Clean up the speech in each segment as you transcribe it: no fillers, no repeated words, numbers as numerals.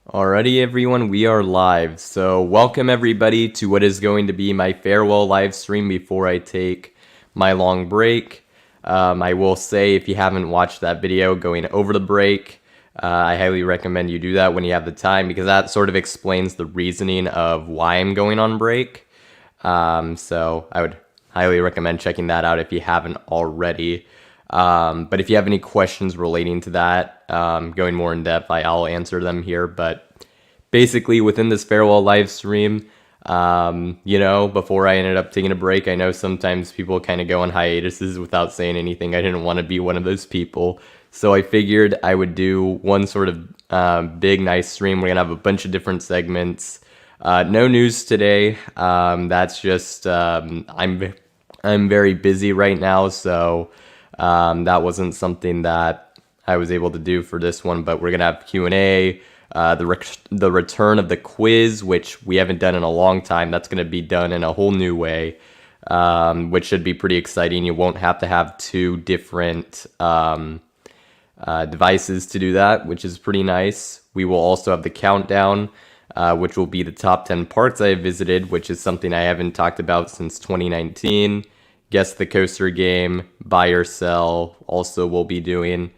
Alrighty, everyone, we are live. So, welcome everybody to what is going to be my farewell live stream before I take my long break. I will say, if you haven't watched that video going over the break, I highly recommend you do that when you have the time because that sort of explains the reasoning of why I'm going on break. So, I would highly recommend checking that out if you haven't already. But if you have any questions relating to that, going more in depth, I'll answer them here. But basically, within this farewell live stream, before I ended up taking a break, I know sometimes people kind of go on hiatuses without saying anything. I didn't want to be one of those people. So I figured I would do one sort of big, nice stream. We're going to have a bunch of different segments. No news today. That's just, I'm very busy right now, so that wasn't something that I was able to do for this one, but we're going to have Q&A, the return of the quiz, which we haven't done in a long time. That's going to be done in a whole new way, which should be pretty exciting. You won't have to have two different devices to do that, which is pretty nice. We will also have the countdown, which will be the top 10 parks I have visited, which is something I haven't talked about since 2019. Guess the coaster game, buy or sell, also will be doing.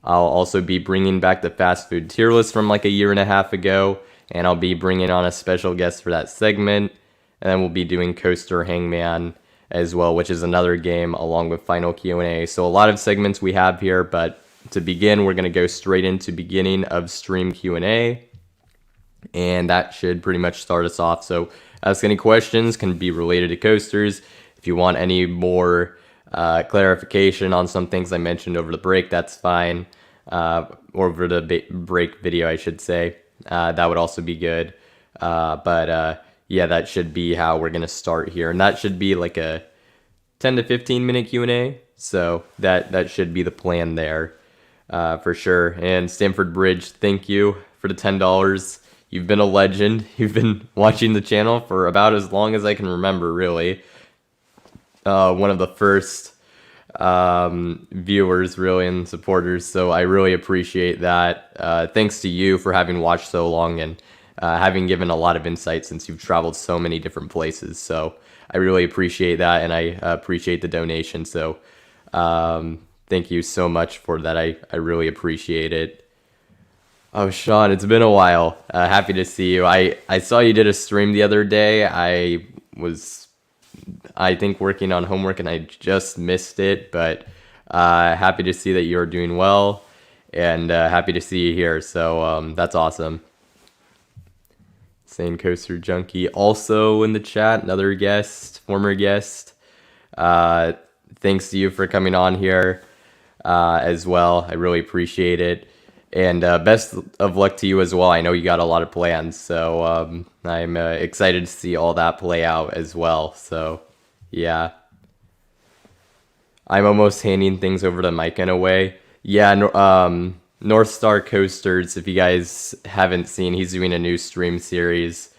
I'll also be bringing back the fast food tier list from like a year and a half ago, and I'll be bringing on a special guest for that segment. And then we'll be doing Coaster Hangman as well, which is another game along with final Q&A. So a lot of segments we have here, but to begin, we're going to go straight into beginning of stream Q&A. And that should pretty much start us off. So ask any questions, can be related to coasters. If you want any more clarification on some things I mentioned over the break, that's fine. Over the break video, I should say. That would also be good. Yeah, that should be how we're going to start here. And that should be like a 10 to 15 minute Q&A. So that should be the plan there for sure. And Stamford Bridge, thank you for the $10. You've been a legend. You've been watching the channel for about as long as I can remember, really. One of the first viewers, really, and supporters, so I really appreciate that. Thanks to you for having watched so long and having given a lot of insight since you've traveled so many different places, so I really appreciate that, and I appreciate the donation, so thank you so much for that. I really appreciate it. Oh, Sean, it's been a while. Happy to see you. I saw you did a stream the other day. I think working on homework and I just missed it, but happy to see that you're doing well and happy to see you here. So that's awesome. Sane Coaster Junkie also in the chat, another guest, former guest. Thanks to you for coming on here as well. I really appreciate it. And best of luck to you as well. I know you got a lot of plans, so I'm excited to see all that play out as well. So, yeah. I'm almost handing things over to Mike in a way. Yeah, North Star Coasters, if you guys haven't seen, he's doing a new stream series,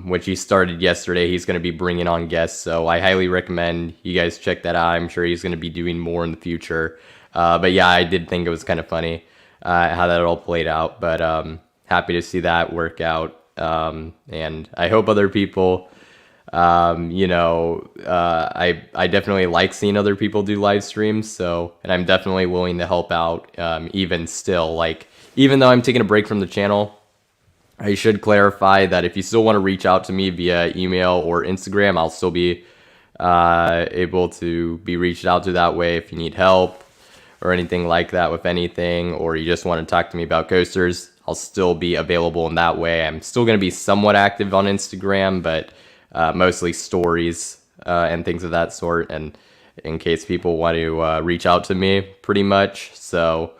which he started yesterday. He's going to be bringing on guests, so I highly recommend you guys check that out. I'm sure he's going to be doing more in the future. But yeah, I did think it was kind of funny. How that all played out, but happy to see that work out, and I hope other people, I definitely like seeing other people do live streams, so, and I'm definitely willing to help out, even still, like, even though I'm taking a break from the channel, I should clarify that if you still want to reach out to me via email or Instagram, I'll still be able to be reached out to that way if you need help or anything like that with anything, or you just want to talk to me about coasters, I'll still be available in that way. I'm still going to be somewhat active on Instagram, but mostly stories and things of that sort, and in case people want to reach out to me, pretty much. So,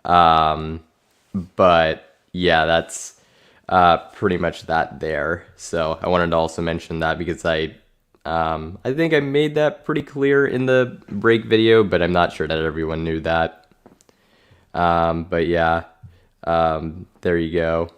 but yeah, that's pretty much that there. So I wanted to also mention that because I think I made that pretty clear in the break video, but I'm not sure that everyone knew that. But yeah, there you go.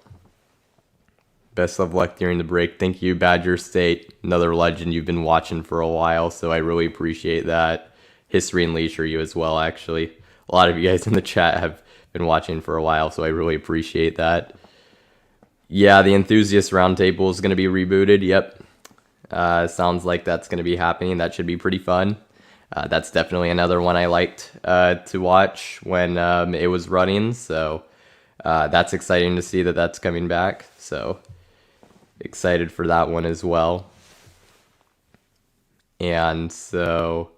Best of luck during the break. Thank you, Badger State, another legend. You've been watching for a while, so I really appreciate that. History and Leisure, you as well, actually. A lot of you guys in the chat have been watching for a while, so I really appreciate that. Yeah, the Enthusiast Roundtable is going to be rebooted. Yep. Sounds like that's going to be happening. That should be pretty fun. That's definitely another one I liked to watch when it was running. So that's exciting to see that that's coming back. So excited for that one as well. And so,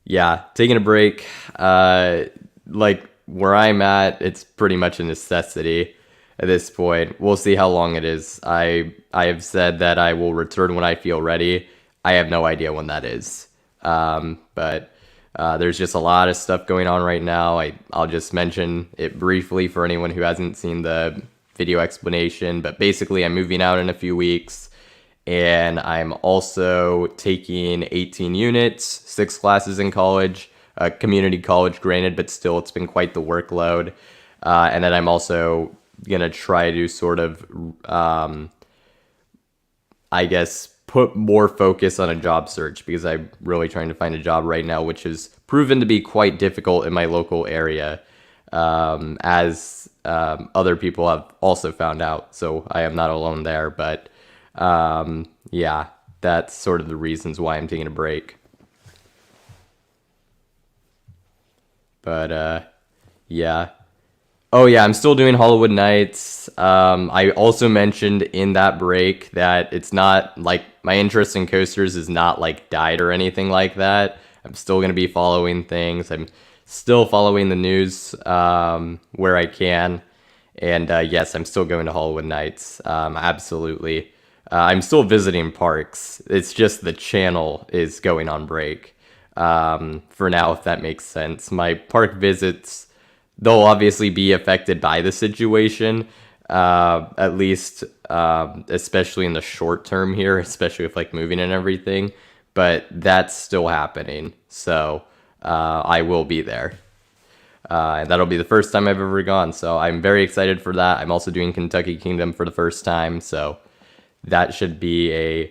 yeah, taking a break. Like where I'm at, it's pretty much a necessity at this point. We'll see how long it is. I have said that I will return when I feel ready. I have no idea when that is. But there's just a lot of stuff going on right now. I'll just mention it briefly for anyone who hasn't seen the video explanation. But basically, I'm moving out in a few weeks. And I'm also taking 18 units, 6 classes in college, community college granted, but still it's been quite the workload. And then I'm also going to try to sort of, I guess, put more focus on a job search because I'm really trying to find a job right now, which has proven to be quite difficult in my local area, as other people have also found out. So I am not alone there, but yeah, that's sort of the reasons why I'm taking a break. But yeah. Oh yeah, I'm still doing Hollywood Nights. I also mentioned in that break that it's not like my interest in coasters is not like died or anything like that. I'm still gonna be following things. I'm still following the news where I can, and yes, I'm still going to Hollywood Nights. Absolutely. I'm still visiting parks. It's just the channel is going on break for now, if that makes sense. My park visits, they'll obviously be affected by the situation, at least, especially in the short term here, especially with like moving and everything. But that's still happening, so I will be there. And that'll be the first time I've ever gone, so I'm very excited for that. I'm also doing Kentucky Kingdom for the first time, so that should be a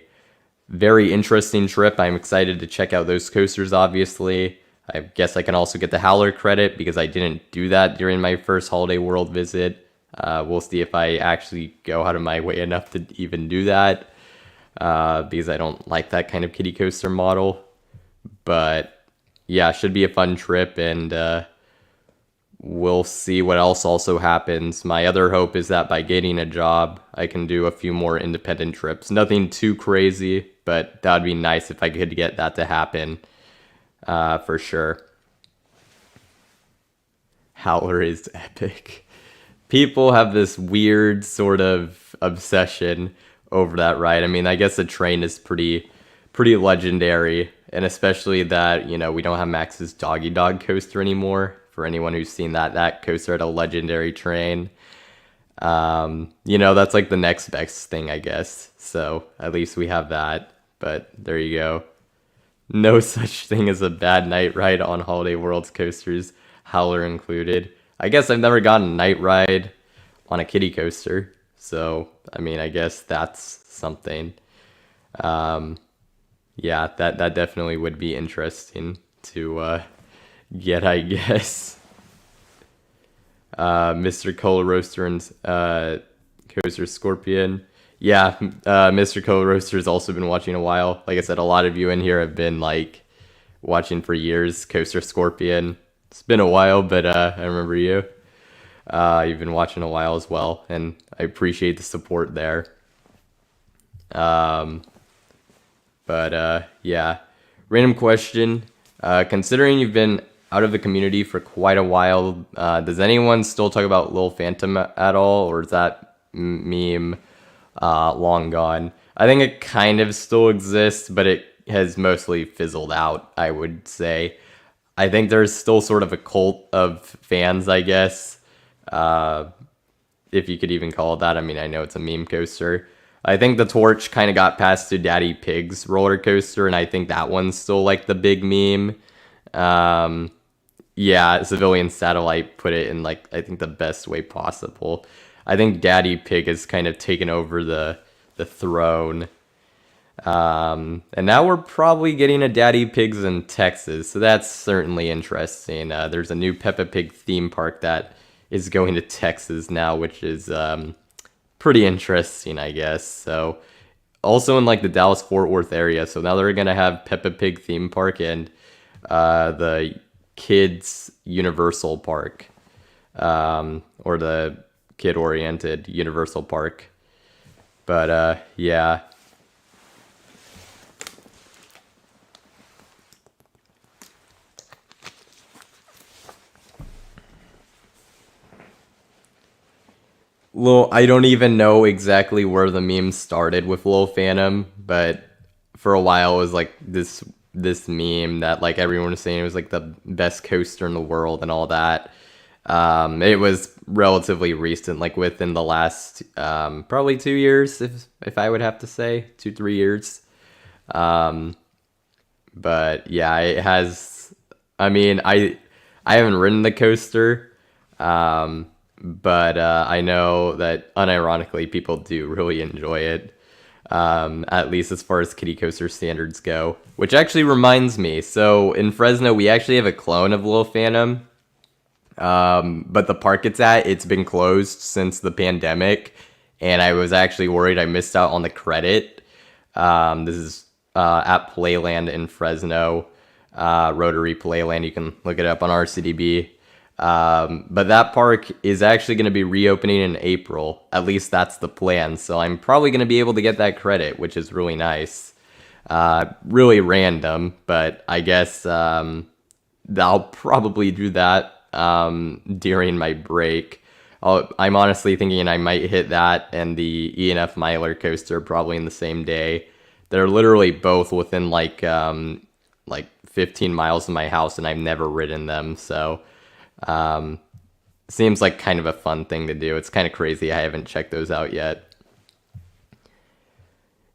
very interesting trip. I'm excited to check out those coasters, obviously. I guess I can also get the Howler credit because I didn't do that during my first Holiday World visit. We'll see if I actually go out of my way enough to even do that because I don't like that kind of kiddie coaster model. But yeah, should be a fun trip, and we'll see what else also happens. My other hope is that by getting a job, I can do a few more independent trips. Nothing too crazy, but that would be nice if I could get that to happen, for sure. Howler is epic. People have this weird sort of obsession over that ride. I mean, I guess the train is pretty legendary, and especially that, you know, we don't have Max's Doggy Dog coaster anymore. For anyone who's seen that coaster had a legendary train. You know, that's like the next best thing, I guess. So at least we have that. But there you go. No such thing as a bad night ride on Holiday World's coasters, Howler included. I guess I've never gotten a night ride on a kiddie coaster. So, I mean, I guess that's something. Yeah, that definitely would be interesting to get, I guess. Mr. Cola Roaster and Coaster Scorpion. Yeah, Mr. Cola Roaster has also been watching a while. Like I said, a lot of you in here have been like watching for years. Coaster Scorpion. It's been a while, but I remember you. You've been watching a while as well, and I appreciate the support there. But yeah, random question. Considering you've been out of the community for quite a while, does anyone still talk about Lil Phantom at all, or is that meme long gone? I think it kind of still exists, but it has mostly fizzled out, I would say. I think there's still sort of a cult of fans, I guess, if you could even call it that. I mean, I know it's a meme coaster. I think the torch kind of got passed to Daddy Pig's roller coaster, and I think that one's still like the big meme. Yeah, Civilian Satellite put it in like I think the best way possible. I think Daddy Pig has kind of taken over the throne. And now we're probably getting a Daddy Pig's in Texas, so that's certainly interesting. There's a new Peppa Pig theme park that is going to Texas now, which is pretty interesting, I guess. So also in like the Dallas Fort Worth area. So now they're gonna have Peppa Pig theme park and the Kids Universal Park, or the kid-oriented Universal Park. But yeah. I don't even know exactly where the meme started with Lil Phantom, but for a while it was like this meme that like everyone was saying it was like the best coaster in the world and all that. It was relatively recent, like within the last probably 2 years, if I would have to say 2-3 years. Um, but yeah, it has. I mean, I haven't ridden the coaster, um, but I know that unironically people do really enjoy it. At least as far as kiddie coaster standards go. Which actually reminds me, so in Fresno we actually have a clone of Lil Phantom. But the park it's at, it's been closed since the pandemic, and I was actually worried I missed out on the credit. This is at Playland in Fresno, Rotary Playland. You can look it up on RCDB. But that park is actually going to be reopening in April. At least that's the plan. So I'm probably going to be able to get that credit, which is really nice. Really random, but I guess I'll probably do that during my break. I'm honestly thinking I might hit that and the E&F Miler coaster probably in the same day. They're literally both within like 15 miles of my house, and I've never ridden them, so seems like kind of a fun thing to do. It's kind of crazy I haven't checked those out yet.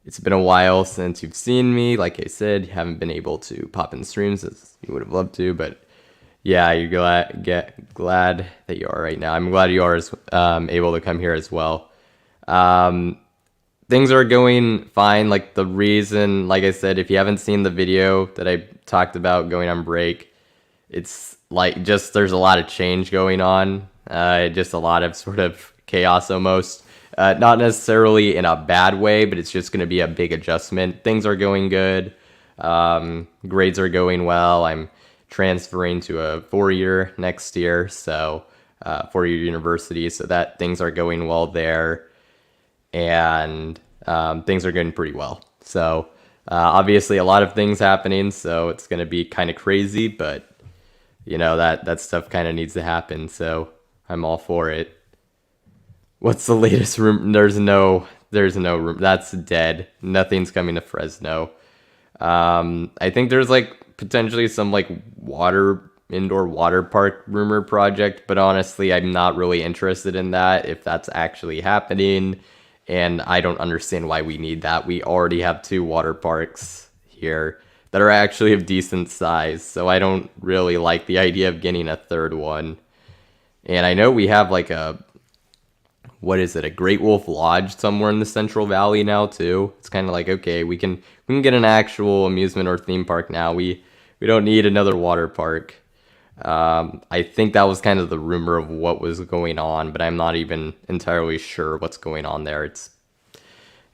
It's been a while since you've seen me. Like I said, you haven't been able to pop in streams as you would have loved to, but yeah, you're glad that you are right now. I'm glad you are able to come here as well. Things are going fine. Like the reason, like I said, if you haven't seen the video that I talked about going on break, it's like just there's a lot of change going on. Just a lot of sort of chaos almost. Not necessarily in a bad way, but it's just going to be a big adjustment. Things are going good. Grades are going well. I'm transferring to a 4-year next year, so 4-year university, so that things are going well there, and things are going pretty well. So obviously a lot of things happening, so it's going to be kind of crazy, but you know that stuff kind of needs to happen, so I'm all for it. What's the latest room? There's no room. That's dead. Nothing's coming to Fresno. I think there's like potentially some like indoor water park rumor project, but honestly, I'm not really interested in that if that's actually happening, and I don't understand why we need that. We already have 2 water parks here that are actually of decent size, so I don't really like the idea of getting a 3rd one. And I know we have like a Great Wolf Lodge somewhere in the Central Valley now too. It's kind of like, okay, we can get an actual amusement or theme park now. We don't need another water park. I think that was kind of the rumor of what was going on, but I'm not even entirely sure what's going on there. It's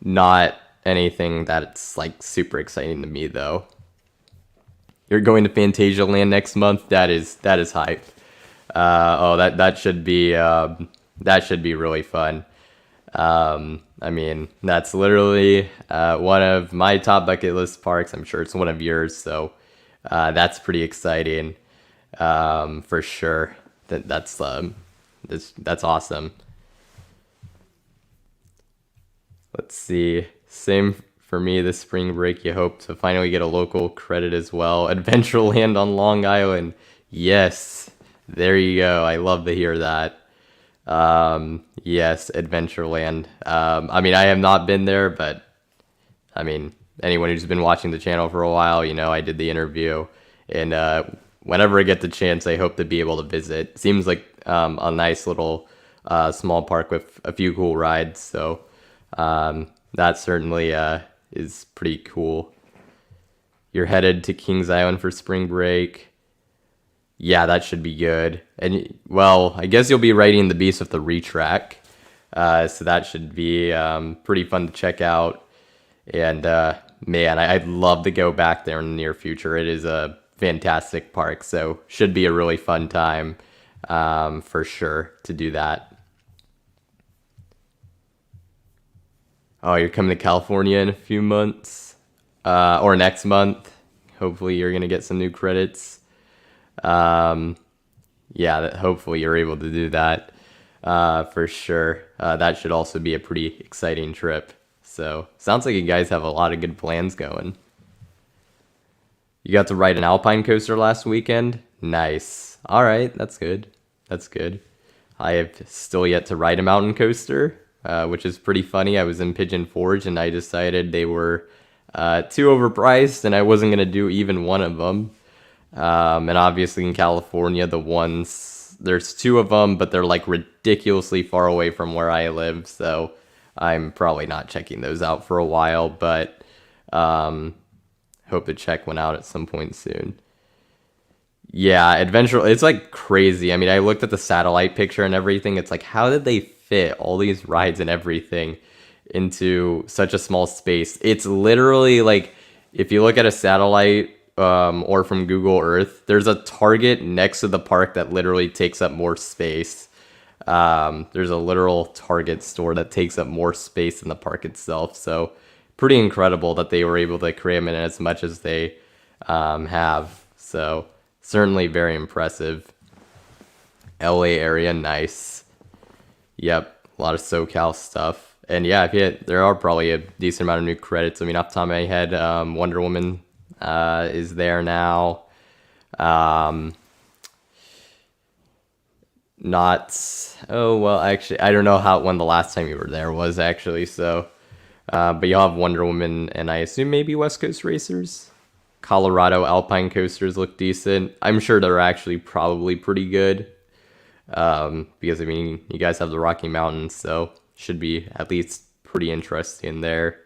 not anything that's like super exciting to me though. You're going to Fantasia Land next month? That is hype. That should be really fun. I mean, that's literally one of my top bucket list parks. I'm sure it's one of yours, so that's pretty exciting for sure. That's awesome. Let's see. Same for me this spring break. You hope to finally get a local credit as well. Adventureland on Long Island. Yes, there you go. I love to hear that. Yes, Adventureland. I mean, I have not been there, but I mean, anyone who's been watching the channel for a while, you know, I did the interview, and whenever I get the chance, I hope to be able to visit. Seems like a nice little small park with a few cool rides, so that certainly is pretty cool. You're headed to Kings Island for spring break. Yeah, that should be good. And well, I guess you'll be riding the Beast with the retrack. So that should be pretty fun to check out. And man, I'd love to go back there in the near future. It is a fantastic park, so should be a really fun time for sure to do that. Oh, you're coming to California in a few months or next month. Hopefully, you're gonna get some new credits. Um, yeah, hopefully you're able to do that for sure. That should also be a pretty exciting trip. So sounds like you guys have a lot of good plans going. You got to ride an alpine coaster last weekend? Nice. All right, that's good. That's good. I have still yet to ride a mountain coaster, which is pretty funny. I was in Pigeon Forge and I decided they were too overpriced and I wasn't going to do even one of them. And obviously in California, there's two of them, but they're like ridiculously far away from where I live. So I'm probably not checking those out for a while, but hope to check one out at some point soon. Yeah, Adventure, it's like crazy. I mean, I looked at the satellite picture and everything. It's like, how did they fit all these rides and everything into such a small space? It's literally like, if you look at a satellite or from Google Earth, there's a Target next to the park that literally takes up more space. There's a literal Target store that takes up more space than the park itself. So pretty incredible that they were able to cram in as much as they have. So certainly very impressive. LA area, nice. Yep, a lot of SoCal stuff. And yeah, there are probably a decent amount of new credits. I mean, off the top of my head, Wonder Woman is there now. Actually, I don't know when the last time you were there was actually. So, but you'll have Wonder Woman, and I assume maybe West Coast Racers. Colorado Alpine coasters look decent. I'm sure they're actually probably pretty good. Because I mean, you guys have the Rocky Mountains, so should be at least pretty interesting there.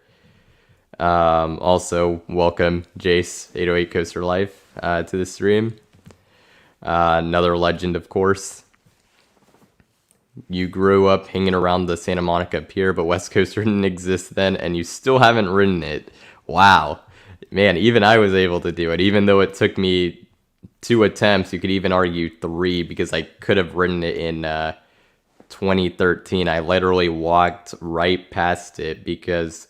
Also, welcome Jace 808 Coaster Life to the stream. Another legend, of course. You grew up hanging around the Santa Monica Pier, but West Coaster didn't exist then, and you still haven't ridden it. Wow. Man, even I was able to do it, even though it took me 2 attempts. You could even argue 3, because I could have ridden it in 2013. I literally walked right past it because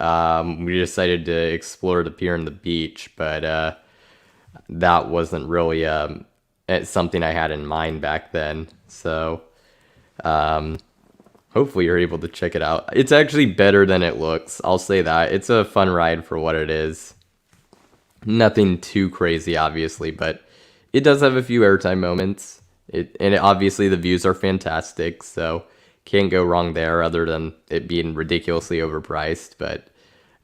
we decided to explore the pier and the beach, but that wasn't really something I had in mind back then. So hopefully you're able to check it out. It's actually better than it looks. I'll say that. It's a fun ride for what it is. Nothing too crazy, obviously, but it does have a few airtime moments. Obviously the views are fantastic, so can't go wrong there other than it being ridiculously overpriced. But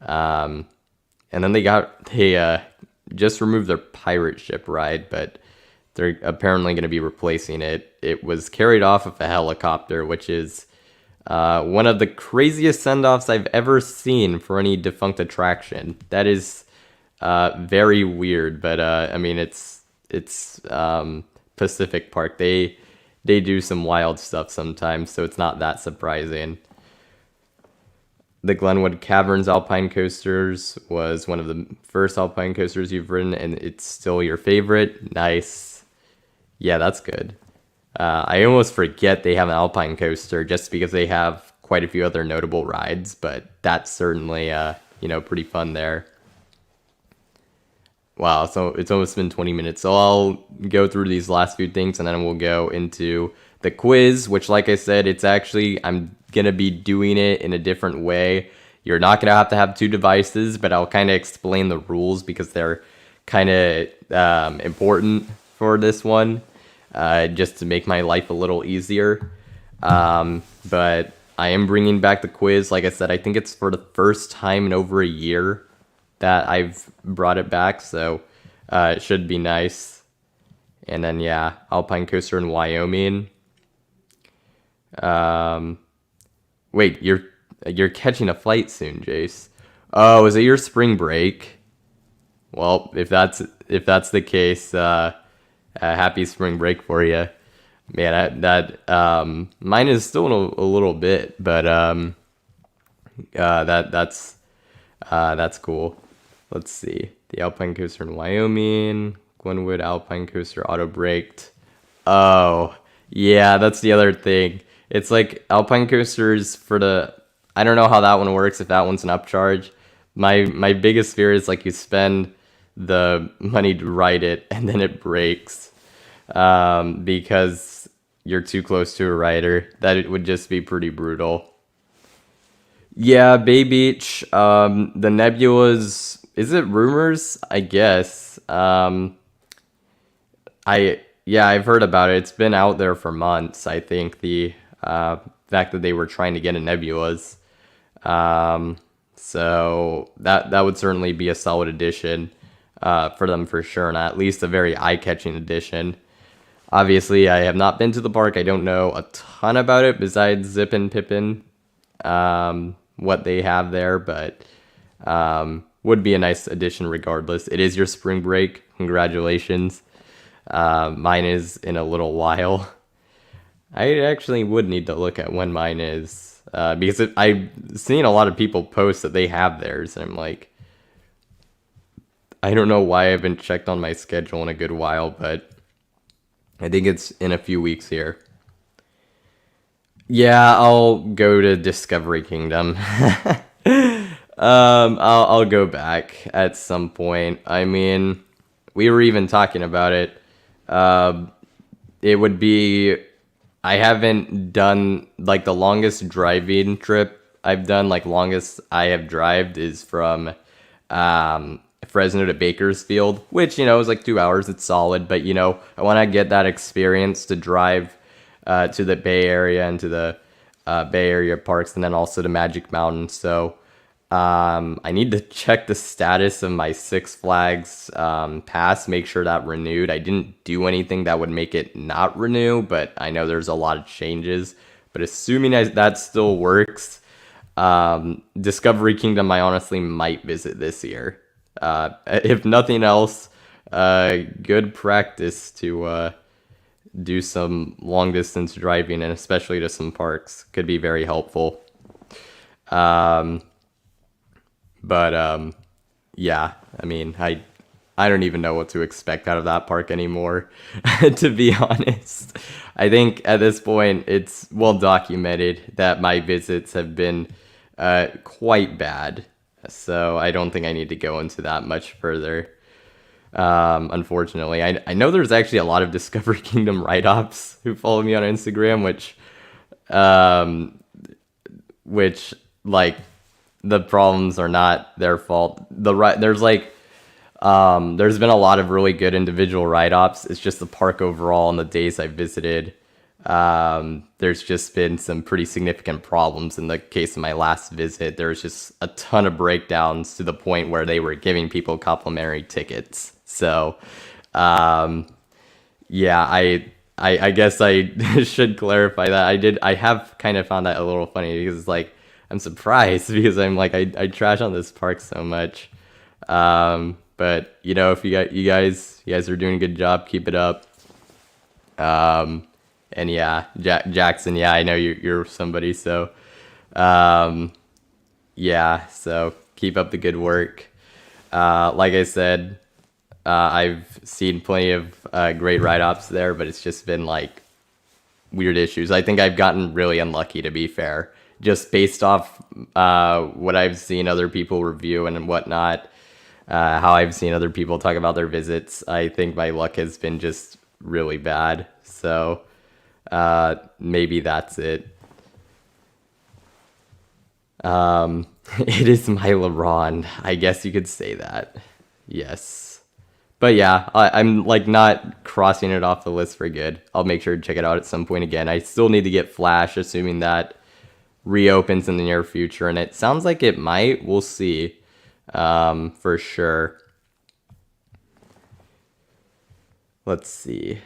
and then they just removed their pirate ship ride, but they're apparently going to be replacing it. It was carried off of a helicopter, which is one of the craziest send-offs I've ever seen for any defunct attraction. That is very weird, but I mean, it's Pacific Park. They do some wild stuff sometimes, so it's not that surprising. The Glenwood Caverns Alpine Coasters was one of the first Alpine coasters you've ridden, and it's still your favorite. Nice. Yeah, that's good. I almost forget they have an Alpine coaster just because they have quite a few other notable rides, but that's certainly, pretty fun there. Wow, so it's almost been 20 minutes. So I'll go through these last few things and then we'll go into the quiz, which, like I said, I'm going to be doing it in a different way. You're not going to have 2 devices, but I'll kind of explain the rules because they're kind of important for this one, just to make my life a little easier. But I am bringing back the quiz. Like I said, I think it's for the first time in over a year that I've brought it back, so it should be nice. And then yeah, Alpine coaster in Wyoming. Wait, you're catching a flight soon, Jace. Oh, is it your spring break? Well, if that's the case, happy spring break for you. Man, mine is still in a little bit, but that's cool. Let's see. The Alpine Coaster in Wyoming, Glenwood Alpine Coaster auto braked. Oh, yeah, that's the other thing. It's like Alpine Coasters for the. I don't know how that one works if that one's an upcharge. My biggest fear is like you spend the money to ride it and then it breaks because you're too close to a rider. That it would just be pretty brutal. Yeah, Bay Beach. The nebulas. Is it rumors? I guess. I've heard about it. It's been out there for months. I think the fact that they were trying to get in nebulas. Um, so that would certainly be a solid addition for them for sure, and at least a very eye-catching addition. Obviously, I have not been to the park. I don't know a ton about it besides Zip and Pippin, what they have there, but would be a nice addition regardless. It is your spring break. Congratulations. Mine is in a little while. I actually would need to look at when mine is because I've seen a lot of people post that they have theirs, and I'm like, I don't know why I haven't checked on my schedule in a good while, but I think it's in a few weeks here. Yeah, I'll go to Discovery Kingdom. I'll go back at some point. I mean, we were even talking about it. Uh, it would be. I haven't done like the longest driving trip I've done. Like longest I have drived is from Fresno to Bakersfield, which is like 2 hours. It's solid, but I want to get that experience to drive to the Bay Area and to the Bay Area parks, and then also to Magic Mountain. So I need to check the status of my Six Flags pass, make sure that renewed. I didn't do anything that would make it not renew, but I know there's a lot of changes. But assuming that still works, Discovery Kingdom I honestly might visit this year. If nothing else, good practice to do some long distance driving, and especially to some parks could be very helpful. Um, but yeah, I mean, I don't even know what to expect out of that park anymore, to be honest. I think at this point it's well documented that my visits have been quite bad. So I don't think I need to go into that much further. Unfortunately, I know there's actually a lot of Discovery Kingdom write-offs who follow me on Instagram, um, which like the problems are not their fault. There's been a lot of really good individual write-offs. It's just the park overall and the days I visited. There's just been some pretty significant problems. In the case of my last visit, there was just a ton of breakdowns to the point where they were giving people complimentary tickets. So, um, yeah, I guess I should clarify that. I have kind of found that a little funny because it's like, I'm surprised because I'm like, I trash on this park so much. But if you guys are doing a good job, keep it up. Um, and yeah, Jackson, yeah, I know you're somebody, so um, yeah, so keep up the good work. Like I said, I've seen plenty of great write-ups there, but it's just been like weird issues. I think I've gotten really unlucky, to be fair, just based off what I've seen other people review and whatnot. How I've seen other people talk about their visits. I think my luck has been just really bad. So maybe that's it. It is my LeBron. I guess you could say that. Yes. But yeah, I'm like not crossing it off the list for good. I'll make sure to check it out at some point again. I still need to get Flash, assuming that reopens in the near future, and it sounds like it might. We'll see. For sure. Let's see.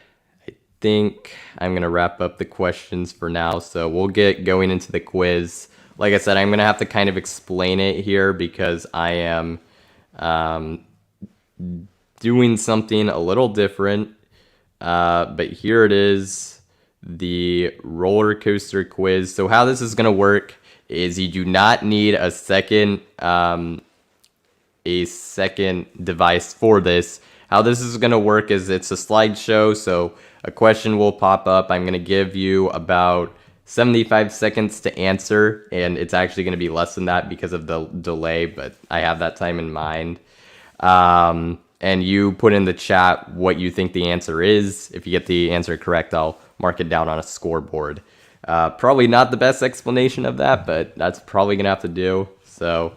I think I'm gonna wrap up the questions for now, so we'll get going into the quiz. Like I said, I'm gonna have to kind of explain it here because I am um, doing something a little different. But here it is. the roller coaster quiz. So how this is going to work is you do not need a second device for this. How this is going to work is it's a slideshow, so a question will pop up. I'm going to give you about 75 seconds to answer, and it's actually going to be less than that because of the delay, but I have that time in mind. And you put in the chat what you think the answer is. If you get the answer correct, I'll mark it down on a scoreboard. Probably not the best explanation of that, but that's probably going to have to do. So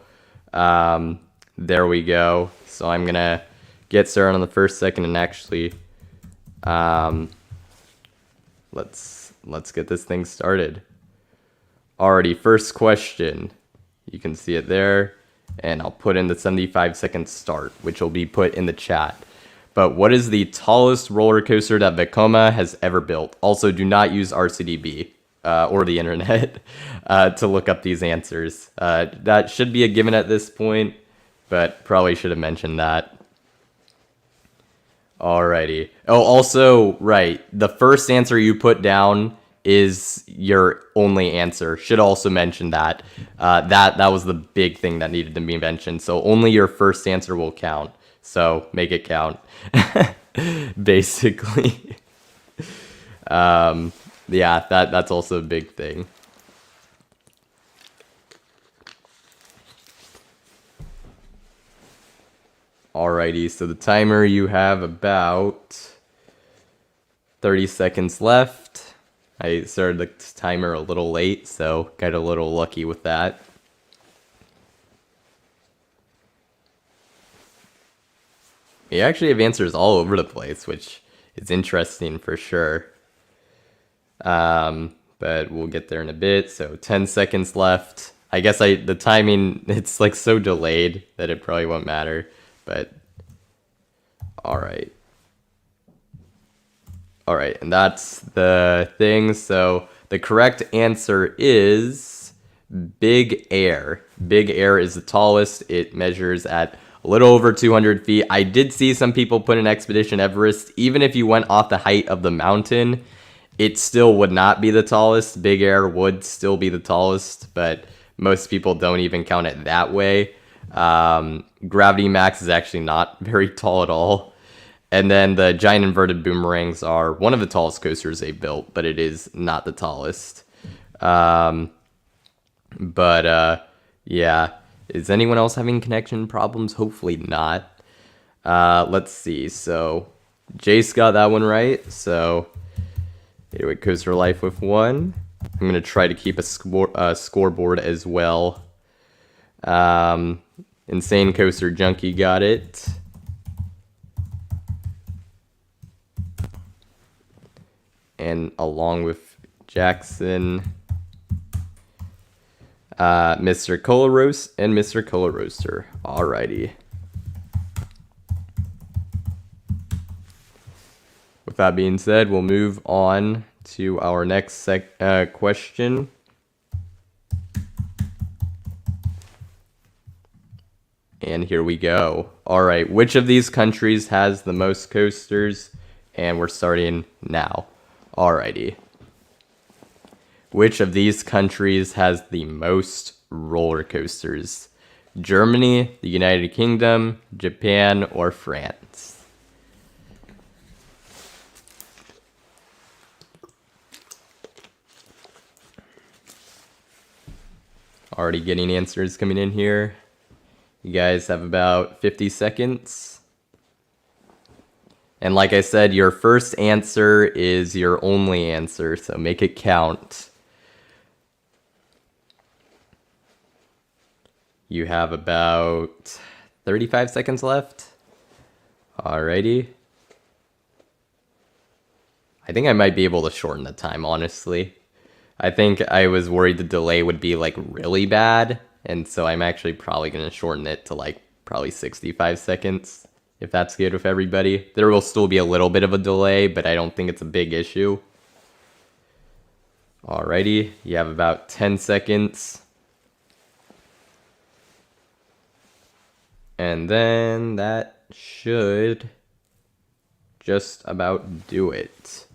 there we go. So I'm going to get started on the first second and actually let's get this thing started. Alrighty, first question. You can see it there. And I'll put in the 75-second start, which will be put in the chat. But what is the tallest roller coaster that Vekoma has ever built? Also, do not use RCDB or the internet to look up these answers. That should be a given at this point, but probably should have mentioned that. Alrighty. Oh, also, right, the first answer you put down is your only answer. Should also mention that. That was the big thing that needed to be mentioned. So only your first answer will count. So make it count. Basically. Yeah, that's also a big thing. Alrighty, so the timer, you have about 30 seconds left. I started the timer a little late, so got a little lucky with that. We actually have answers all over the place, which is interesting for sure. But we'll get there in a bit. So 10 seconds left. I guess the timing, it's like so delayed that it probably won't matter. But all right. All right, and that's the thing. So the correct answer is Big Air. Big Air is the tallest. It measures at a little over 200 feet. I did see some people put in Expedition Everest. Even if you went off the height of the mountain, it still would not be the tallest. Big Air would still be the tallest, but most people don't even count it that way. Gravity Max is actually not very tall at all. And then the giant inverted boomerangs are one of the tallest coasters they built, but it is not the tallest. Yeah. Is anyone else having connection problems? Hopefully not. Let's see. So Jace got that one right. So anyway, Coaster Life with one. I'm going to try to keep a scoreboard as well. Insane Coaster Junkie got it. And along with Jackson, Mr. Cola Roast and Mr. Cola Roaster. Alrighty. With that being said, we'll move on to our next question. And here we go. Alright, which of these countries has the most coasters? And we're starting now. Alrighty. Which of these countries has the most roller coasters? Germany, the United Kingdom, Japan, or France? Already getting answers coming in here. You guys have about 50 seconds. And like I said, your first answer is your only answer, so make it count. You have about 35 seconds left. Alrighty. I think I might be able to shorten the time, honestly. I think I was worried the delay would be like really bad, and so I'm actually probably going to shorten it to like probably 65 seconds. If that's good with everybody. There will still be a little bit of a delay, but I don't think it's a big issue. Alrighty, you have about 10 seconds. And then that should just about do it.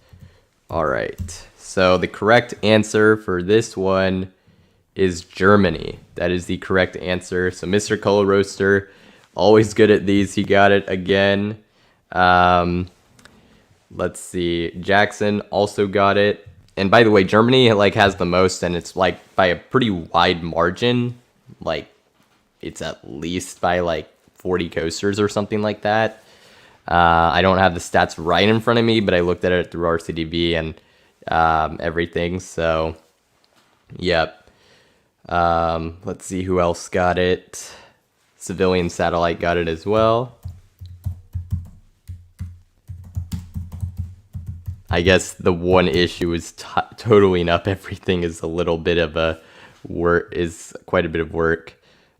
Alright, So the correct answer for this one is Germany. That is the correct answer. So Mr. Color Roaster, always good at these. He got it again. Let's see. Jackson also got it. And by the way, Germany like has the most, and it's like by a pretty wide margin. Like it's at least by like 40 coasters or something like that. I don't have the stats right in front of me, but I looked at it through RCDB and everything. So, yep. Let's see who else got it. Civilian Satellite got it as well. I guess the one issue is totaling up everything is a little bit of a is quite a bit of work.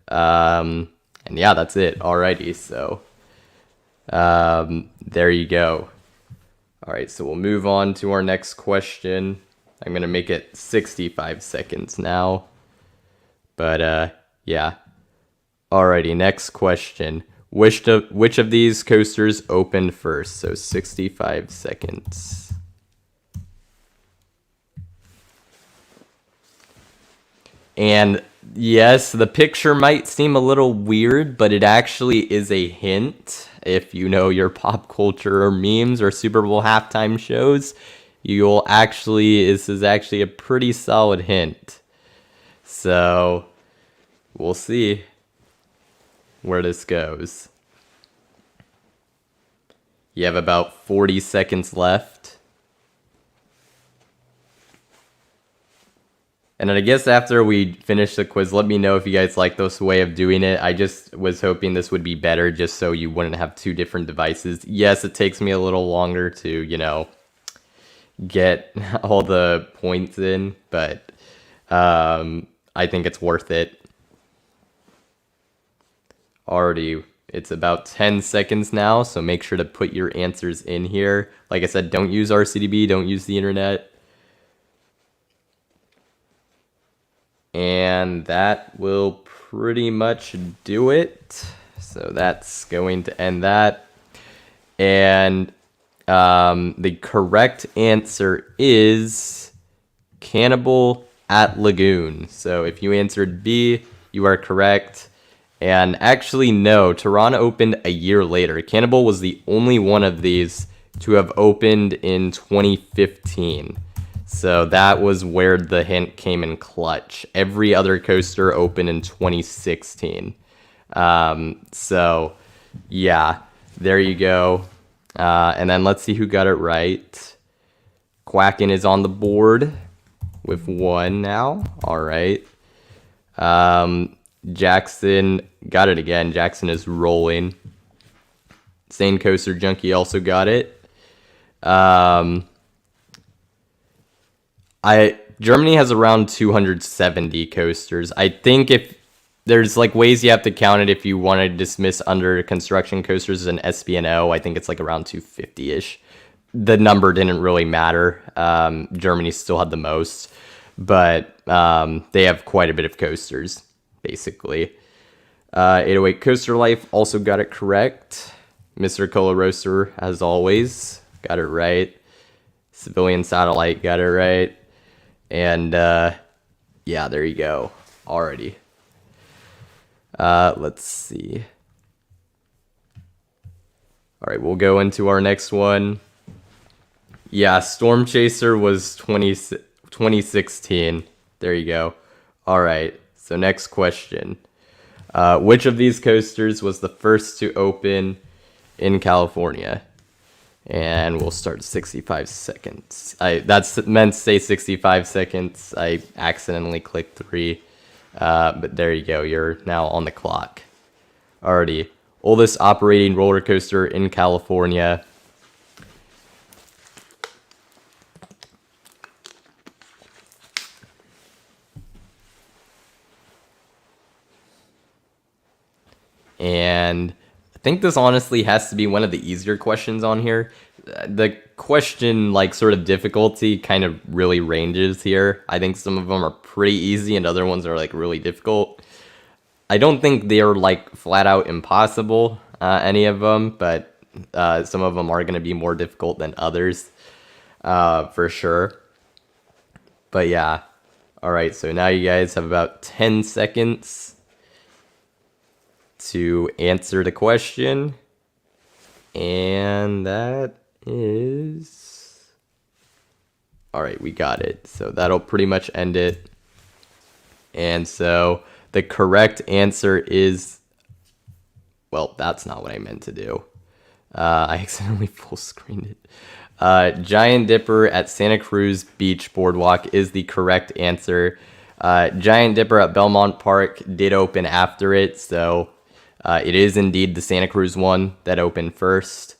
And yeah, that's it. Alrighty, so there you go. All right, so we'll move on to our next question. I'm gonna make it 65 seconds now, but yeah. Alrighty, next question. Which of these coasters opened first? So 65 seconds. And yes, the picture might seem a little weird, but it actually is a hint. If you know your pop culture or memes or Super Bowl halftime shows, this is actually a pretty solid hint. So, we'll see where this goes. You have about 40 seconds left. And I guess after we finish the quiz, let me know if you guys like this way of doing it. I just was hoping this would be better just so you wouldn't have two different devices. Yes, it takes me a little longer to, get all the points in, but I think it's worth it. Already, it's about 10 seconds now, so make sure to put your answers in here. Like I said, don't use RCDB, don't use the internet. And that will pretty much do it. So that's going to end that. And the correct answer is Cannibal at Lagoon. So if you answered B, you are correct. And actually, no, Tehran opened a year later. Cannibal was the only one of these to have opened in 2015. So that was where the hint came in clutch. Every other coaster opened in 2016. So, yeah, there you go. And then let's see who got it right. Quacken is on the board with 1 now. All right. Jackson got it again. Jackson is rolling. Sane Coaster Junkie also got it. Germany has around 270 coasters. I think if there's like ways you have to count it if you want to dismiss under construction coasters as an SBNO, I think it's like around 250-ish. The number didn't really matter. Germany still had the most, but they have quite a bit of coasters, basically. 808 Coaster Life also got it correct. Mr. Cola Roaster, as always, got it right. Civilian Satellite got it right. And, yeah, there you go. Alrighty. Let's see. Alright, we'll go into our next one. Yeah, Storm Chaser was 2016. There you go. Alright, so next question. Which of these coasters was the first to open in California? And we'll start 65 seconds. That's meant to say 65 seconds. I accidentally clicked 3. But there you go. You're now on the clock. Alrighty. Oldest operating roller coaster in California. And I think this honestly has to be one of the easier questions on here. The question, like, sort of difficulty kind of really ranges here. I think some of them are pretty easy and other ones are, like, really difficult. I don't think they're, like, flat out impossible, any of them, but some of them are going to be more difficult than others, for sure. But yeah. All right, so now you guys have about 10 seconds to answer the question. And that is... All right, we got it. So that'll pretty much end it. And so the correct answer is... Well, that's not what I meant to do. I accidentally full screened it. Giant Dipper at Santa Cruz Beach Boardwalk is the correct answer. Giant Dipper at Belmont Park did open after it, so it is indeed the Santa Cruz one that opened first,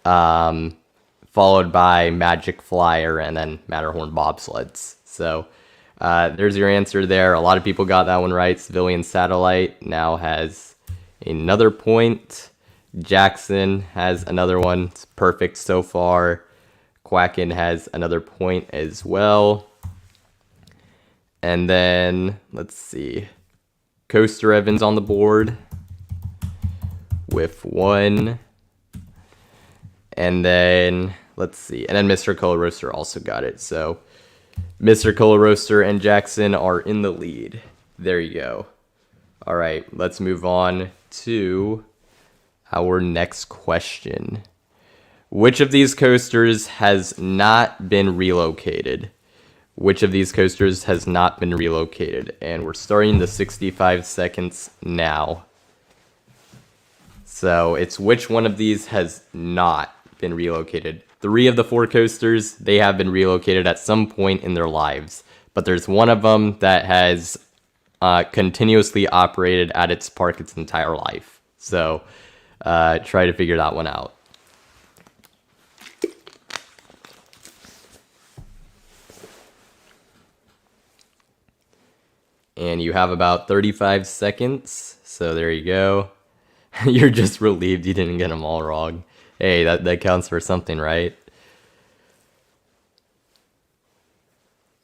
followed by Magic Flyer and then Matterhorn bobsleds. So there's your answer there. A lot of people got that one right. Civilian Satellite now has another point. Jackson has another one. It's perfect so far. Quacken has another point as well. And then, let's see. Coaster Evans on the board with 1. And then, let's see. And then Mr. Color Roaster also got it. So, Mr. Color Roaster and Jackson are in the lead. There you go. All right, let's move on to our next question. Which of these coasters has not been relocated? Which of these coasters has not been relocated? And we're starting the 65 seconds now. So it's which one of these has not been relocated? 3 of the 4 coasters, they have been relocated at some point in their lives. But there's one of them that has continuously operated at its park its entire life. So try to figure that one out. And you have about 35 seconds. So there you go. You're just relieved you didn't get them all wrong. Hey, that counts for something, right?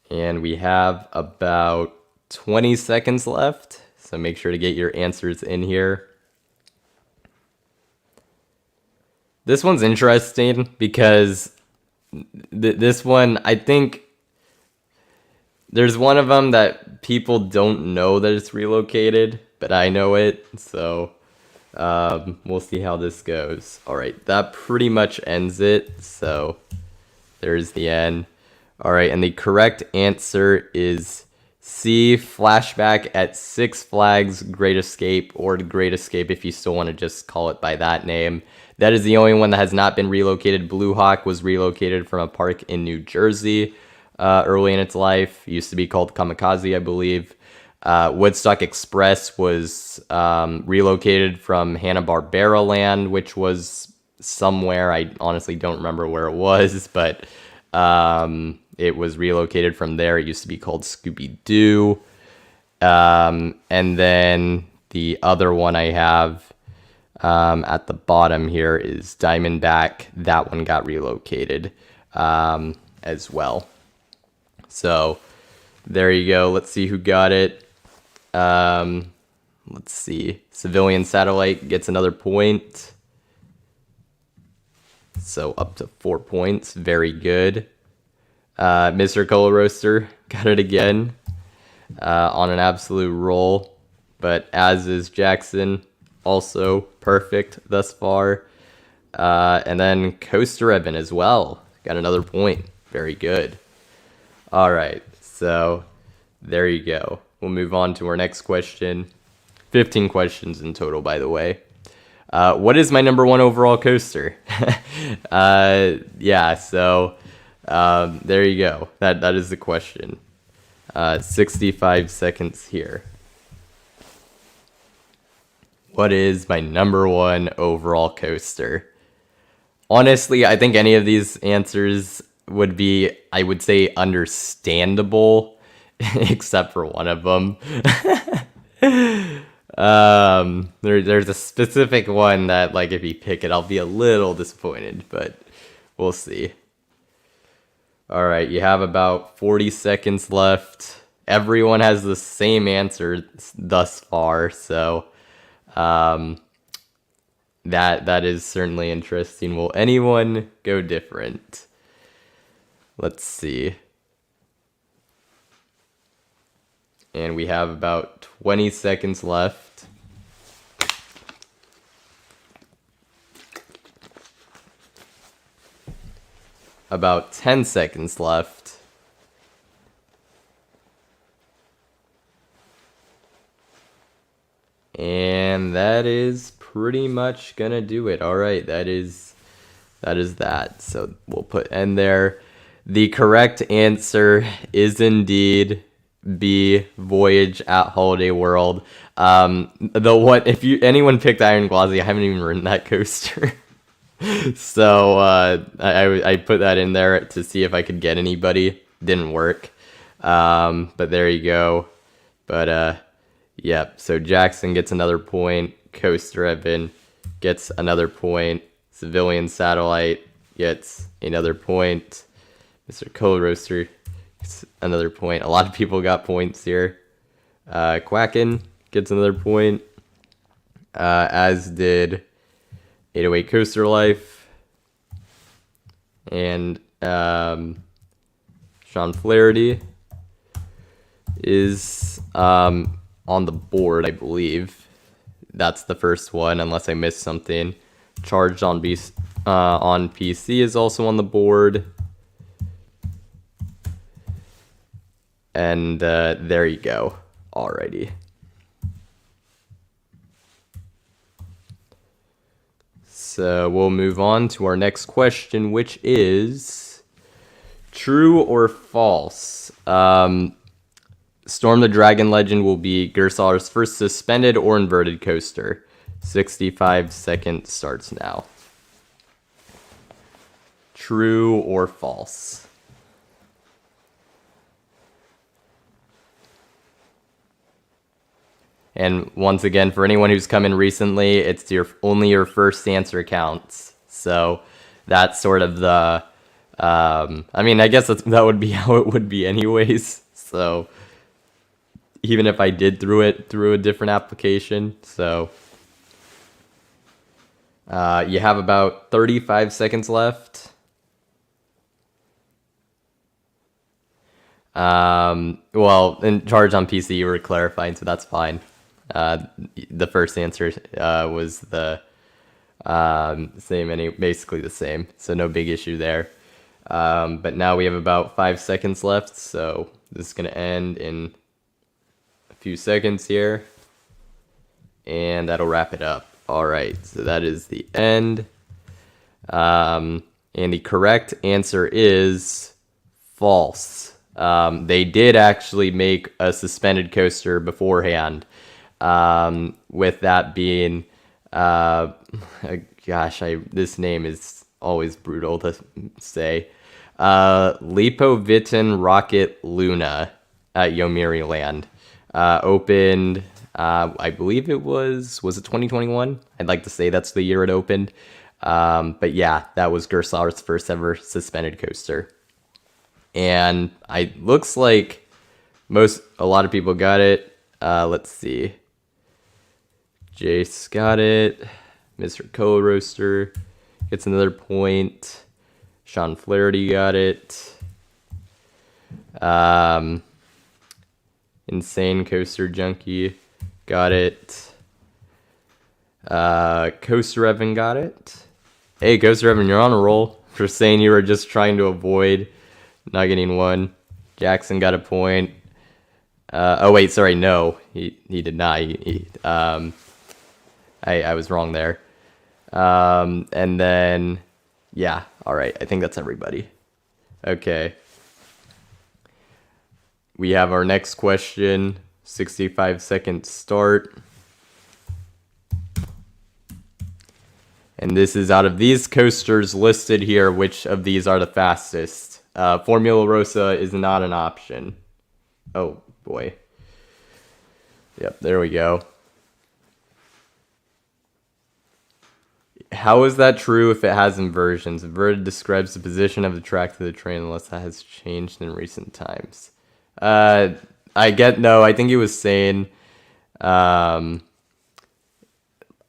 And we have about 20 seconds left. So make sure to get your answers in here. This one's interesting because this one, I think there's one of them that people don't know that it's relocated, but I know it. So we'll see how this goes. All right, that pretty much ends it. So there's the end. All right, and the correct answer is C, Flashback at Six Flags Great Escape, or Great Escape if you still want to just call it by that name. That is the only one that has not been relocated. Blue Hawk was relocated from a park in New Jersey early in its life. It used to be called Kamikaze, I believe. Woodstock Express was relocated from Hanna-Barbera Land, which was somewhere. I honestly don't remember where it was, but it was relocated from there. It used to be called Scooby-Doo. And then the other one I have at the bottom here is Diamondback. That one got relocated as well. So there you go. Let's see who got it. Let's see. Civilian Satellite gets another point. So up to 4 points. Very good. Mr. Color Roaster got it again on an absolute roll. But as is Jackson, also perfect thus far. And then Coaster Evan as well. Got another point. Very good. All right. So there you go. We'll move on to our next question. 15 questions in total, by the way. What is my number 1 overall coaster? Yeah, so there you go. That is the question. 65 seconds here. What is my number 1 overall coaster? Honestly, I think any of these answers would be, I would say, understandable, except for one of them. There's a specific one that, like, if you pick it, I'll be a little disappointed, but we'll see. All right, you have about 40 seconds left. Everyone has the same answer thus far, so that is certainly interesting. Will anyone go different? Let's see. And we have about 20 seconds left. About 10 seconds left. And that is pretty much gonna do it. All right, that is that. So we'll put end there. The correct answer is indeed B, Voyage at Holiday World. If anyone picked Iron Gwazi, I haven't even ridden that coaster. So I put that in there to see if I could get anybody. Didn't work. But there you go. But yeah, so Jackson gets another point. Coaster Evan gets another point. Civilian Satellite gets another point. Mr. Cold Roaster gets another point. A lot of people got points here. Quacken gets another point. As did 808 Coaster Life. And Sean Flaherty is on the board, I believe. That's the first one, unless I missed something. Charged on PC is also on the board. And there you go. Alrighty. So we'll move on to our next question, which is true or false? Storm the Dragon Legend will be Gerstlauger's first suspended or inverted coaster. 65 seconds starts now. True or false? And once again, for anyone who's come in recently, it's only your first answer counts. So that's sort of the, I mean, I guess that would be how it would be anyways. So even if I did through a different application. So you have about 35 seconds left. Well, in Charge on PC, you were clarifying, so that's fine. The first answer was the same, basically the same, so no big issue there. But now we have about 5 seconds left, so this is going to end in a few seconds here, and that'll wrap it up. All right, so that is the end. And the correct answer is false. They did actually make a suspended coaster beforehand. With that being, gosh, this name is always brutal to say. Lipovitan Rocket Luna at Yomiuri Land. Opened, I believe was it 2021? I'd like to say that's the year it opened. But yeah, that was Gerstlauger's first ever suspended coaster. And looks like a lot of people got it. Let's see. Jace got it. Mr. Co-Roaster gets another point. Sean Flaherty got it. Insane Coaster Junkie got it. Coaster Evan got it. Hey, Coaster Evan, you're on a roll for saying you were just trying to avoid not getting one. Jackson got a point. Oh wait, sorry, no, he did not. I was wrong there. And then, yeah, all right, I think that's everybody. Okay. We have our next question, 65 seconds start. And this is out of these coasters listed here, which of these are the fastest? Formula Rosa is not an option. Oh, boy. Yep, there we go. How is that true if it has inversions? Inverted describes the position of the track to the train unless that has changed in recent times. I think he was saying an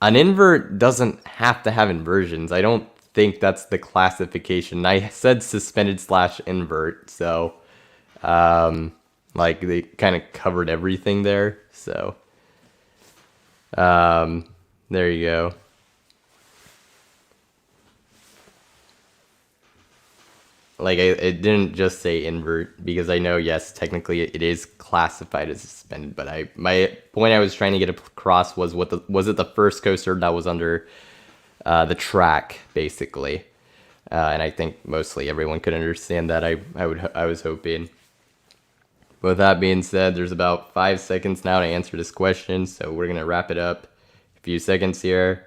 invert doesn't have to have inversions. I don't think that's the classification. I said suspended / invert, so Like, they kind of covered everything there. So, there you go. Like, it didn't just say invert, because I know, yes, technically it is classified as suspended, but my point I was trying to get across was was it the first coaster that was under the track, basically. And I think mostly everyone could understand that. I was hoping. With that being said, there's about 5 seconds now to answer this question, so we're gonna wrap it up. A few seconds here,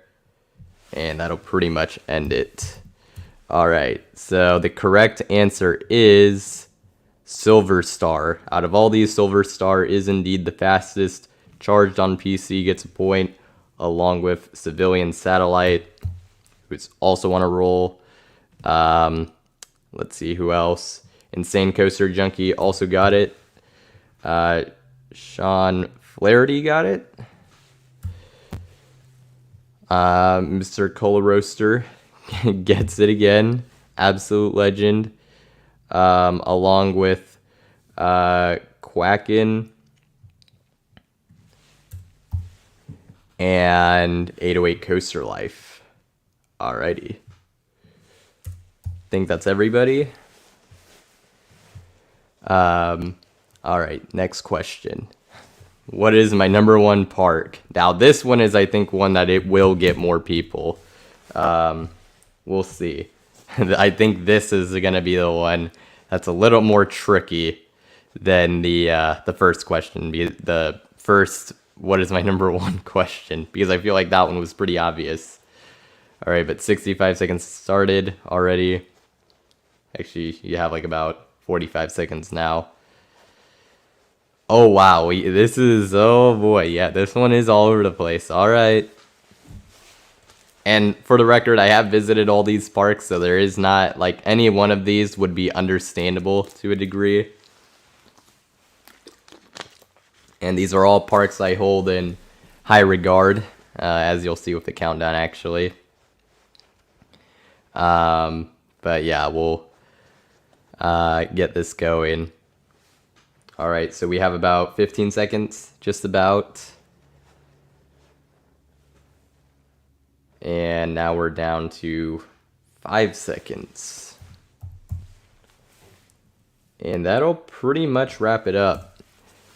and that'll pretty much end it. All right, so the correct answer is Silver Star. Out of all these, Silver Star is indeed the fastest. Charged on PC gets a point, along with Civilian Satellite, who's also on a roll. Let's see who else. Insane Coaster Junkie also got it. Sean Flaherty got it. Mr. Cola Roaster gets it again. Absolute legend. Along with Quackin' and 808 Coaster Life. Alrighty. Think that's everybody. Alright, next question. What is my number one park? Now, this one is, I think, one that it will get more people. We'll see. I think this is going to be the one that's a little more tricky than the first question. The first, what is my number one question? Because I feel like that one was pretty obvious. All right, but 65 seconds started already. Actually, you have like about 45 seconds now. Oh, wow. This is, oh boy. Yeah, this one is all over the place. All right. And for the record, I have visited all these parks, so there is not, like, any one of these would be understandable to a degree. And these are all parks I hold in high regard, as you'll see with the countdown, actually. But yeah, we'll get this going. All right, so we have about 15 seconds, just about. And now we're down to 5 seconds. And that'll pretty much wrap it up.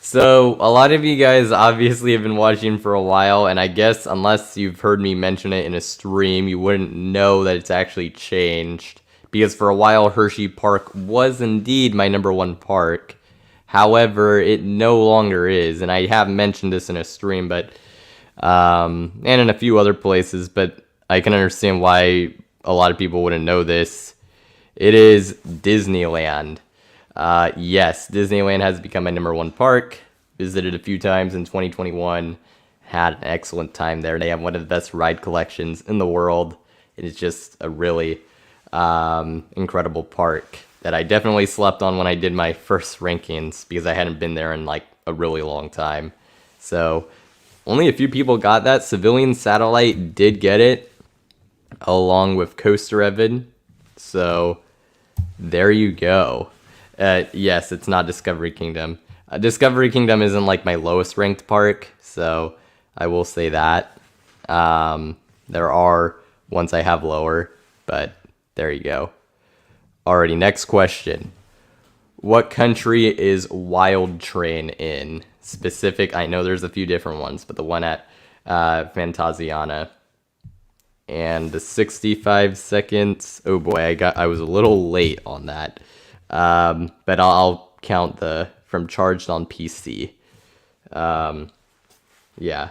So, a lot of you guys obviously have been watching for a while, and I guess unless you've heard me mention it in a stream, you wouldn't know that it's actually changed. Because for a while, Hershey Park was indeed my number one park. However, it no longer is, and I have mentioned this in a stream, but and in a few other places, but I can understand why a lot of people wouldn't know this. It is Disneyland. Yes, Disneyland has become my number one park. Visited a few times in 2021. Had an excellent time there. They have one of the best ride collections in the world. It is just a really incredible park that I definitely slept on when I did my first rankings because I hadn't been there in like a really long time. So only a few people got that. Civilian Satellite did get it, along with Coaster Evan. So there you go. Yes, it's not Discovery Kingdom. Discovery Kingdom isn't like my lowest ranked park, so I will say that. There are ones I have lower, but there you go. Alrighty, next question. What country is Wild Train in? Specific, I know there's a few different ones, but the one at Fantasiana. And the 65 seconds, oh boy, I was a little late on that. But I'll count the from charged on PC. Yeah,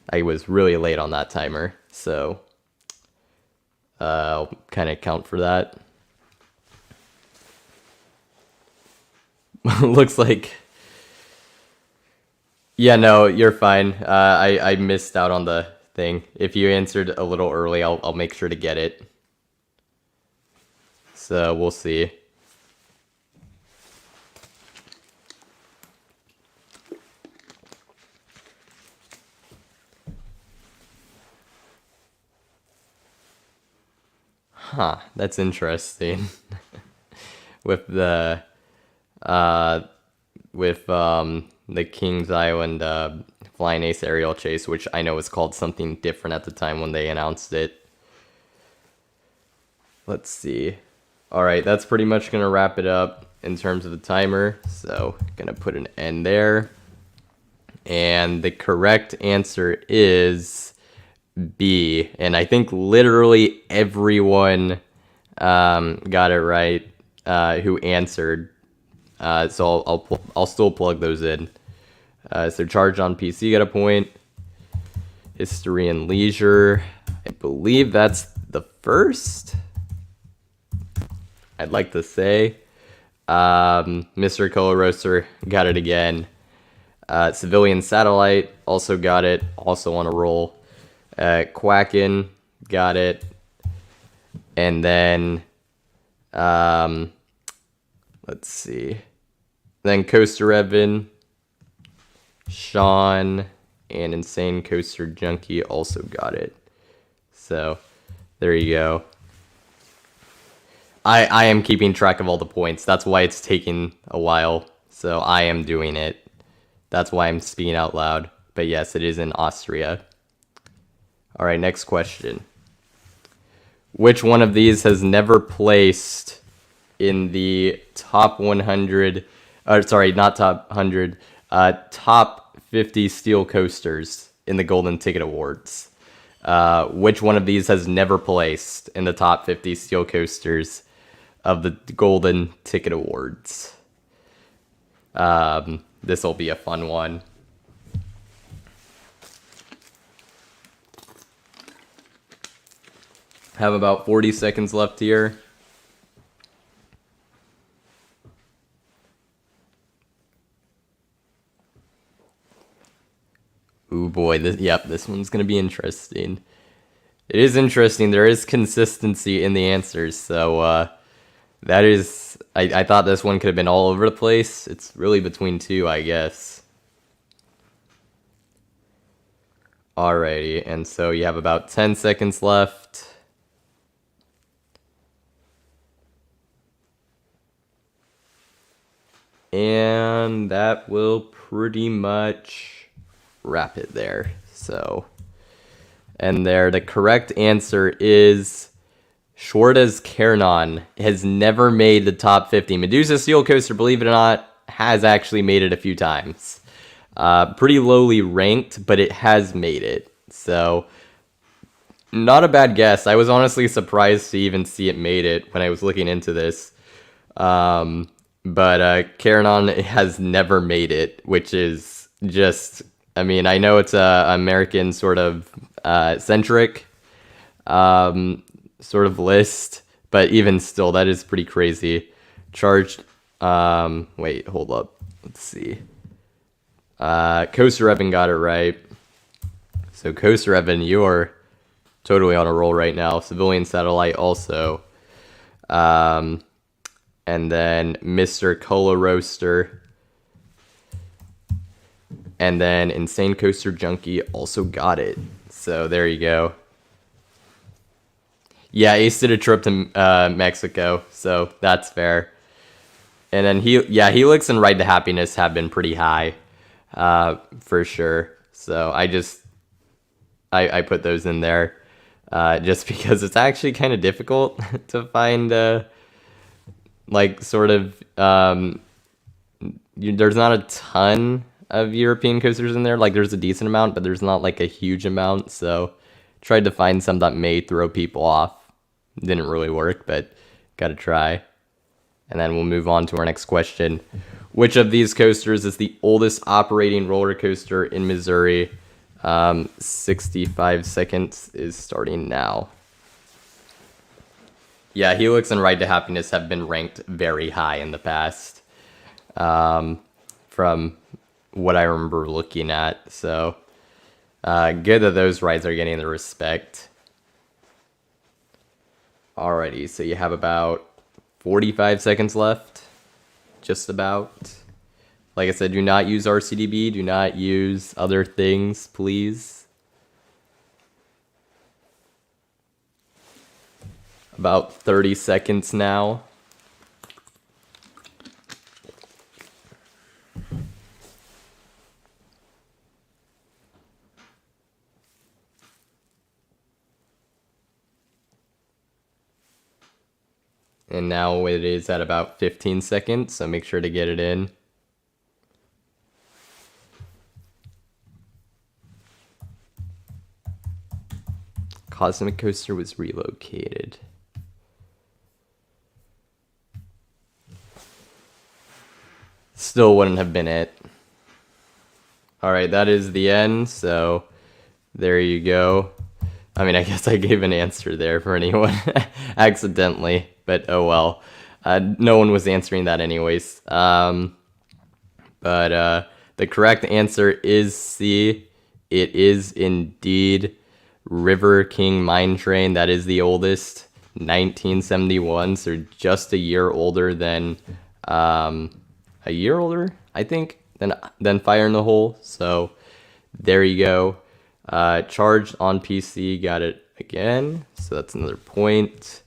I was really late on that timer, so I'll kind of count for that. Looks like, yeah, no, you're fine. I missed out on the thing. If you answered a little early, I'll make sure to get it. So we'll see. Huh, that's interesting. With the with the Kings Island Flying Ace aerial chase, which I know was called something different at the time when they announced it. Let's see. All right, that's pretty much going to wrap it up in terms of the timer. So, going to put an end there. And the correct answer is B. And I think literally everyone got it right who answered. So I'll still plug those in. So Charged on PC got a point. History and Leisure, I believe that's the first. I'd like to say. Mr. Color Roaster got it again. Civilian Satellite also got it, also on a roll. Quackin got it. And then, let's see. Then Coaster Evan, Sean, and Insane Coaster Junkie also got it. So, there you go. I am keeping track of all the points. That's why it's taking a while. So, I am doing it. That's why I'm speaking out loud. But yes, it is in Austria. All right, next question. Which one of these has never placed in the top 100, sorry, not top 100, top 50 steel coasters in the Golden Ticket Awards? Which one of these has never placed in the top 50 steel coasters of the Golden Ticket Awards? This will be a fun one. Have about 40 seconds left here. Ooh boy, this one's gonna be interesting. It is interesting. There is consistency in the answers, so that is. I thought this one could have been all over the place. It's really between two, I guess. Alrighty, and so you have about 10 seconds left. And that will pretty much wrap it there. So, and there, the correct answer is Shorta's Kernon has never made the top 50. Medusa Steel Coaster, believe it or not, has actually made it a few times. Pretty lowly ranked, but it has made it. So, not a bad guess. I was honestly surprised to even see it made it when I was looking into this. But Kernon has never made it, which is just, I mean, I know it's a American sort of centric sort of list, but even still, that is pretty crazy. Charged, wait, hold up. Let's see. Coaster Evan got it right. So Coaster Evan, you're totally on a roll right now. Civilian Satellite also. And then Mr. Cola Roaster. And then Insane Coaster Junkie also got it. So there you go. Yeah, Ace did a trip to Mexico, so that's fair. And then Helix and Ride to Happiness have been pretty high, for sure. So I put those in there, just because it's actually kind of difficult to find, like, sort of, there's not a ton of European coasters in there. Like, there's a decent amount, but there's not, like, a huge amount. So tried to find some that may throw people off. Didn't really work, but gotta try. And then we'll move on to our next question. Which of these coasters is the oldest operating roller coaster in Missouri? 65 seconds is starting now. Yeah, Helix and Ride to Happiness have been ranked very high in the past, from what I remember looking at. So, good that those rides are getting the respect. Alrighty, so you have about 45 seconds left. Just about. Like I said, do not use RCDB. Do not use other things, please. About 30 seconds now. And now it is at about 15 seconds, so make sure to get it in. Cosmic Coaster was relocated. Still wouldn't have been it. Alright, that is the end, so there you go. I mean, I guess I gave an answer there for anyone accidentally, but oh well. No one was answering that anyways. But the correct answer is C. It is indeed River King Mine Train. That is the oldest, 1971, so just a year older than, I think, than Fire in the Hole. So there you go. Charged on PC, got it again, so that's another point.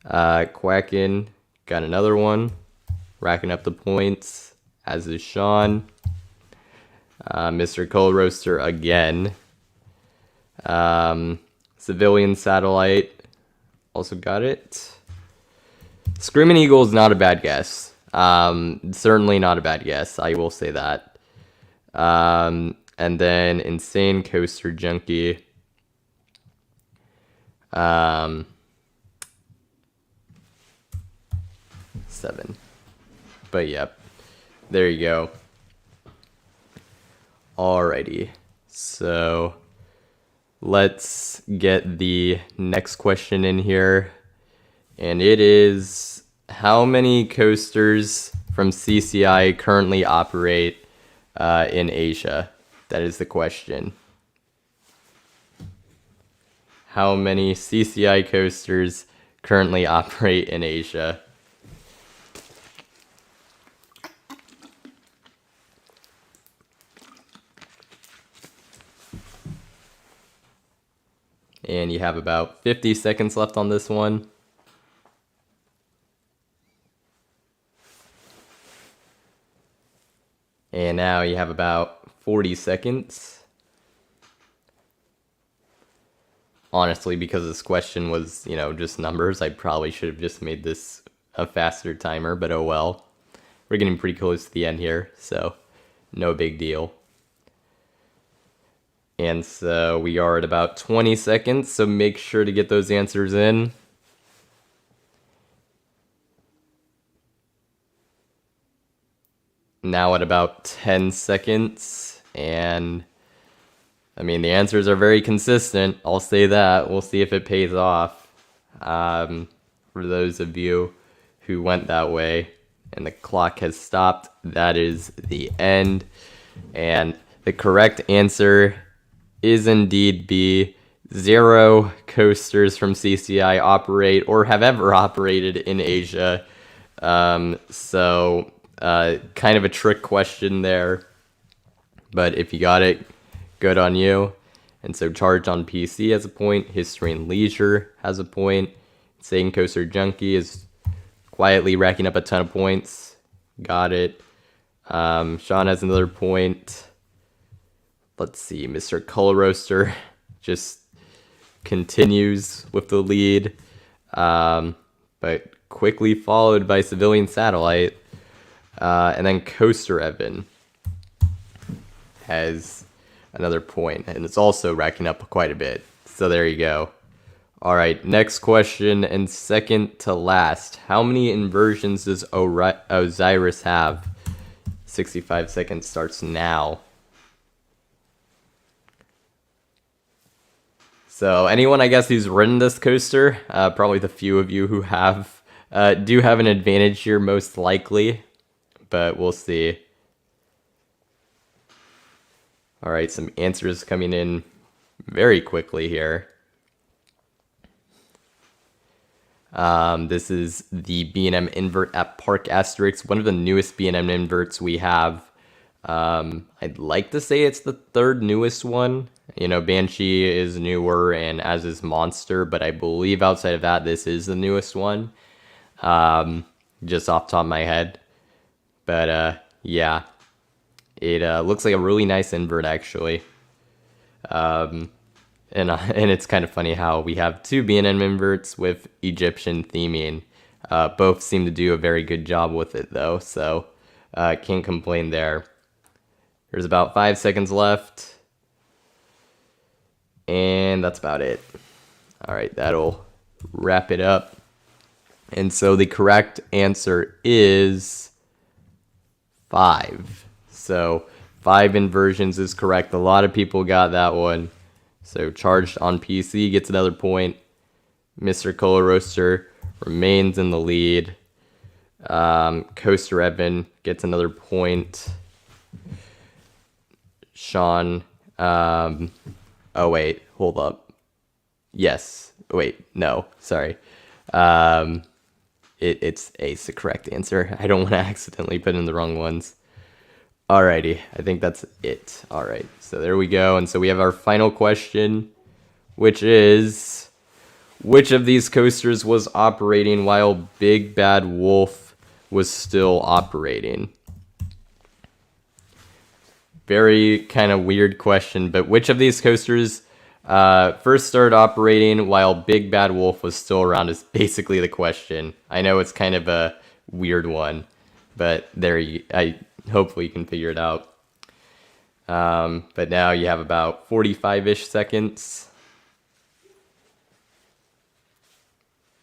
Quackin' got another one, racking up the points, as is Sean. Mr. Coal Roaster again. Civilian Satellite also got it. Screaming Eagle is not a bad guess. Certainly not a bad guess, I will say that. And then Insane Coaster Junkie. 7. But yep, there you go. Alrighty, so let's get the next question in here. And it is, how many coasters from CCI currently operate in Asia? That is the question. How many CCI coasters currently operate in Asia? And you have about 50 seconds left on this one. And now you have about 40 seconds. Honestly, because this question was, just numbers, I probably should have just made this a faster timer, but oh well. We're getting pretty close to the end here, so no big deal. And so we are at about 20 seconds, so make sure to get those answers in. Now at about 10 seconds, and I mean, the answers are very consistent, I'll say that. We'll see if it pays off for those of you who went that way. And the clock has stopped. That is the end. And the correct answer is indeed B. 0 coasters from CCI operate or have ever operated in Asia. So kind of a trick question there. But if you got it, good on you. And so Charged on PC has a point. History and Leisure has a point. Insane Coaster Junkie is quietly racking up a ton of points. Got it. Sean has another point. Let's see. Mr. Color Roaster just continues with the lead. But quickly followed by Civilian Satellite. And then Coaster Evan has another point, and it's also racking up quite a bit. So there you go. All right, next question, and second to last. How many inversions does Osiris have? 65 seconds starts now. So anyone, I guess, who's ridden this coaster, probably the few of you who have, do have an advantage here, most likely, but we'll see. All right, some answers coming in very quickly here. This is the B&M invert at Park Asterix, one of the newest B&M inverts we have. I'd like to say it's the third newest one. Banshee is newer, and as is Monster, but I believe outside of that, this is the newest one. Just off the top of my head. But yeah. It looks like a really nice invert, actually. And it's kind of funny how we have two B&M inverts with Egyptian theming. Both seem to do a very good job with it, though, so can't complain there. There's about 5 seconds left, and that's about it. All right, that'll wrap it up. And so the correct answer is 5. So 5 inversions is correct. A lot of people got that one. So Charged on PC gets another point. Mr. Cola Roaster remains in the lead. Coaster Evan gets another point. Sean, oh wait, hold up. Yes, wait, no, sorry. It's Ace, the correct answer. I don't want to accidentally put in the wrong ones. Alrighty, I think that's it. Alright, so there we go. And so we have our final question, which is, which of these coasters was operating while Big Bad Wolf was still operating? Very kind of weird question, but which of these coasters first started operating while Big Bad Wolf was still around is basically the question. I know it's kind of a weird one, but hopefully you can figure it out. But now you have about 45-ish seconds.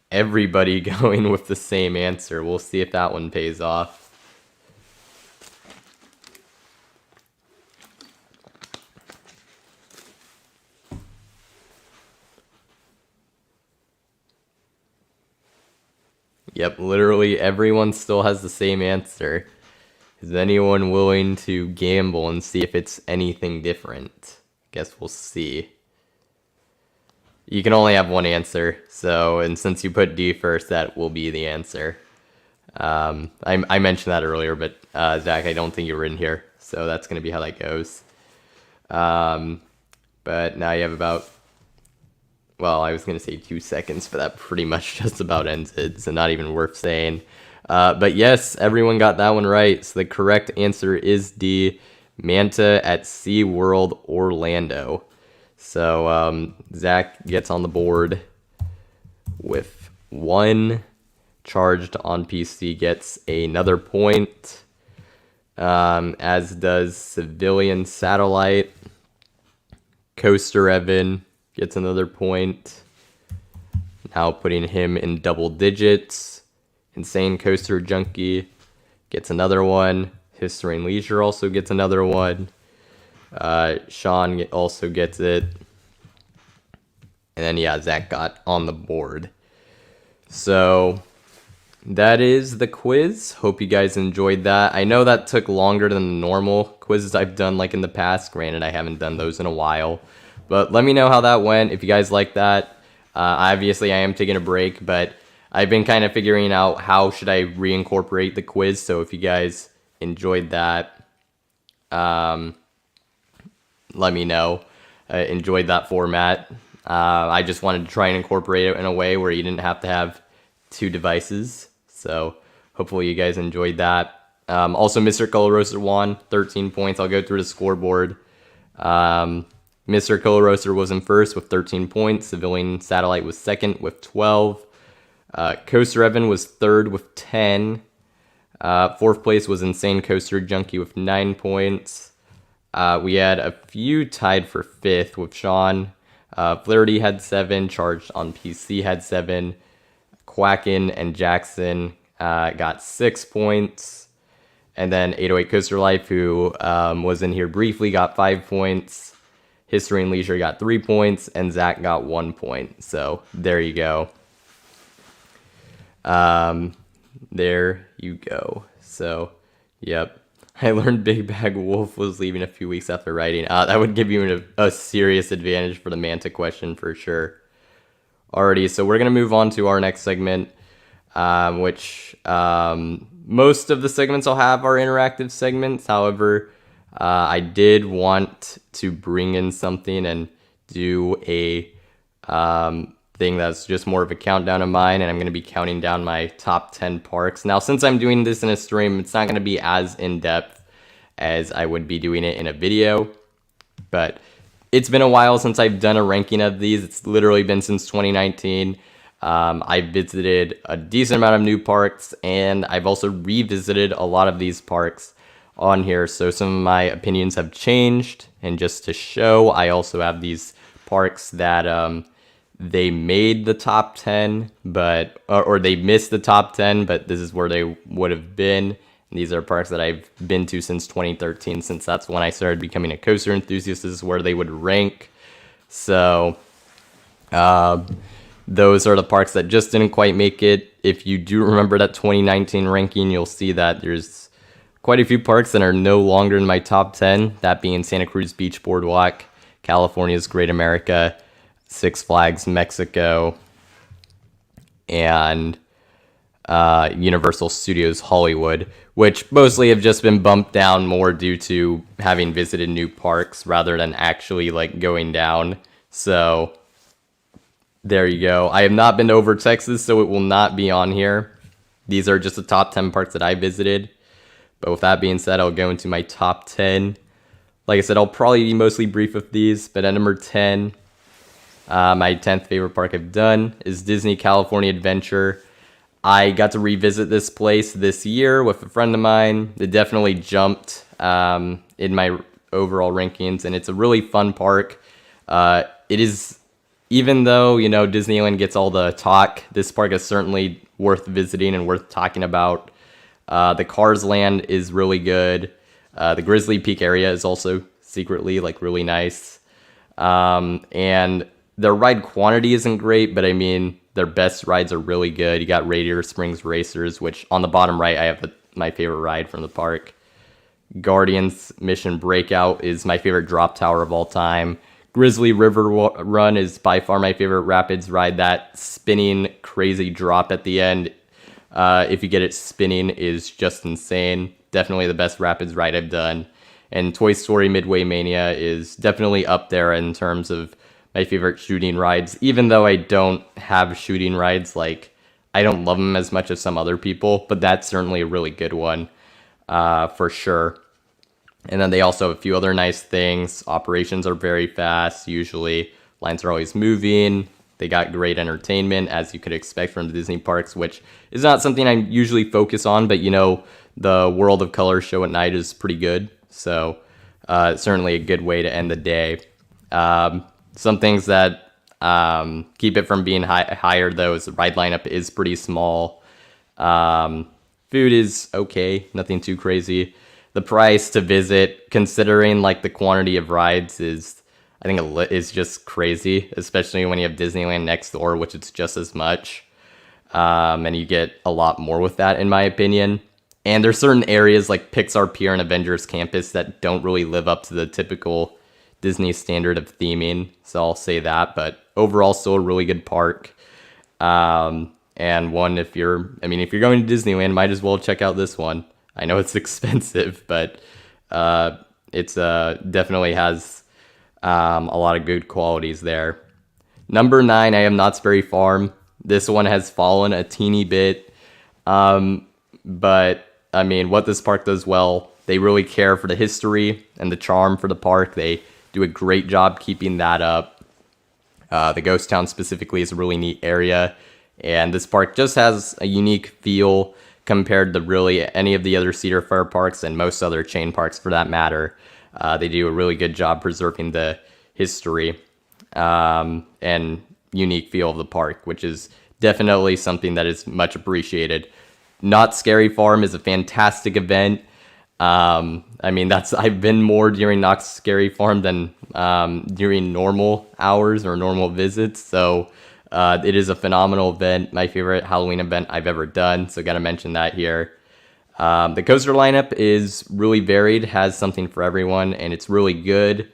Everybody going with the same answer. We'll see if that one pays off. Yep, literally everyone still has the same answer. Is anyone willing to gamble and see if it's anything different? Guess we'll see. You can only have one answer, and since you put D first, that will be the answer. I mentioned that earlier, but Zach, I don't think you were in here, so that's going to be how that goes. But now you have about, well, I was going to say 2 seconds, but that pretty much just about ends it, so not even worth saying. But yes, everyone got that one right. So the correct answer is D, Manta at SeaWorld Orlando. So Zach gets on the board with 1. Charged on PC gets another point, as does Civilian Satellite. Coaster Evan gets another point, now putting him in double digits. Insane Coaster Junkie gets another one. History and Leisure also gets another one. Sean also gets it. And then, yeah, Zach got on the board. So that is the quiz. Hope you guys enjoyed that. I know that took longer than the normal quizzes I've done like in the past. Granted, I haven't done those in a while. But let me know how that went if you guys like that. Obviously, I am taking a break, but I've been kind of figuring out how should I reincorporate the quiz. So if you guys enjoyed that, let me know. Enjoyed that format. I just wanted to try and incorporate it in a way where you didn't have to have 2 devices. So hopefully you guys enjoyed that. Also, Mr. Color Roaster won 13 points. I'll go through the scoreboard. Mr. Color Roaster was in first with 13 points. Civilian Satellite was second with 12. Coaster Evan was third with 10. Fourth place was Insane Coaster Junkie with 9 points. We had a few tied for fifth with Sean. Flaherty had 7. Charged on PC had 7. Quackin and Jackson got 6 points. And then 808 Coaster Life, who was in here briefly, got 5 points. History and Leisure got 3 points. And Zach got 1 point. So there you go. There you go. So, yep. I learned Big Bad Wolf was leaving a few weeks after writing. That would give you a serious advantage for the Manta question for sure. Alrighty, so we're going to move on to our next segment, which most of the segments I'll have are interactive segments. However, I did want to bring in something and do a thing that's just more of a countdown of mine, and I'm going to be counting down my top 10 parks. Now, since I'm doing this in a stream, it's not going to be as in-depth as I would be doing it in a video, but it's been a while since I've done a ranking of these. It's literally been since 2019. I visited a decent amount of new parks, and I've also revisited a lot of these parks on here. So some of my opinions have changed, and just to show, I also have these parks that they made the top 10, but or they missed the top 10, but this is where they would have been. And these are parks that I've been to since 2013, since that's when I started becoming a coaster enthusiast. This is where they would rank. So those are the parks that just didn't quite make it. If you do remember that 2019 ranking, you'll see that there's quite a few parks that are no longer in my top 10, that being Santa Cruz Beach Boardwalk, California's Great America, Six Flags Mexico, and Universal Studios Hollywood, which mostly have just been bumped down more due to having visited new parks rather than actually like going down. So there you go. I have not been to Over Texas, so it will not be on here. These are just the top 10 parks that I visited. But with that being said, I'll go into my top 10. Like I said, I'll probably be mostly brief with these, but at number 10, my 10th favorite park I've done is Disney California Adventure. I got to revisit this place this year with a friend of mine. It definitely jumped in my overall rankings, and it's a really fun park. It is, even though, you know, Disneyland gets all the talk, this park is certainly worth visiting and worth talking about. The Cars Land is really good. The Grizzly Peak area is also secretly like really nice. And their ride quantity isn't great, but I mean, their best rides are really good. You got Radiator Springs Racers, which on the bottom right, I have my favorite ride from the park. Guardians Mission Breakout is my favorite drop tower of all time. Grizzly River Run is by far my favorite rapids ride. That spinning crazy drop at the end, if you get it spinning, is just insane. Definitely the best rapids ride I've done. And Toy Story Midway Mania is definitely up there in terms of my favorite shooting rides, even though I don't have shooting rides. Like, I don't love them as much as some other people, but that's certainly a really good one, for sure. And then they also have a few other nice things. Operations are very fast, usually. Lines are always moving. They got great entertainment, as you could expect from the Disney parks, which is not something I usually focus on, but you know, the World of Color show at night is pretty good. So, certainly a good way to end the day. Some things that keep it from being higher, though, is the ride lineup is pretty small. Food is okay, nothing too crazy. The price to visit, considering like the quantity of rides, is, I think, is just crazy, especially when you have Disneyland next door, which it's just as much. And you get a lot more with that, in my opinion. And there's certain areas like Pixar Pier and Avengers Campus that don't really live up to the typical Disney standard of theming, so I'll say that. But overall, still a really good park. And one, if you're going to Disneyland, might as well check out this one. I know it's expensive, but it's definitely has a lot of good qualities there. Number 9, I have Knott's Berry Farm. This one has fallen a teeny bit, but I mean, what this park does well, they really care for the history and the charm for the park. They do a great job keeping that up. The Ghost Town specifically is a really neat area, and this park just has a unique feel compared to really any of the other Cedar Fair parks and most other chain parks for that matter. They do a really good job preserving the history and unique feel of the park, which is definitely something that is much appreciated. Knott's Scary Farm is a fantastic event. I mean, I've been more during Knott's Scary Farm than during normal hours or normal visits, so it is a phenomenal event, my favorite Halloween event I've ever done, so gotta mention that here. The coaster lineup is really varied, has something for everyone, and it's really good,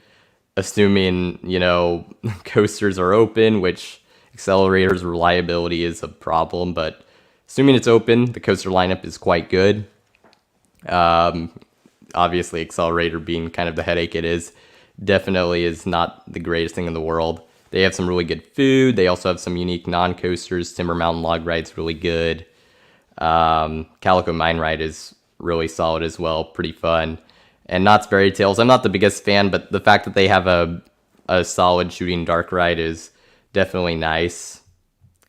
assuming, you know, coasters are open, which accelerators reliability is a problem, but assuming it's open, the coaster lineup is quite good. Obviously, accelerator being kind of the headache it is, definitely is not the greatest thing in the world. They have some really good food. They also have some unique non-coasters. Timber Mountain Log Ride's really good. Calico Mine Ride is really solid as well, pretty fun. And Knott's Berry Tales, I'm not the biggest fan, but the fact that they have a solid shooting dark ride is definitely nice.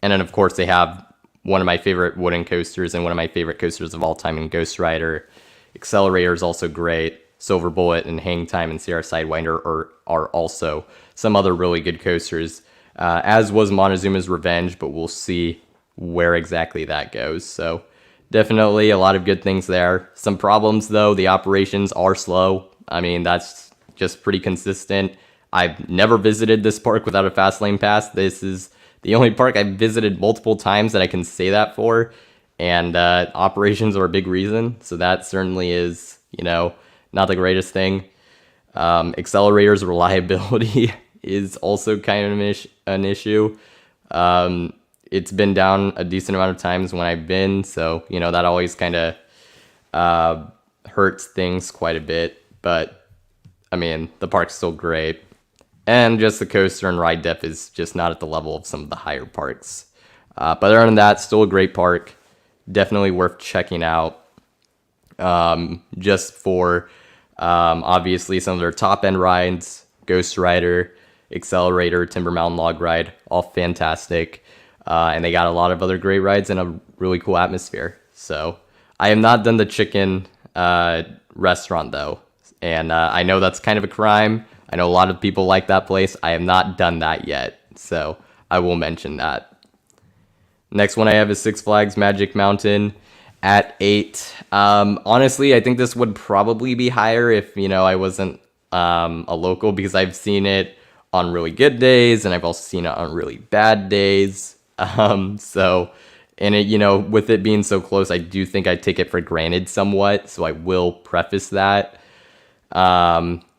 And then, of course, they have one of my favorite wooden coasters and one of my favorite coasters of all time in Ghost Rider. Accelerator is also great. Silver Bullet and Hang Time and Sierra Sidewinder are also some other really good coasters, as was Montezuma's Revenge, but we'll see where exactly that goes. So definitely a lot of good things there. Some problems, though. The operations are slow. I mean, that's just pretty consistent. I've never visited this park without a fast lane pass. This is the only park I've visited multiple times that I can say that for, and operations are a big reason. So that certainly is, not the greatest thing. Accelerator's reliability is also kind of an issue. It's been down a decent amount of times when I've been, so that always kind of hurts things quite a bit. But I mean, the park's still great, and just the coaster and ride depth is just not at the level of some of the higher parks. But other than that, still a great park. Definitely worth checking out. Just for obviously some of their top end rides, Ghost Rider, Accelerator, Timber Mountain Log Ride, all fantastic. And they got a lot of other great rides and a really cool atmosphere. So I have not done the chicken restaurant though. And I know that's kind of a crime. I know a lot of people like that place. I have not done that yet. So I will mention that. Next one I have is Six Flags Magic Mountain at 8. Honestly, I think this would probably be higher if, I wasn't a local, because I've seen it on really good days and I've also seen it on really bad days. So, and it, with it being so close, I do think I take it for granted somewhat. So I will preface that.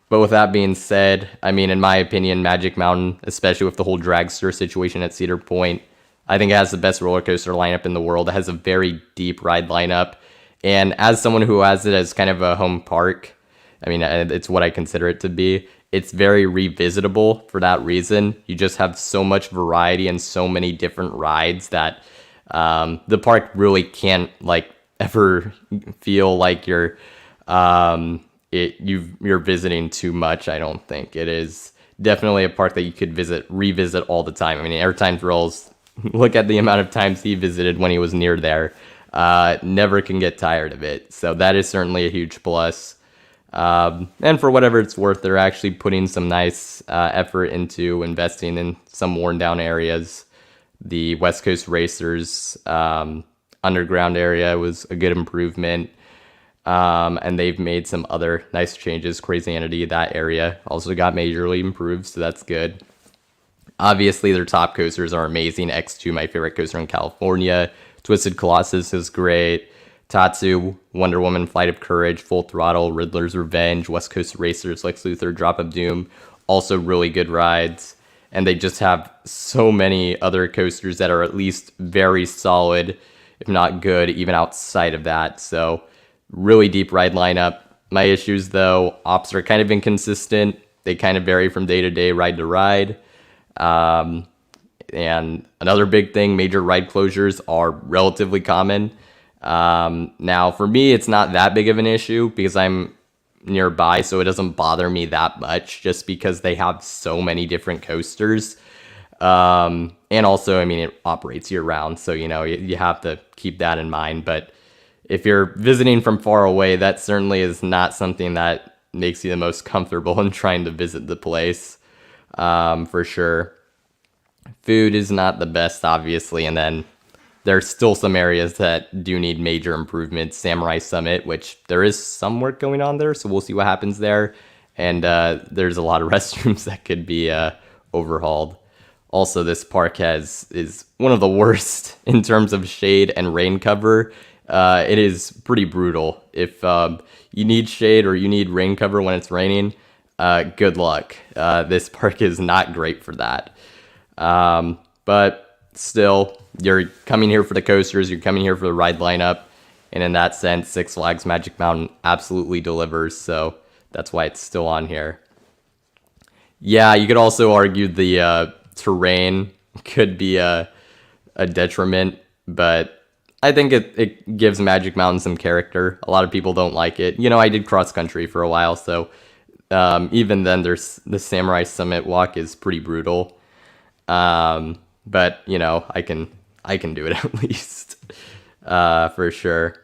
But with that being said, I mean, in my opinion, Magic Mountain, especially with the whole dragster situation at Cedar Point, I think it has the best roller coaster lineup in the world. It has a very deep ride lineup. And as someone who has it as kind of a home park, I mean, it's what I consider it to be. It's very revisitable for that reason. You just have so much variety and so many different rides that the park really can't ever feel like you're visiting too much. I don't think it is definitely a park that you could revisit all the time. I mean, Airtime Thrills, look at the amount of times he visited when he was near there. Never can get tired of it. So that is certainly a huge plus. And for whatever it's worth, they're actually putting some nice effort into investing in some worn down areas. The West Coast Racers underground area was a good improvement. And they've made some other nice changes. Crazy Entity, that area also got majorly improved, so that's good. Obviously, their top coasters are amazing. X2, my favorite coaster in California. Twisted Colossus is great. Tatsu, Wonder Woman, Flight of Courage, Full Throttle, Riddler's Revenge, West Coast Racers, Lex Luthor, Drop of Doom, also really good rides. And they just have so many other coasters that are at least very solid, if not good, even outside of that. So really deep ride lineup. My issues, though, ops are kind of inconsistent. They kind of vary from day to day, ride to ride. And another big thing, major ride closures are relatively common. Now, for me, it's not that big of an issue because I'm nearby, so it doesn't bother me that much just because they have so many different coasters. And also, I mean, it operates year round, so, you have to keep that in mind. But if you're visiting from far away, that certainly is not something that makes you the most comfortable in trying to visit the place, for sure. Food is not the best, obviously, and then there's still some areas that do need major improvements. Samurai Summit, which there is some work going on there, so we'll see what happens there. And there's a lot of restrooms that could be overhauled. Also, this park is one of the worst in terms of shade and rain cover. It is pretty brutal. If you need shade or you need rain cover when it's raining, good luck. This park is not great for that. But still, you're coming here for the coasters, you're coming here for the ride lineup, and in that sense, Six Flags Magic Mountain absolutely delivers, so that's why it's still on here. Yeah, you could also argue the terrain could be a detriment, but I think it gives Magic Mountain some character. A lot of people don't like it. I did cross country for a while, so even then, there's the Samurai Summit walk is pretty brutal. but you know, I can do it at least, for sure.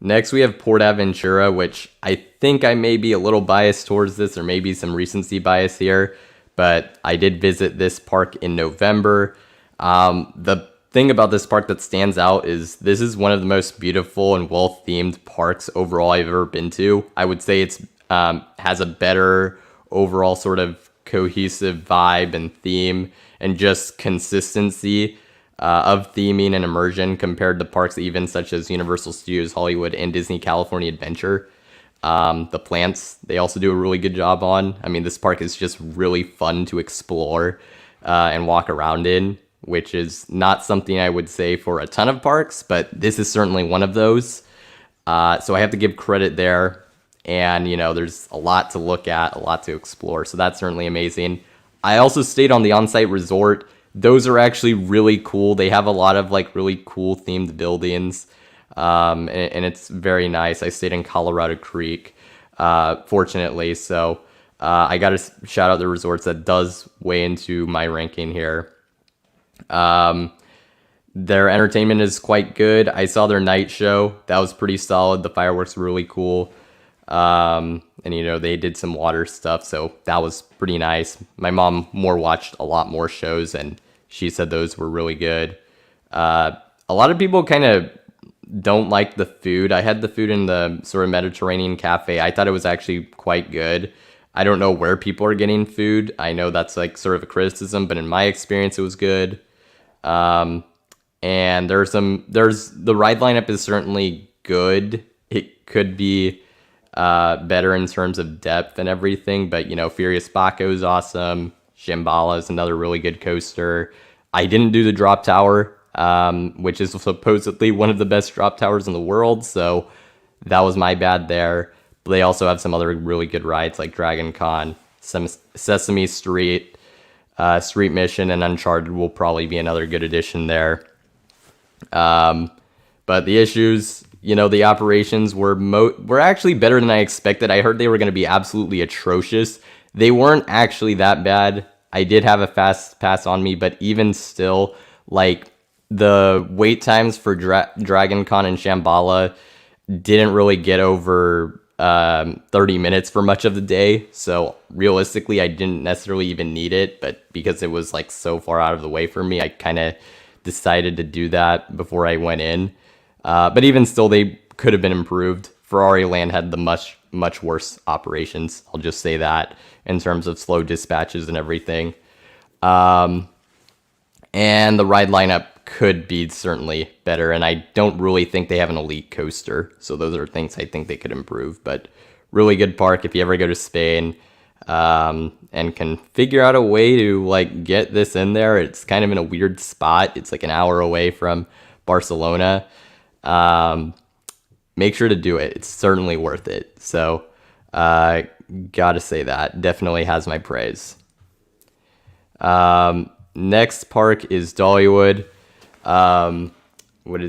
Next, we have Port Aventura, which I think I may be a little biased towards this, or maybe some recency bias here, but I did visit this park in November. The thing about this park that stands out is this is one of the most beautiful and well-themed parks overall I've ever been to. I would say it's has a better overall sort of cohesive vibe and theme and just consistency of theming and immersion compared to parks even such as Universal Studios Hollywood and Disney California Adventure. The plants, they also do a really good job on. I mean, this park is just really fun to explore and walk around in, which is not something I would say for a ton of parks, but this is certainly one of those. So I have to give credit there. And, you know, there's a lot to look at, a lot to explore. So that's certainly amazing. I also stayed on the on-site resort. Those are actually really cool. They have a lot of like really cool themed buildings. And it's very nice. I stayed in Colorado Creek, fortunately. So I got to shout out the resorts. That does weigh into my ranking here. Their entertainment is quite good. I saw their night show. That was pretty solid. The fireworks were really cool. And you know, they did some water stuff, so that was pretty nice. My mom watched a lot more shows, and she said those were really good. A lot of people kind of don't like the food. I had the food in the sort of Mediterranean cafe. I thought it was actually quite good. I don't know where people are getting food. I know that's like sort of a criticism, but in my experience, it was good. And there's the ride lineup is certainly good. It could be better in terms of depth and everything, but you know, Furious Baco is awesome. Shambhala is another really good coaster. I didn't do the drop tower, which is supposedly one of the best drop towers in the world, so that was my bad there. But they also have some other really good rides like Dragon Con, some Sesame Street, Street Mission, and Uncharted will probably be another good addition there. But the issues, you know, the operations were actually better than I expected. I heard they were going to be absolutely atrocious. They weren't actually that bad. I did have a fast pass on me, but even still, like, the wait times for Dragon Con and Shambhala didn't really get over 30 minutes for much of the day. So realistically, I didn't necessarily even need it, but because it was like so far out of the way for me, I kind of decided to do that before I went in. But even still, they could have been improved. Ferrari Land had the much worse operations. I'll just say that in terms of slow dispatches and everything. And the ride lineup could be certainly better. And I don't really think they have an elite coaster. So those are things I think they could improve. But really good park if you ever go to Spain. And can figure out a way to like get this in there. It's kind of in a weird spot. It's like an hour away from Barcelona. Make sure to do it. It's certainly worth it. So, gotta say that. Definitely has my praise. Next park is Dollywood.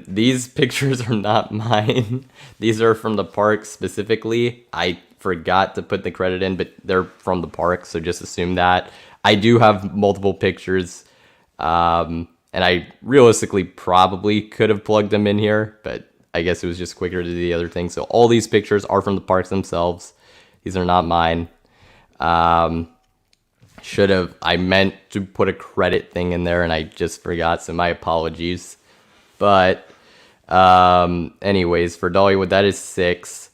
These pictures are not mine. These are from the park specifically. I forgot to put the credit in, but they're from the park, so just assume that. I do have multiple pictures, and I realistically probably could have plugged them in here, but I guess it was just quicker to do the other thing. So all these pictures are from the parks themselves. These are not mine. I meant to put a credit thing in there, and I just forgot, so my apologies. But anyways, for Dollywood, that is 6.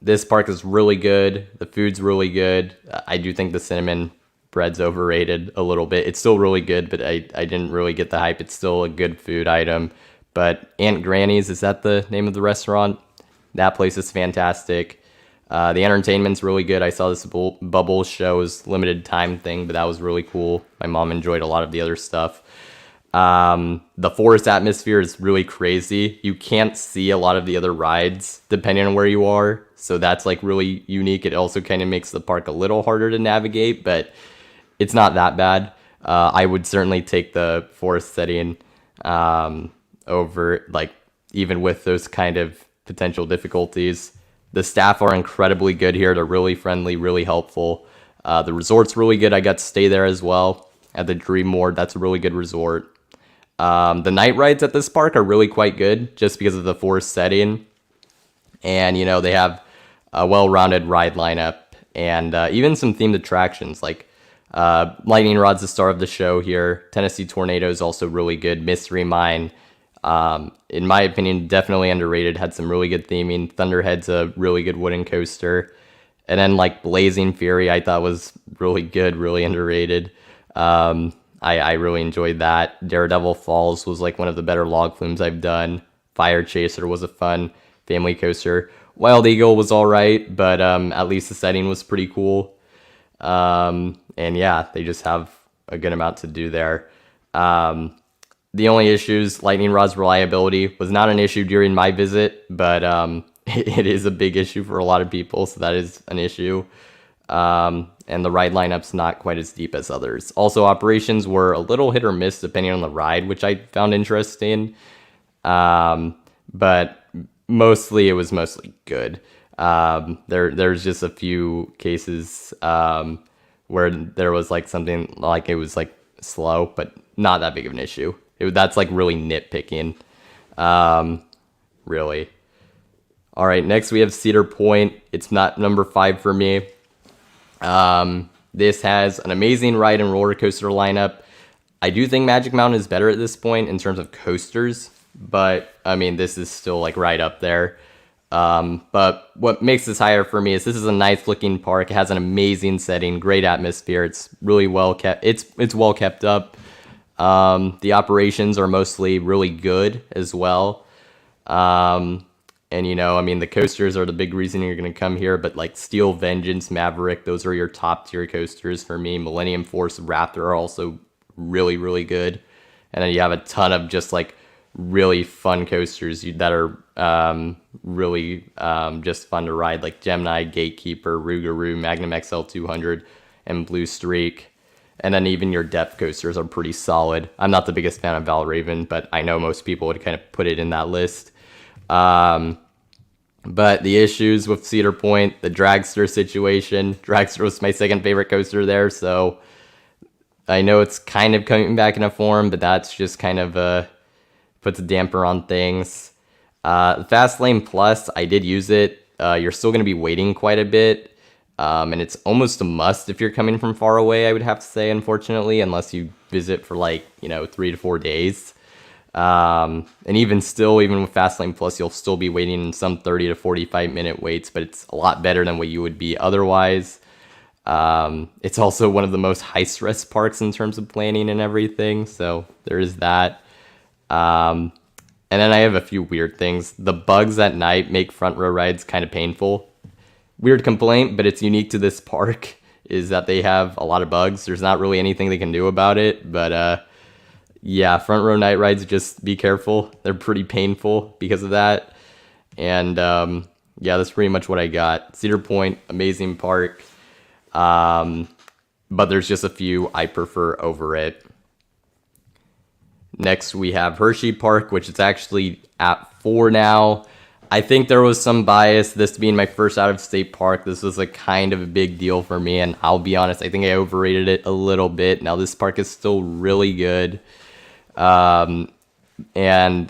This park is really good. The food's really good. I do think the cinnamon bread's overrated a little bit. It's still really good, but I didn't really get the hype. It's still a good food item. But Aunt Granny's, is that the name of the restaurant? That place is fantastic. The entertainment's really good. I saw this Bubbles show, was limited time thing, but that was really cool. My mom enjoyed a lot of the other stuff. The forest atmosphere is really crazy. You can't see a lot of the other rides depending on where you are. So that's like really unique. It also kind of makes the park a little harder to navigate, but it's not that bad. I would certainly take the forest setting over, like, even with those kind of potential difficulties. The staff are incredibly good here. They're really friendly, really helpful. The resort's really good. I got to stay there as well at the Dream Ward. That's a really good resort. The night rides at this park are really quite good just because of the forest setting. And, you know, they have a well-rounded ride lineup and even some themed attractions like Lightning Rod's the star of the show here. Tennessee Tornado is also really good. Mystery Mine, in my opinion, definitely underrated. Had some really good theming. Thunderhead's a really good wooden coaster. And then like Blazing Fury, I thought was really good, really underrated. I really enjoyed that. Daredevil Falls was like one of the better log flumes I've done. Fire Chaser was a fun family coaster. Wild Eagle was all right, but at least the setting was pretty cool. And yeah, they just have a good amount to do there. The only issues, Lightning Rod's reliability was not an issue during my visit, but it is a big issue for a lot of people, so that is an issue. And the ride lineup's not quite as deep as others. Also, operations were a little hit or miss depending on the ride, which I found interesting. But mostly, it was mostly good. There's just a few cases where there was like something like it was like slow, but not that big of an issue. That's like really nitpicking, really. All right, next we have Cedar Point. It's not number 5 for me. This has an amazing ride and roller coaster lineup. I do think Magic Mountain is better at this point in terms of coasters, but I mean, this is still like right up there. But what makes this higher for me is this is a nice looking park. It has an amazing setting, great atmosphere. It's really well kept. It's well kept up. The operations are mostly really good as well. And you know, I mean, the coasters are the big reason you're going to come here, but like Steel Vengeance, Maverick, those are your top tier coasters for me. Millennium Force, Raptor are also really, really good. And then you have a ton of just like really fun coasters that are really just fun to ride, like Gemini, Gatekeeper, Rougarou, Magnum XL 200, and Blue Streak. And then even your depth coasters are pretty solid. I'm not the biggest fan of Valraven, but I know most people would kind of put it in that list. But the issues with Cedar Point, the Dragster situation. Dragster was my second favorite coaster there, so I know it's kind of coming back in a form, but that's just kind of puts a damper on things. Fastlane Plus, I did use it. You're still going to be waiting quite a bit, and it's almost a must if you're coming from far away, I would have to say, unfortunately, unless you visit for like, 3 to 4 days. And even still, even with Fastlane Plus, you'll still be waiting in some 30 to 45 minute waits, but it's a lot better than what you would be otherwise. It's also one of the most high stress parks in terms of planning and everything, so there is that. And then I have a few weird things. The bugs at night make front row rides kind of painful. Weird complaint, but it's unique to this park, is that they have a lot of bugs. There's not really anything they can do about it, but yeah, front row night rides, just be careful. They're pretty painful because of that. And yeah, that's pretty much what I got. Cedar Point, amazing park. But there's just a few I prefer over it. Next, we have Hershey Park, which is actually at 4 now. I think there was some bias, this being my first out-of-state park. This was a kind of a big deal for me, and I'll be honest, I think I overrated it a little bit. Now, this park is still really good. And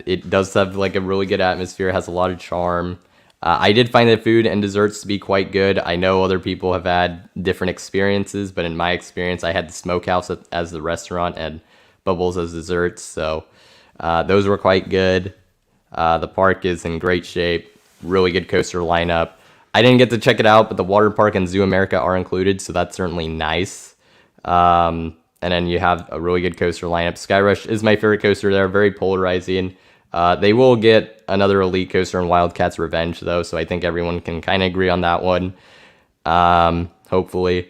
it does have like a really good atmosphere. It has a lot of charm. I did find the food and desserts to be quite good. I know other people have had different experiences, but in my experience, I had the Smokehouse as the restaurant and Bubbles as desserts. So those were quite good. The park is in great shape. Really good coaster lineup. I didn't get to check it out, but the water park and Zoo America are included, so that's certainly nice. And then you have a really good coaster lineup. Skyrush is my favorite coaster there, very polarizing. They will get another elite coaster in Wildcats Revenge, though, so I think everyone can kind of agree on that one, hopefully.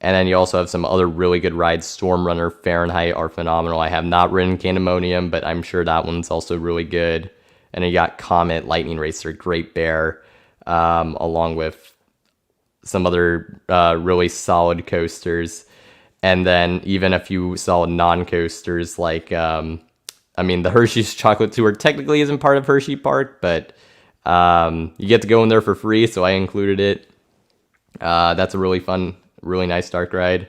And then you also have some other really good rides. Storm Runner, Fahrenheit are phenomenal. I have not ridden Candemonium, but I'm sure that one's also really good. And then you got Comet, Lightning Racer, Great Bear, along with some other really solid coasters. And then even a few solid non-coasters like, I mean, the Hershey's Chocolate Tour technically isn't part of Hershey Park, but you get to go in there for free, so I included it. That's a really fun Really nice dark ride.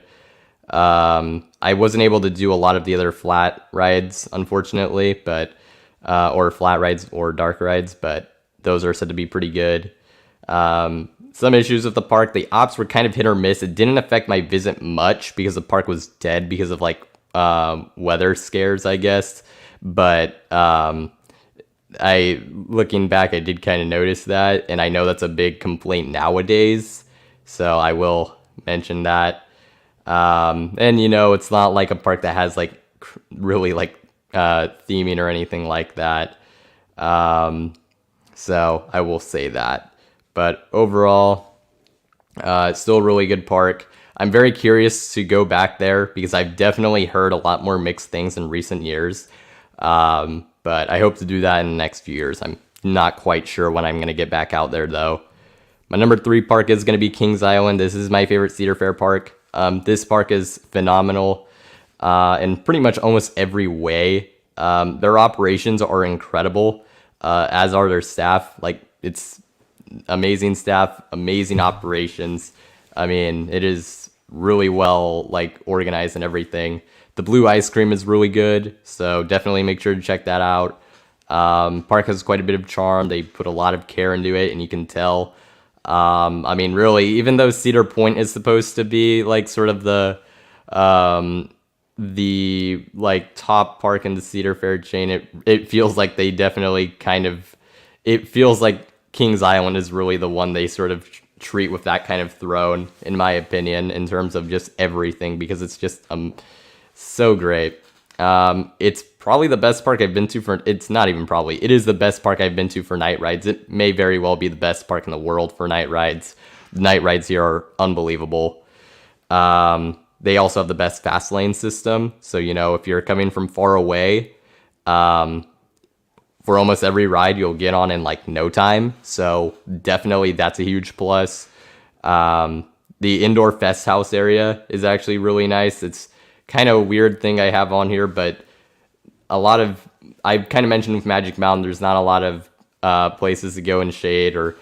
I wasn't able to do a lot of the other flat rides, unfortunately, but or flat rides or dark rides, but those are said to be pretty good. Some issues with the park, the ops were kind of hit or miss. It didn't affect my visit much because the park was dead because of like weather scares, I guess. But looking back, I did kind of notice that, and I know that's a big complaint nowadays, so I will mention that. And you know, it's not like a park that has like really like theming or anything like that. So I will say that. But overall, it's still a really good park. I'm very curious to go back there because I've definitely heard a lot more mixed things in recent years. But I hope to do that in the next few years. I'm not quite sure when I'm going to get back out there, though. My number 3 park is going to be Kings Island. This is my favorite Cedar Fair park. This park is phenomenal in pretty much almost every way. Their operations are incredible, as are their staff. Like, it's amazing staff, amazing operations. I mean, it is really well like organized and everything. The blue ice cream is really good, so definitely make sure to check that out. Park has quite a bit of charm. They put a lot of care into it, and you can tell. I mean, really, even though Cedar Point is supposed to be like sort of the like top park in the Cedar Fair chain, it feels like they definitely kind of, it feels like Kings Island is really the one they sort of treat with that kind of throne, in my opinion, in terms of just everything, because it's just so great. It's probably the best park I've been to for, it's not even probably, it is the best park I've been to for night rides. It may very well be the best park in the world for night rides. The night rides here are unbelievable. They also have the best fast lane system. So, you know, if you're coming from far away, for almost every ride you'll get on in like no time. So definitely that's a huge plus. The indoor fest house area is actually really nice. It's kind of a weird thing I have on here, but a lot of, I kind of mentioned with Magic Mountain, there's not a lot of places to go in shade or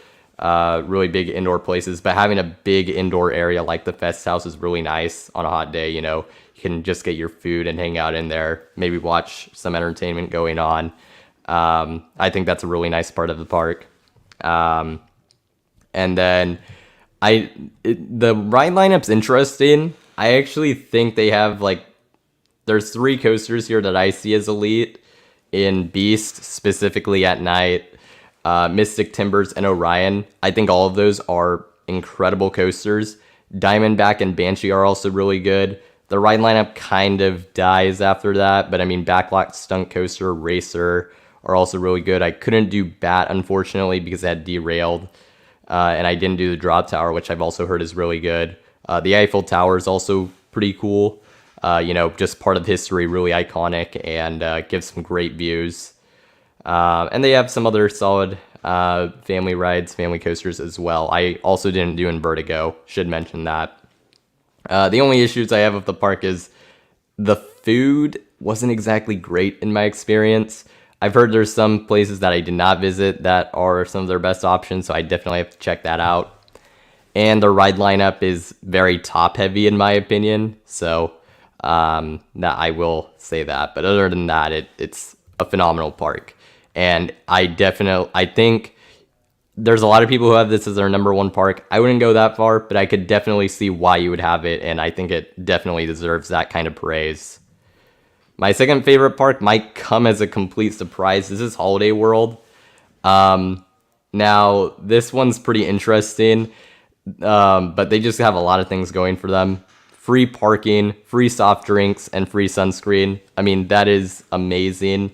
really big indoor places, but having a big indoor area like the fest house is really nice on a hot day. You know, you can just get your food and hang out in there, maybe watch some entertainment going on. I think that's a really nice part of the park. And then the ride lineup's interesting. I actually think they have like, there's 3 coasters here that I see as elite in Beast, specifically at night, Mystic Timbers and Orion. I think all of those are incredible coasters. Diamondback and Banshee are also really good. The ride lineup kind of dies after that, but I mean, Backlot, Stunt Coaster, Racer are also really good. I couldn't do Bat, unfortunately, because it had derailed, and I didn't do the Drop Tower, which I've also heard is really good. The Eiffel Tower is also pretty cool. You know, just part of history, really iconic, and gives some great views. And they have some other solid family rides, family coasters as well. I also didn't do Invertigo, should mention that. The only issues I have with the park is the food wasn't exactly great in my experience. I've heard there's some places that I did not visit that are some of their best options, so I definitely have to check that out. And the ride lineup is very top heavy in my opinion, so I will say that. But other than that, it's a phenomenal park. And I think there's a lot of people who have this as their number 1 park. I wouldn't go that far, but I could definitely see why you would have it, and I think it definitely deserves that kind of praise. My second favorite park might come as a complete surprise. This is Holiday World. Now, this one's pretty interesting, but they just have a lot of things going for them. Free parking, free soft drinks, and free sunscreen. I mean, that is amazing.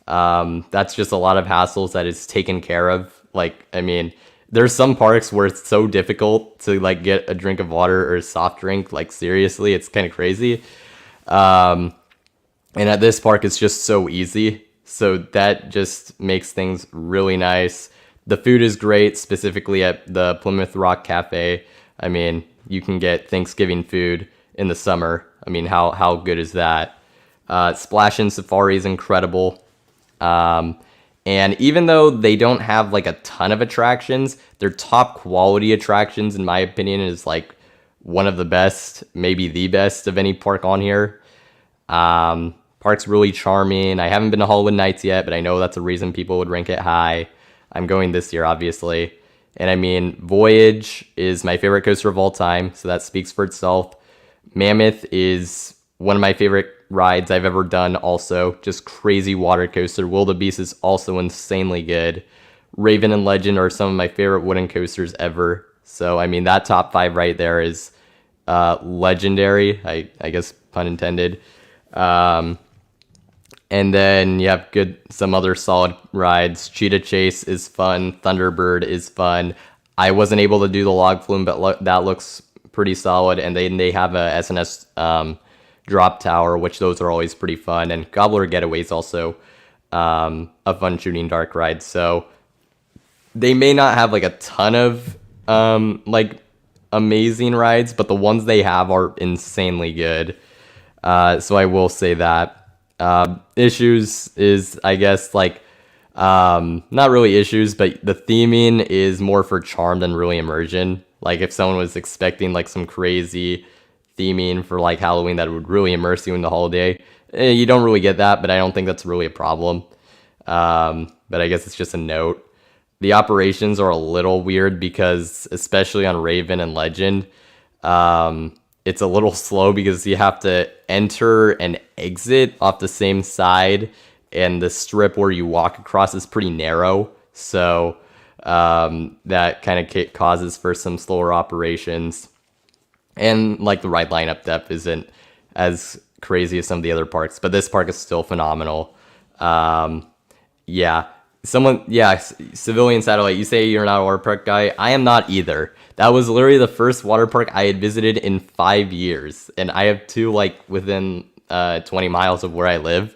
That's just a lot of hassles that is taken care of. Like, I mean, there's some parks where it's so difficult to like get a drink of water or a soft drink. Like, seriously, it's kind of crazy. And at this park, it's just so easy. So that just makes things really nice. The food is great, specifically at the Plymouth Rock Cafe. I mean, you can get Thanksgiving food in the summer. I mean, how good is that? Splash and Safari is incredible. And even though they don't have like a ton of attractions, their top quality attractions, in my opinion, is like one of the best, maybe the best of any park on here. Park's really charming. I haven't been to Hollywood Nights yet, but I know that's a reason people would rank it high. I'm going this year, obviously. And I mean, Voyage is my favorite coaster of all time, so that speaks for itself. Mammoth is one of my favorite rides I've ever done also. Just crazy water coaster. Wildebeest is also insanely good. Raven and Legend are some of my favorite wooden coasters ever. So, I mean, that top 5 right there is legendary, I guess, pun intended. And then you have some other solid rides. Cheetah Chase is fun. Thunderbird is fun. I wasn't able to do the log flume, but that looks pretty solid. And then they have a SNS drop tower, which those are always pretty fun. And Gobbler Getaway is also a fun shooting dark ride. So they may not have like a ton of like amazing rides, but the ones they have are insanely good. So I will say that. Issues is, I guess, like, not really issues, but the theming is more for charm than really immersion. Like, if someone was expecting, like, some crazy theming for, like, Halloween that would really immerse you in the holiday, you don't really get that, but I don't think that's really a problem. But I guess it's just a note. The operations are a little weird because, especially on Raven and Legend, it's a little slow because you have to enter and exit off the same side, and the strip where you walk across is pretty narrow. So that kind of causes for some slower operations. And like the ride lineup depth isn't as crazy as some of the other parks, but this park is still phenomenal. Civilian Satellite, you say you're not a water park guy. I am not either. That was literally the first water park I had visited in 5 years. And I have 2 like within 20 miles of where I live.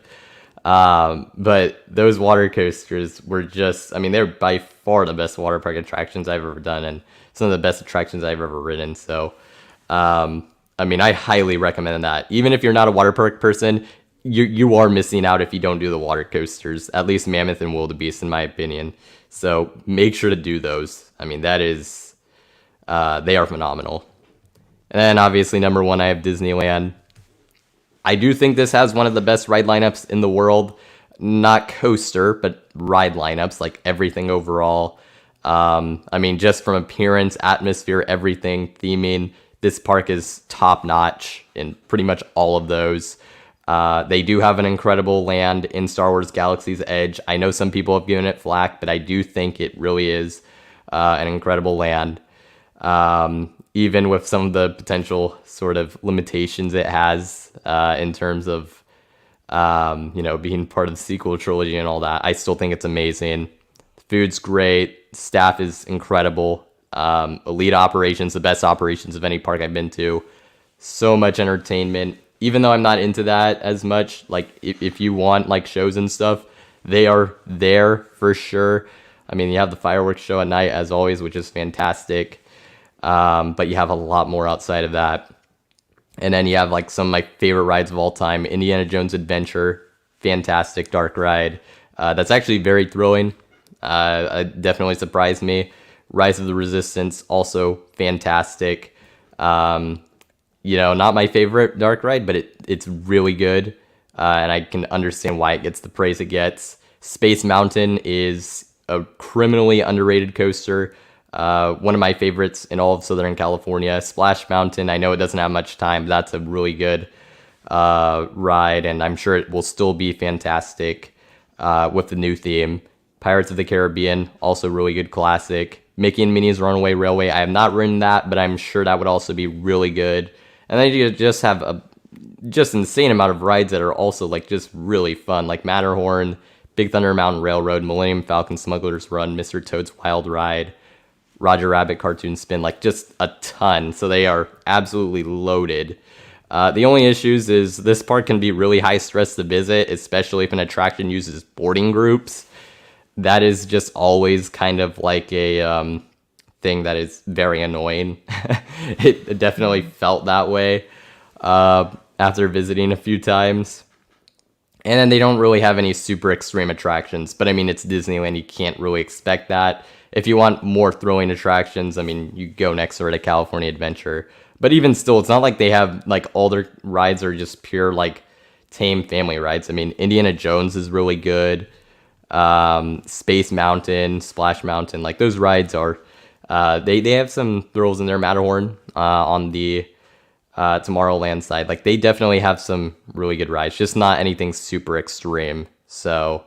But those water coasters were just, I mean, they're by far the best water park attractions I've ever done and some of the best attractions I've ever ridden. So, I mean, I highly recommend that. Even if you're not a water park person, you are missing out if you don't do the water coasters, at least Mammoth and Wildebeest, in my opinion. So make sure to do those. I mean, that is, they are phenomenal. And then obviously number 1, I have Disneyland. I do think this has one of the best ride lineups in the world. Not coaster, but ride lineups, like everything overall. I mean, just from appearance, atmosphere, everything, theming, this park is top notch in pretty much all of those. They do have an incredible land in Star Wars Galaxy's Edge. I know some people have given it flack, but I do think it really is an incredible land. Even with some of the potential sort of limitations it has in terms of, being part of the sequel trilogy and all that, I still think it's amazing. The food's great. Staff is incredible. Elite operations, the best operations of any park I've been to. So much entertainment. Even though I'm not into that as much, like if you want like shows and stuff, they are there for sure. I mean, you have the fireworks show at night as always, which is fantastic. But you have a lot more outside of that. And then you have like some of my favorite rides of all time. Indiana Jones Adventure, fantastic dark ride. That's actually very thrilling. It definitely surprised me. Rise of the Resistance, also fantastic. Not my favorite dark ride, but it's really good. And I can understand why it gets the praise it gets. Space Mountain is a criminally underrated coaster. One of my favorites in all of Southern California. Splash Mountain, I know it doesn't have much time, but that's a really good ride, and I'm sure it will still be fantastic with the new theme. Pirates of the Caribbean, also really good classic. Mickey and Minnie's Runaway Railway, I have not ridden that, but I'm sure that would also be really good. And then you just have a just insane amount of rides that are also like just really fun, like Matterhorn, Big Thunder Mountain Railroad, Millennium Falcon Smuggler's Run, Mr. Toad's Wild Ride, Roger Rabbit Cartoon Spin, like just a ton. So they are absolutely loaded. The only issues is this park can be really high stress to visit, especially if an attraction uses boarding groups. That is just always kind of like a thing that is very annoying. It definitely felt that way after visiting a few times. And then they don't really have any super extreme attractions. But I mean, it's Disneyland. You can't really expect that. If you want more thrilling attractions, I mean, you go next door to California Adventure. But even still, it's not like they have like all their rides are just pure like tame family rides. I mean, Indiana Jones is really good. Space Mountain, Splash Mountain, like those rides are. They have some thrills in their Matterhorn on the Tomorrowland side. Like they definitely have some really good rides, just not anything super extreme. So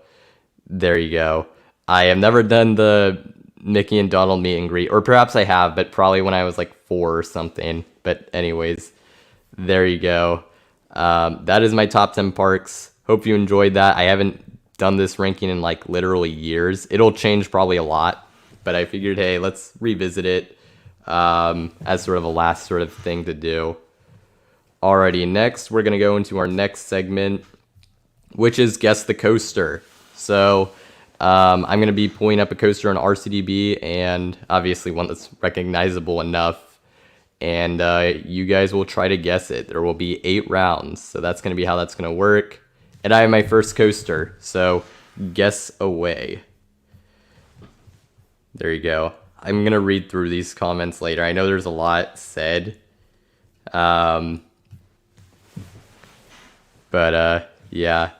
there you go. I have never done the Mickey and Donald meet and greet, or perhaps I have, but probably when I was like 4 or something. But anyways, there you go. That is my top 10 parks. Hope you enjoyed that. I haven't done this ranking in like literally years. It'll change probably a lot, but I figured, hey, let's revisit it as sort of a last sort of thing to do. Alrighty, next we're gonna go into our next segment, which is Guess the Coaster. So I'm going to be pulling up a coaster on RCDB, and obviously one that's recognizable enough, and you guys will try to guess it. There will be 8 rounds, so that's going to be how that's going to work. And I have my first coaster, so guess away. There you go. I'm going to read through these comments later. I know there's a lot said. Yeah.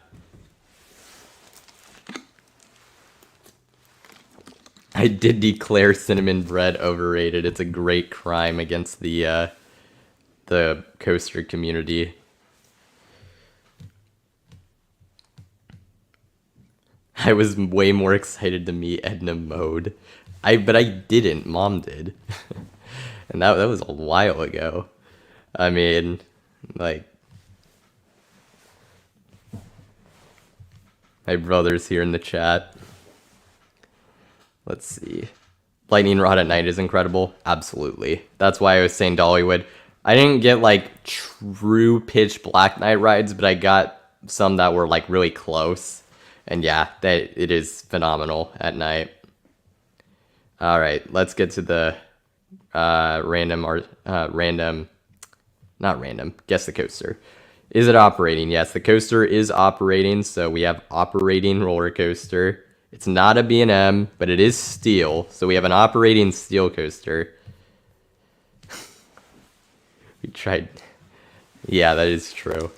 I did declare cinnamon bread overrated. It's a great crime against the coaster community. I was way more excited to meet Edna Mode. But I didn't. Mom did. And that was a while ago. I mean, like, my brother's here in the chat. Let's see. Lightning Rod at night is incredible. Absolutely. That's why I was saying Dollywood. I didn't get like true pitch black night rides, but I got some that were like really close. And yeah, it is phenomenal at night. All right, let's get to the guess the coaster. Is it operating? Yes, the coaster is operating. So we have operating roller coaster. It's not a B&M, but it is steel. So we have an operating steel coaster. We tried. Yeah, that is true.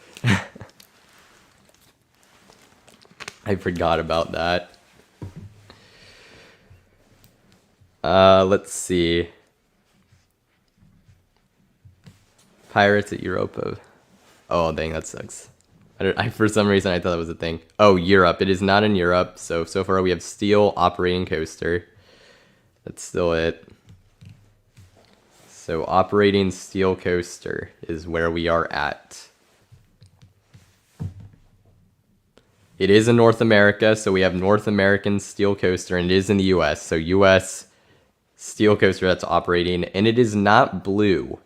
I forgot about that. Let's see. Pirates at Europa. Oh, dang, that sucks. For some reason, I thought that was a thing. Oh, Europe. It is not in Europe. So far we have steel operating coaster. That's still it. So operating steel coaster is where we are at. It is in North America, so we have North American steel coaster, and it is in the US. So US steel coaster that's operating, and it is not blue.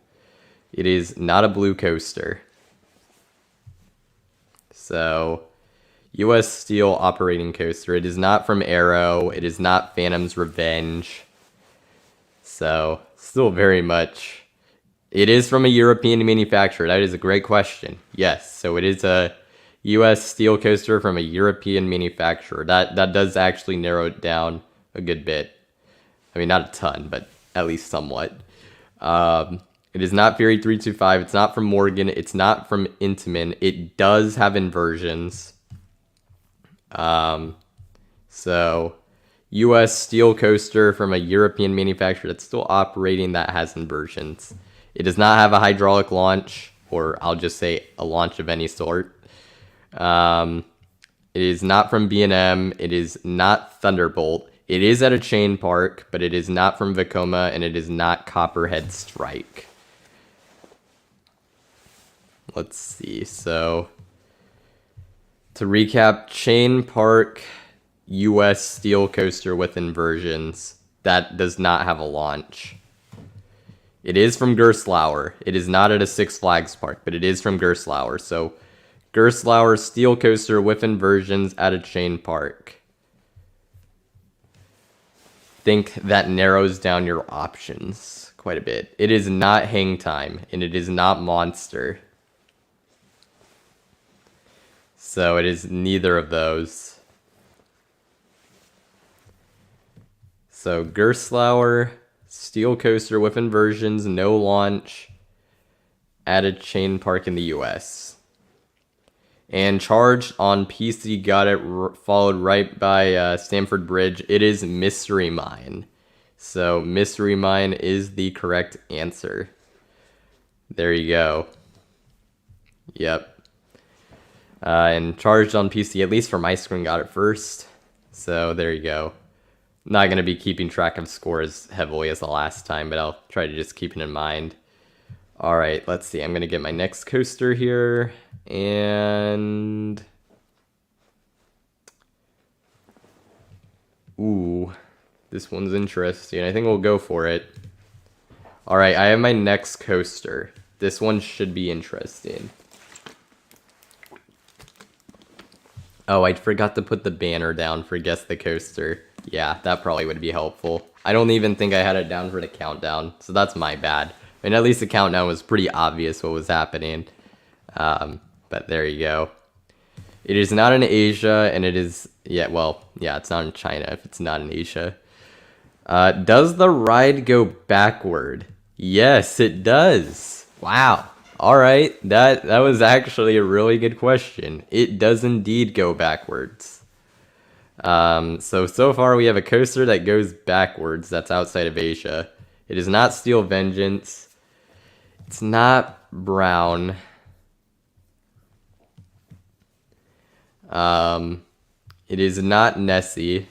It is not a blue coaster. So, US Steel operating coaster. It is not from Arrow. It is not Phantom's Revenge. So, still very much. It is from a European manufacturer. That is a great question. Yes, so it is a US Steel coaster from a European manufacturer. That does actually narrow it down a good bit. I mean, not a ton, but at least somewhat. It is not Fury 325. It's not from Morgan. It's not from Intamin. It does have inversions. So, US steel coaster from a European manufacturer that's still operating that has inversions. It does not have a hydraulic launch, or I'll just say a launch of any sort. It is not from B&M. It is not Thunderbolt. It is at a chain park, but it is not from Vekoma, and it is not Copperhead Strike. Let's see. So, to recap, chain park, US steel coaster with inversions. That does not have a launch. It is from Gerstlauer. It is not at a Six Flags park, but it is from Gerstlauer. So, Gerstlauer steel coaster with inversions at a chain park. Think that narrows down your options quite a bit. It is not Hang Time, and it is not Monster. So it is neither of those. So Gerstlauer, steel coaster with inversions, no launch. at a chain park in the US. And Charged on PC got it, followed right by Stamford Bridge. It is Mystery Mine. So Mystery Mine is the correct answer. There you go. Yep. And Charged on PC, at least for my screen, got it first. So there you go. Not going to be keeping track of scores heavily as the last time, but I'll try to just keep it in mind. All right, let's see. I'm going to get my next coaster here. And... ooh, this one's interesting. I think we'll go for it. All right, I have my next coaster. This one should be interesting. Oh, I forgot to put the banner down for Guess the Coaster. Yeah, that probably would be helpful. I don't even think I had it down for the countdown, so that's my bad. And at least the countdown was pretty obvious what was happening. But there you go. It is not in Asia, and it is... yeah, well, yeah, it's not in China if it's not in Asia. Does the ride go backward? Yes, it does. Wow. All right, that was actually a really good question. It does indeed go backwards. So far we have a coaster that goes backwards that's outside of Asia. It is not Steel Vengeance. It's not Brown. It is not Nessie.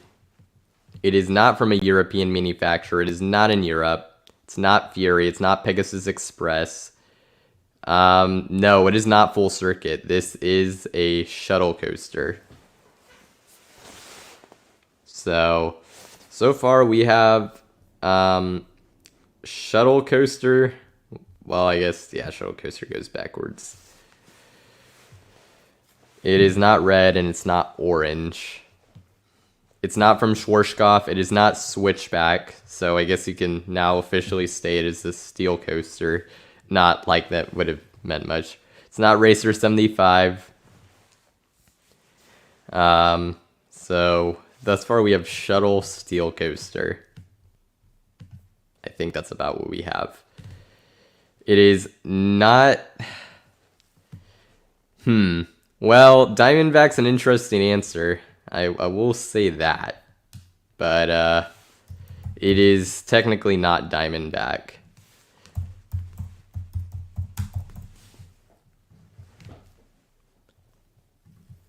It is not from a European manufacturer. It is not in Europe. It's not Fury. It's not Pegasus Express. No, it is not Full Circuit. This is a shuttle coaster. So far we have shuttle coaster. Well, I guess, yeah, shuttle coaster goes backwards. It is not red and it's not orange. It's not from Schwarzkopf. It is not Switchback. So I guess you can now officially state it is a steel coaster. Not like that would have meant much. It's not Racer 75. So thus far we have shuttle steel coaster. I think that's about what we have. It is not... Well, Diamondback's an interesting answer. I will say that. But it is technically not Diamondback.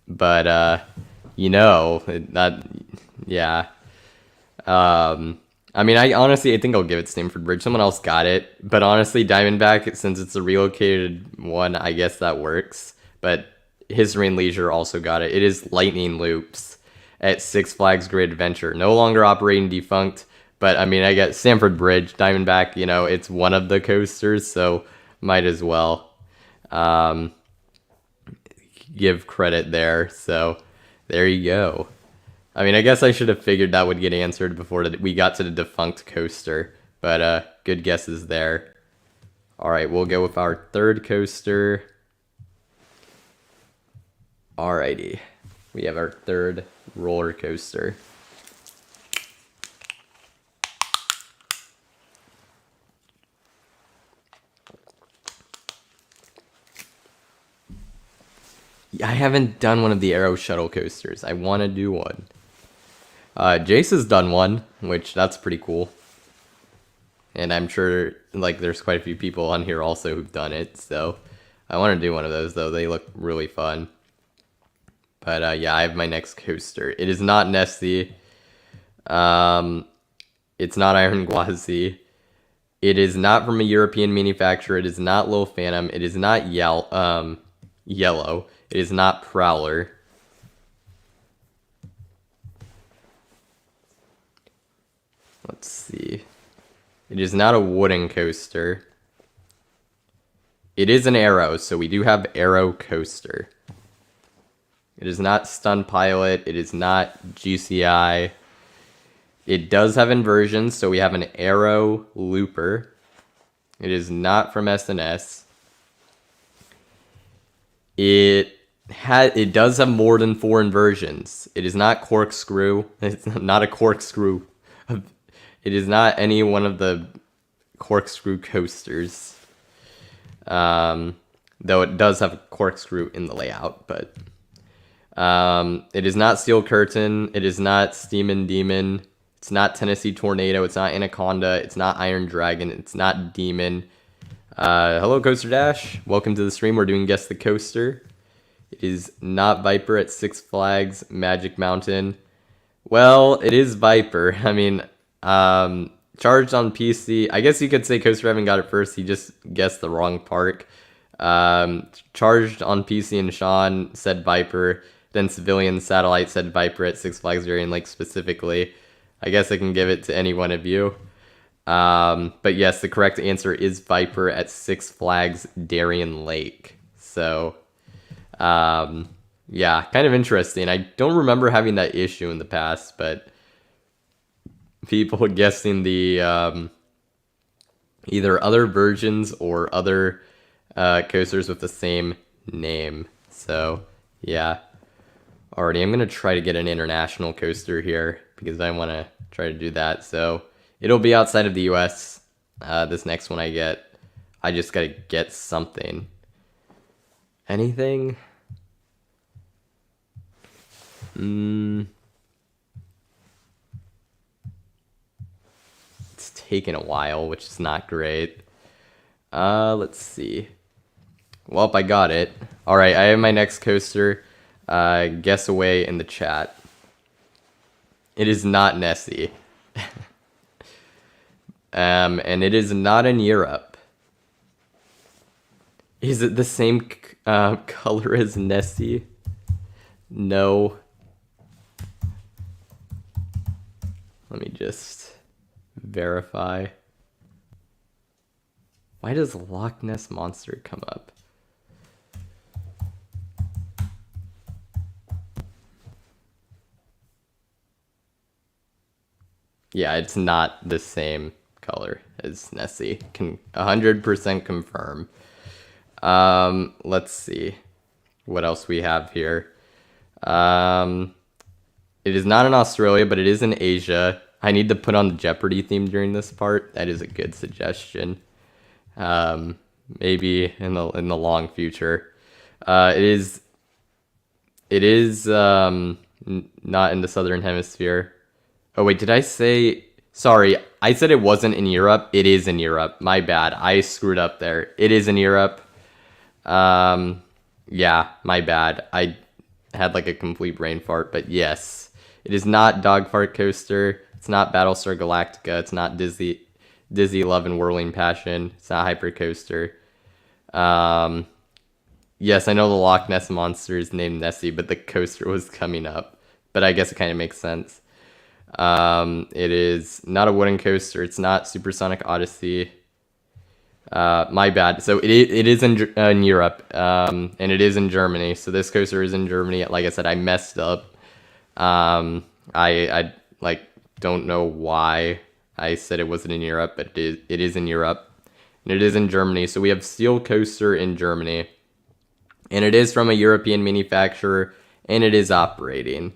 But, you know, yeah. I mean, I think I'll give it Stamford Bridge. Someone else got it. But honestly, Diamondback, since it's a relocated one, I guess that works. But History and Leisure also got it. It is Lightning Loops at Six Flags Great Adventure. No longer operating, defunct. But, I mean, I get Stamford Bridge, Diamondback, you know, it's one of the coasters, so might as well give credit there. So, there you go. I mean, I guess I should have figured that would get answered before we got to the defunct coaster. But, good guesses there. Alright, we'll go with our third coaster. Alrighty. We have our third roller coaster. I haven't done one of the Aero shuttle coasters. I want to do one. Jace has done one, which that's pretty cool. And I'm sure like there's quite a few people on here also who've done it. So I want to do one of those though. They look really fun. But yeah, I have my next coaster. It is not Nessie. It's not Iron Gwazi. It is not from a European manufacturer. It is not Lil Phantom. It is not Yellow. It is not Prowler. Let's see. It is not a wooden coaster. It is an Aero, so we do have Aero coaster. It is not Stun Pilot. It is not GCI. It does have inversions, so we have an Aero Looper. It is not from SNS. It does have more than 4 inversions. It is not Corkscrew. It's not a Corkscrew. It is not any one of the Corkscrew coasters. Though it does have a corkscrew in the layout, but it is not Steel Curtain, it is not Steamin' Demon, it's not Tennessee Tornado, it's not Anaconda, it's not Iron Dragon, it's not Demon. Hello Coaster Dash, welcome to the stream. We're doing Guess the Coaster. It is not Viper at Six Flags Magic Mountain. Well, it is Viper. I mean, charged on PC. I guess you could say Coaster Evan got it first. He just guessed the wrong park. Charged on PC and Sean said Viper. Then Civilian Satellite said Viper at Six Flags Darien Lake specifically. I guess I can give it to any one of you. But yes, the correct answer is Viper at Six Flags Darien Lake. So, yeah, kind of interesting. I don't remember having that issue in the past, but people guessing the either other versions or other coasters with the same name. So, yeah. Alrighty, I'm going to try to get an international coaster here because I want to try to do that. So, it'll be outside of the US. This next one I get. I just got to get something. Anything? It's taken a while, which is not great. Let's see. Well, I got it. Alright, I have my next coaster. Guess away in the chat. It is not Nessie. And it is not in Europe. Is it the same color as Nessie? No. Let me just verify. Why does Loch Ness Monster come up? Yeah, it's not the same color as Nessie. Can 100% confirm. Let's see what else we have here. It is not in Australia, but it is in Asia. I need to put on the Jeopardy theme during this part. That is a good suggestion. Maybe in the long future. It is not in the Southern Hemisphere. Oh wait, did I say? Sorry, I said it wasn't in Europe. It is in Europe. My bad. I screwed up there. It is in Europe. Yeah, my bad. I had like a complete brain fart, but yes. It is not Dog Fart Coaster. It's not Battlestar Galactica. It's not Dizzy Love and Whirling Passion. It's not Hyper Coaster. Yes, I know the Loch Ness Monster is named Nessie, but the coaster was coming up. But I guess it kind of makes sense. It is not a wooden coaster. It's not Supersonic Odyssey. My bad. So it is in Europe, and it is in Germany. So this coaster is in Germany. Like I said, I messed up. I like don't know why I said it wasn't in Europe, but it is in Europe, and it is in Germany. So we have Steel Coaster in Germany, and it is from a European manufacturer, and it is operating.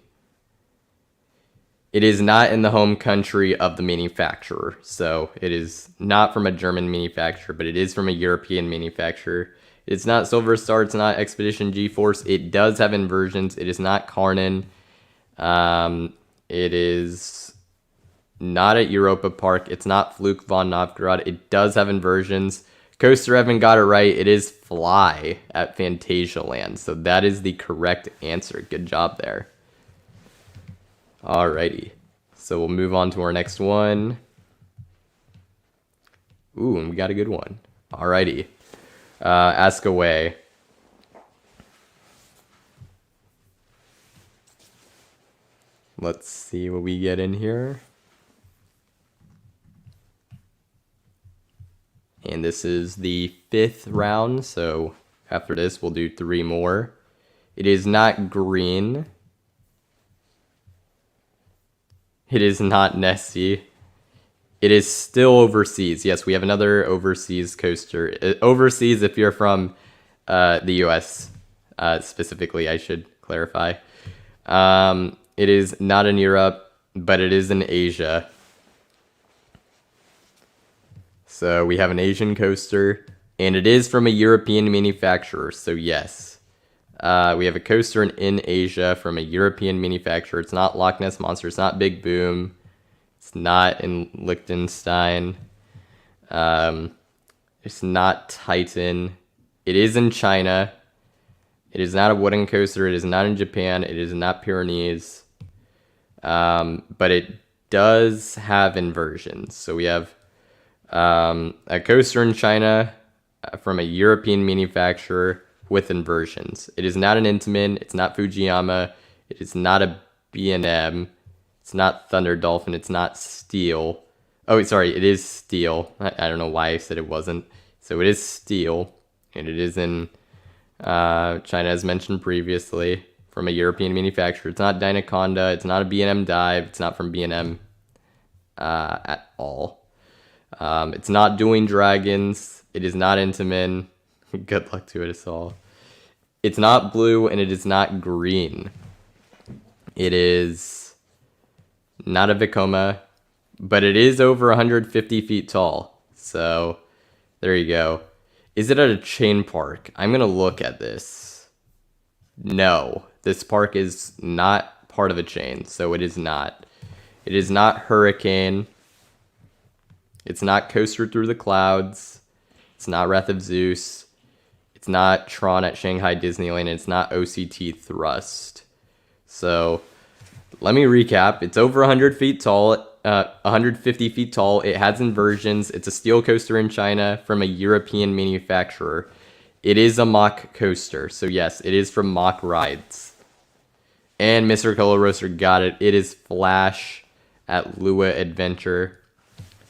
It is not in the home country of the manufacturer, so it is not from a German manufacturer, but it is from a European manufacturer. It's not Silver Star, it's not Expedition G-Force. It does have inversions. It is not Karnan. It is not at Europa Park. It's not Fluke von Novgorod. It does have inversions. Coaster Evan got it right. It is Fly at Phantasialand. So that is the correct answer. Good job there. Alrighty. So we'll move on to our next one. Ooh, and we got a good one. Alrighty. Ask away. Let's see what we get in here. And this is the 5th round, so after this we'll do 3 more. It is not green. It is not Nessie. It is still overseas. Yes, we have another overseas coaster. Overseas if you're from the US, specifically, I should clarify. It is not in Europe, but it is in Asia. So we have an Asian coaster. And it is from a European manufacturer, so yes. We have a coaster in Asia from a European manufacturer. It's not Loch Ness Monster. It's not Big Boom. It's not in Liechtenstein. It's not Titan. It is in China. It is not a wooden coaster. It is not in Japan. It is not Pyrenees. But it does have inversions. So we have a coaster in China from a European manufacturer with inversions. It is not an Intamin. It's not Fujiyama. It is not a B&M. It's not Thunder Dolphin. It's not Steel. Oh, sorry. It is Steel. I don't know why I said it wasn't. So it is Steel. And it is in China, as mentioned previously, from a European manufacturer. It's not Dynaconda. It's not a B&M Dive. It's not from B&M at all. It's not Dueling Dragons. It is not Intamin. Good luck to us all. It's not blue, and it is not green. It is not a Vekoma, but it is over 150 feet tall. So there you go. Is it at a chain park? I'm going to look at this. No, this park is not part of a chain, so it is not. It is not Hurricane. It's not Coaster Through the Clouds. It's not Wrath of Zeus. It's not Tron at Shanghai Disneyland. It's not OCT Thrust. So let me recap. It's over 100 feet tall, 150 feet tall. It has inversions. It's a steel coaster in China from a European manufacturer. It is a Mach coaster. So yes, it is from Mach Rides. And Mr. Color Roaster got it. It is Flash at Lua Adventure.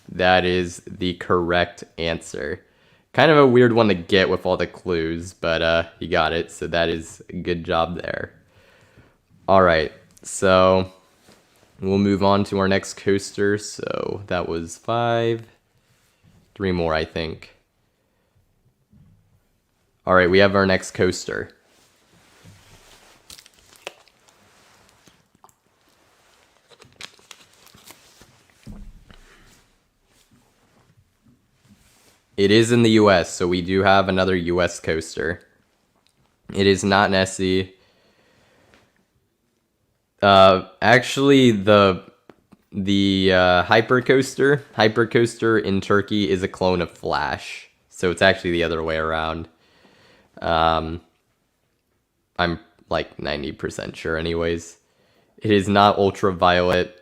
That is the correct answer. Kind of a weird one to get with all the clues, but you got it, so that is a good job there. Alright, so we'll move on to our next coaster. So that was 5. 3 more, I think. Alright, we have our next coaster. It is in the US, so we do have another US coaster. It is not Nessie. Actually, the hypercoaster in Turkey is a clone of Flash, so it's actually the other way around. I'm like 90% sure anyways. It is not Ultraviolet.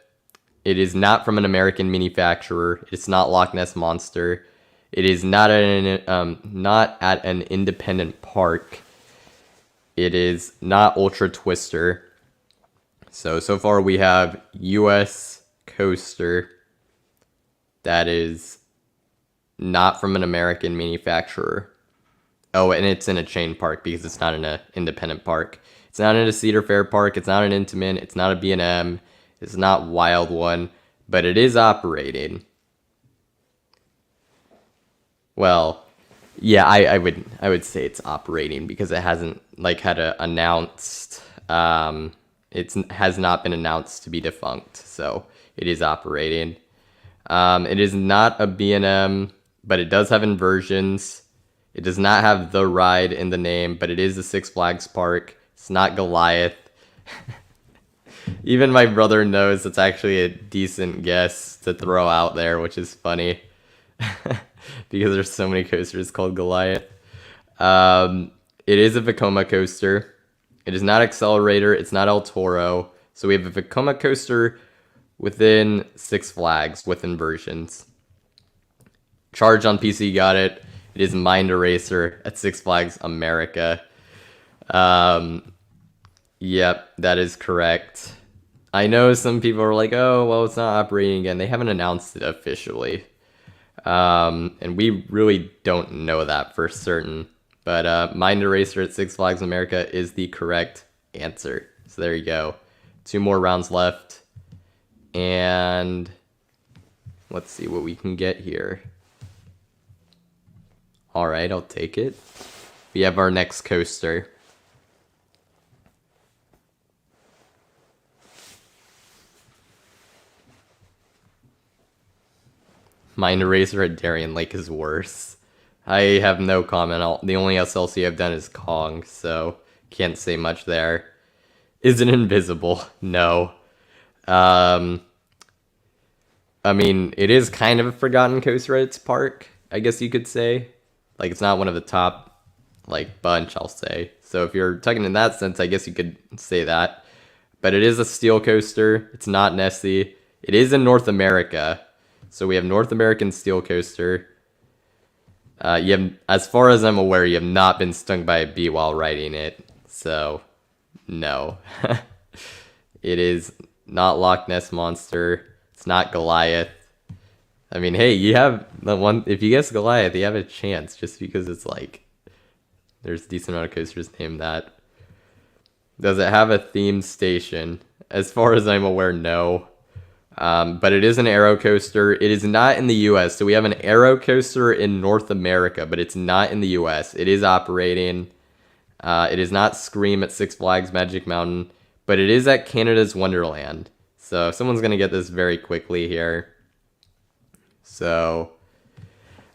It is not from an American manufacturer. It's not Loch Ness Monster. It is not at an independent park. It is not Ultra Twister. So far we have US coaster that is not from an American manufacturer. Oh, and it's in a chain park because it's not in an independent park. It's not in a Cedar Fair park. It's not an Intamin. It's not a B&M. It's not Wild One, but it is operating. Well, yeah, I would say it's operating because it hasn't had a announced. It has not been announced to be defunct, so it is operating. It is not a B&M, but it does have inversions. It does not have the ride in the name, but it is a Six Flags park. It's not Goliath. Even my brother knows it's actually a decent guess to throw out there, which is funny. Because there's so many coasters called Goliath. It is a Vekoma coaster. It is not Accelerator. It's not El Toro. So we have a Vekoma coaster within Six Flags with inversions. Charge on PC got it. It is Mind Eraser at Six Flags America. Yep, that is correct. I know some people are like, oh, well, it's not operating again. They haven't announced it officially. And we really don't know that for certain. But Mind Eraser at Six Flags America is the correct answer. So there you go. 2 more rounds left. And let's see what we can get here. Alright, I'll take it. We have our next coaster. Mind Eraser at Darien Lake is worse. I have no comment. The only SLC I've done is Kong, so can't say much there. Is it invisible? No. Um, I mean, it is kind of a forgotten coaster at its park, I guess you could say. Like, it's not one of the top, like, bunch, I'll say. So if you're talking in that sense, I guess you could say that. But it is a steel coaster. It's not Nessie. It is in North America. So we have North American steel coaster. You have, as far as I'm aware, you have not been stung by a bee while riding it. So, no. It is not Loch Ness Monster. It's not Goliath. I mean, hey, you have the one. If you guess Goliath, you have a chance just because it's like there's a decent amount of coasters named that. Does it have a themed station? As far as I'm aware, no. But it is an aero coaster. It is not in the US. So we have an aero coaster in North America, but it's not in the US. It is operating. It is not Scream at Six Flags Magic Mountain, but it is at Canada's Wonderland. So someone's going to get this very quickly here. So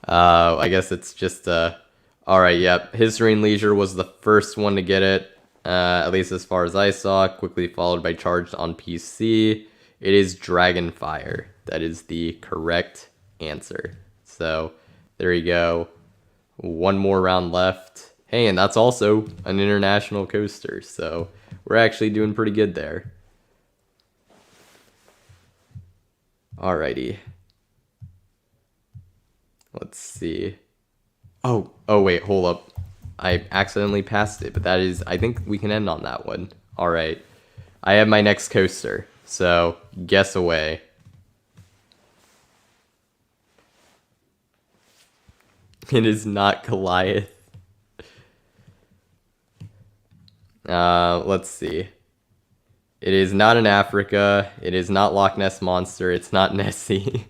I guess it's just all right, yep. History and Leisure was the first one to get it, at least as far as I saw, quickly followed by Charged on PC. It is Dragonfire. That is the correct answer. So there you go. One more round left. Hey, and that's also an international coaster, so we're actually doing pretty good there. Alrighty. Let's see. Oh, wait, hold up. I accidentally passed it, but that is, I think we can end on that one. All right. I have my next coaster, so guess away. It is not Goliath. Let's see. It is not in Africa. It is not Loch Ness Monster. It's not Nessie.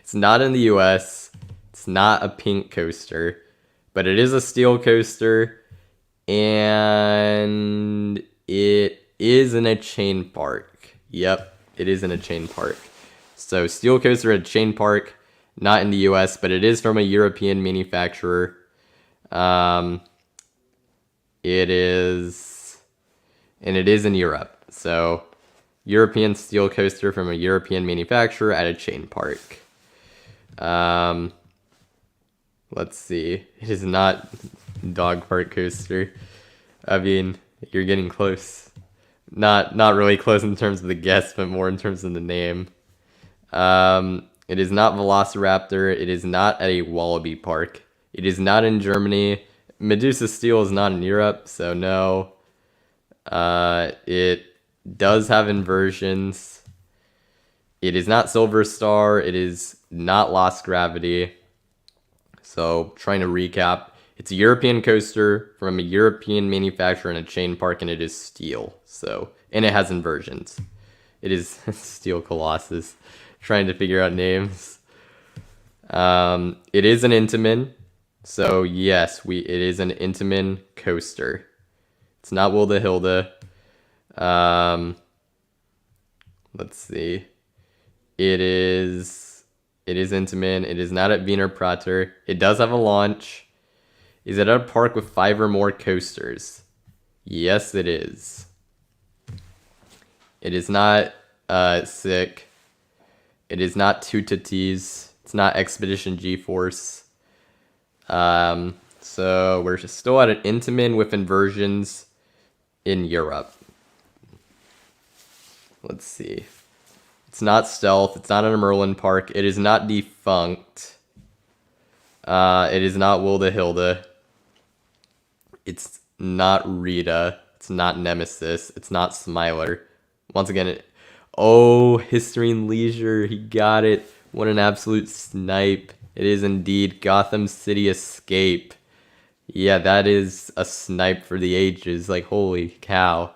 It's not in the US. It's not a pink coaster. But it is a steel coaster, and it is in a chain park. Yep, it is in a chain park. So steel coaster at a chain park, not in the US, but it is from a European manufacturer. It is in Europe. So European steel coaster from a European manufacturer at a chain park. Let's see. It is not dog park coaster. I mean, you're getting close. Not really close in terms of the guess, but more in terms of the name. It is not Velociraptor. It is not at a Wallaby park. It is not in Germany. Medusa Steel is not in Europe, so no. It does have inversions. It is not Silver Star. It is not Lost Gravity. So, trying to recap, it's a European coaster from a European manufacturer in a chain park, and it is steel. So, and it has inversions. It is Steel Colossus. Trying to figure out names. It is an Intamin. So, yes, it is an Intamin coaster. It's not Wilda Hilda. Let's see. It is Intamin. It is not at Wiener Prater. It does have a launch. Is it at a park with 5 or more coasters? Yes, it is. It is not Sick. It is not Tutatis. It's not Expedition G-Force. So we're still at an Intamin with inversions in Europe. Let's see. It's not Stealth. It's not in a Merlin park. It is not Defunct. It is not Wilda Hilda. It's not Rita. It's not Nemesis. It's not Smiler. Once again, History and Leisure. He got it. What an absolute snipe. It is indeed Gotham City Escape. Yeah, that is a snipe for the ages. Like, holy cow.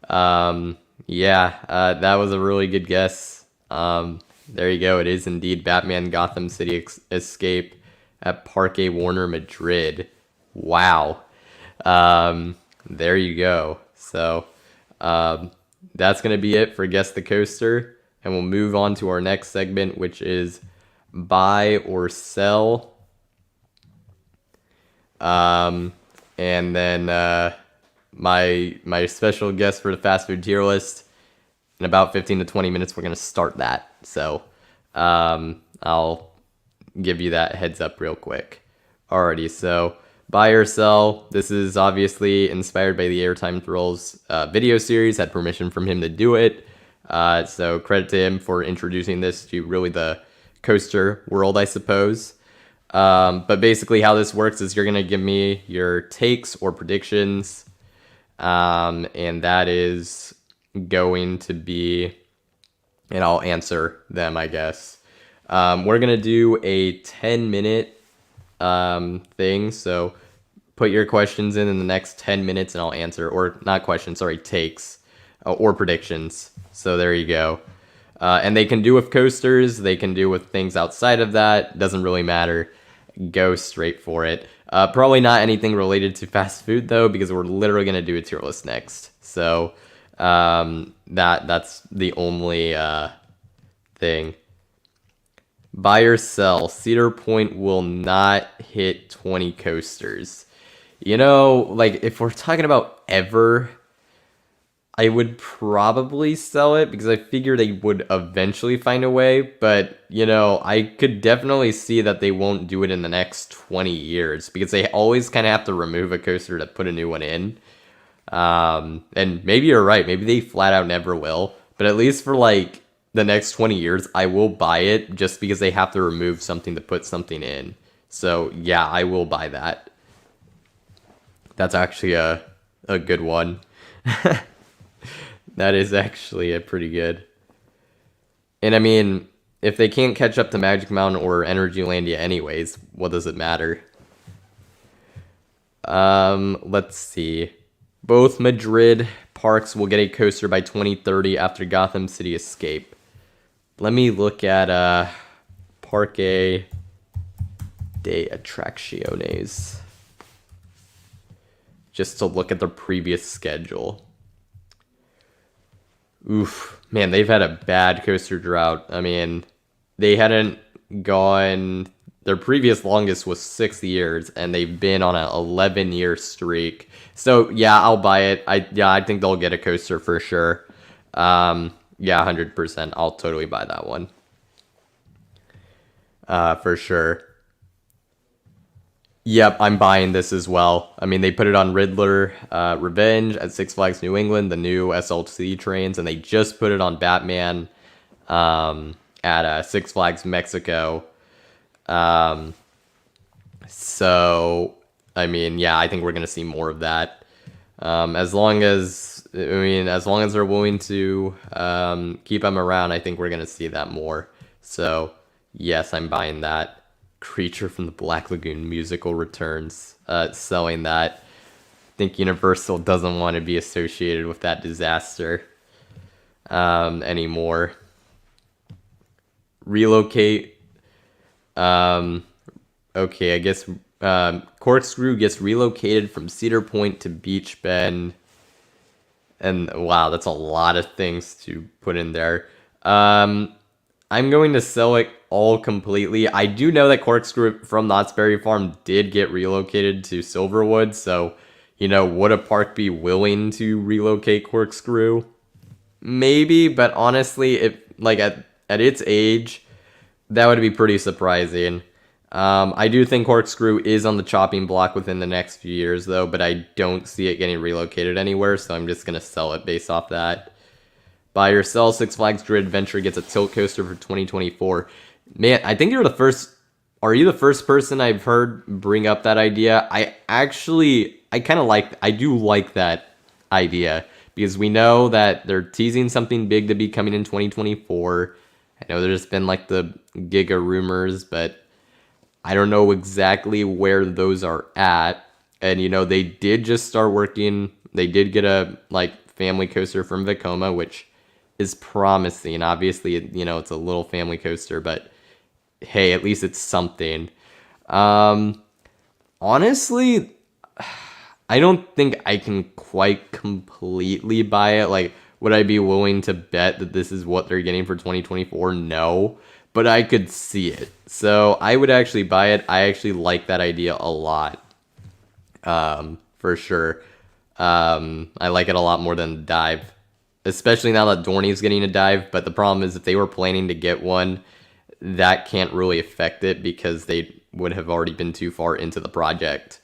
That was a really good guess. There you go. It is indeed Batman Gotham City Escape at Parque Warner Madrid. Wow. There you go. So, that's going to be it for Guess the Coaster. And we'll move on to our next segment, which is Buy or Sell. And then my special guest for the fast food tier list, in about 15 to 20 minutes, we're going to start that. So I'll give you that heads up real quick. Alrighty, so buy or sell. This is obviously inspired by the Airtime Thrills video series. Had permission from him to do it. So credit to him for introducing this to really the coaster world, I suppose. But basically how this works is you're going to give me your takes or predictions. And that is going to be, and I'll answer them, I guess. We're going to do a 10-minute thing. So put your questions in the next 10 minutes and I'll answer, or not questions, sorry, takes or predictions. So there you go. And they can do with coasters. They can do with things outside of that. Doesn't really matter. Go straight for it. Probably not anything related to fast food though, because we're literally going to do a tier list next. So that's the only thing. Buy or sell. Cedar Point will not hit 20 coasters. You know, like if we're talking about ever, I would probably sell it because I figure they would eventually find a way. But, you know, I could definitely see that they won't do it in the next 20 years because they always kind of have to remove a coaster to put a new one in. And maybe you're right. Maybe they flat out never will. But at least for like the next 20 years, I will buy it just because they have to remove something to put something in. So, yeah, I will buy that. That's actually a good one. That is actually a pretty good. And I mean, if they can't catch up to Magic Mountain or Energylandia anyways, what does it matter? Let's see. Both Madrid parks will get a coaster by 2030 after Gotham City Escape. Let me look at Parque de Atracciones. Just to look at their previous schedule. Oof, man, they've had a bad coaster drought. I mean, they hadn't gone, their previous longest was 6 years, and they've been on an 11-year streak. So, yeah, I'll buy it. I think they'll get a coaster for sure. Yeah, 100%. I'll totally buy that one. For sure. Yep, I'm buying this as well. I mean, they put it on Riddler Revenge at Six Flags New England, the new SLC trains, and they just put it on Batman at Six Flags Mexico. So, I mean, yeah, I think we're going to see more of that. As long as they're willing to keep them around, I think we're going to see that more. So, yes, I'm buying that. Creature from the Black Lagoon musical returns, selling that. I think Universal doesn't want to be associated with that disaster anymore. Relocate. Okay, I guess Corkscrew gets relocated from Cedar Point to Beach Bend. And wow, that's a lot of things to put in there. I'm going to sell it all completely. I do know that Corkscrew from Knott's Berry Farm did get relocated to Silverwood, so, you know, would a park be willing to relocate Corkscrew? Maybe, but honestly, if like at its age, that would be pretty surprising. I do think Corkscrew is on the chopping block within the next few years, though, but I don't see it getting relocated anywhere, so I'm just going to sell it based off that. Buy or sell, Six Flags Dread Adventure gets a tilt coaster for 2024. Man, I think you're the first. Are you the first person I've heard bring up that idea? I do like that idea because we know that they're teasing something big to be coming in 2024. I know there's been like the Giga rumors, but I don't know exactly where those are at. And you know, they did just start working. They did get a like family coaster from Vekoma, which is promising. Obviously, you know, it's a little family coaster, but hey, at least it's something. Honestly, I don't think I can quite completely buy it. Like, would I be willing to bet that this is what they're getting for 2024? No, but I could see it. So I would actually buy it. I actually like that idea a lot. for sure. I like it a lot more than dive, especially now that Dorney's getting a dive. But the problem is if they were planning to get one, that can't really affect it because they would have already been too far into the project.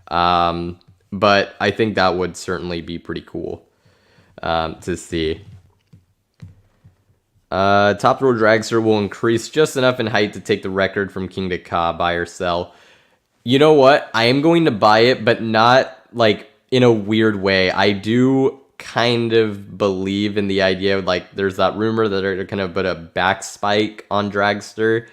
But I think that would certainly be pretty cool to see. Top Throw Dragster will increase just enough in height to take the record from King to Ka, buy or sell. You know what? I am going to buy it, but not like in a weird way. I do kind of believe in the idea of like there's that rumor that they're going to put a back spike on Dragster.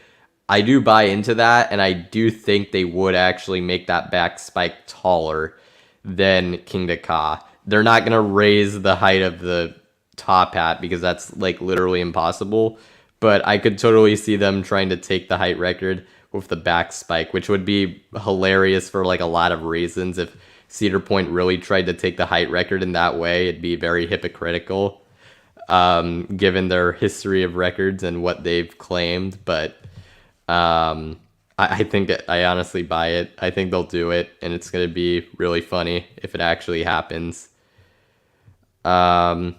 I do buy into that, and I do think they would actually make that back spike taller than King to Ka. They're not going to raise the height of the top hat because that's like literally impossible. But I could totally see them trying to take the height record with the back spike, which would be hilarious for like a lot of reasons. If Cedar Point really tried to take the height record in that way, it'd be very hypocritical, given their history of records and what they've claimed. But I think I honestly buy it. I think they'll do it, and it's going to be really funny if it actually happens. Buy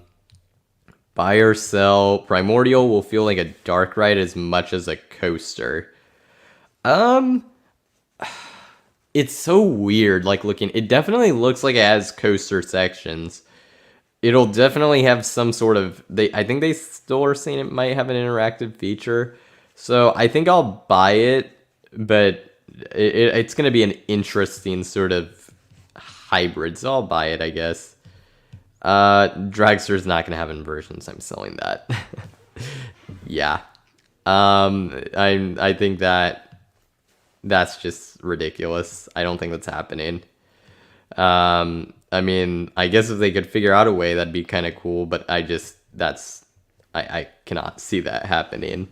or sell. Primordial will feel like a dark ride as much as a coaster. It's so weird, like looking. It definitely looks like it has coaster sections. It'll definitely have some sort of. I think they still are saying it might have an interactive feature. So I think I'll buy it, but it's going to be an interesting sort of hybrid. So I'll buy it, I guess. Dragster's not going to have inversions. I'm selling that. Yeah. I think that's just ridiculous. I don't think that's happening. I mean, I guess if they could figure out a way, that'd be kind of cool, but I cannot see that happening.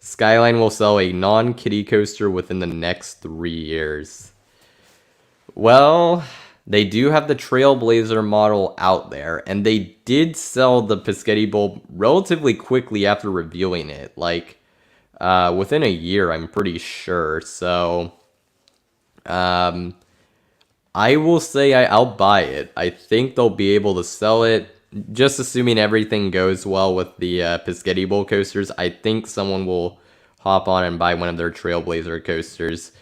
Skyline will sell a non-kiddie coaster within the next 3 years. Well, they do have the Trailblazer model out there, and they did sell the Pescetti Bowl relatively quickly after revealing it, like within a year, I'm pretty sure. So I will say I'll buy it. I think they'll be able to sell it, just assuming everything goes well with the Pescetti Bowl coasters. I think someone will hop on and buy one of their Trailblazer coasters.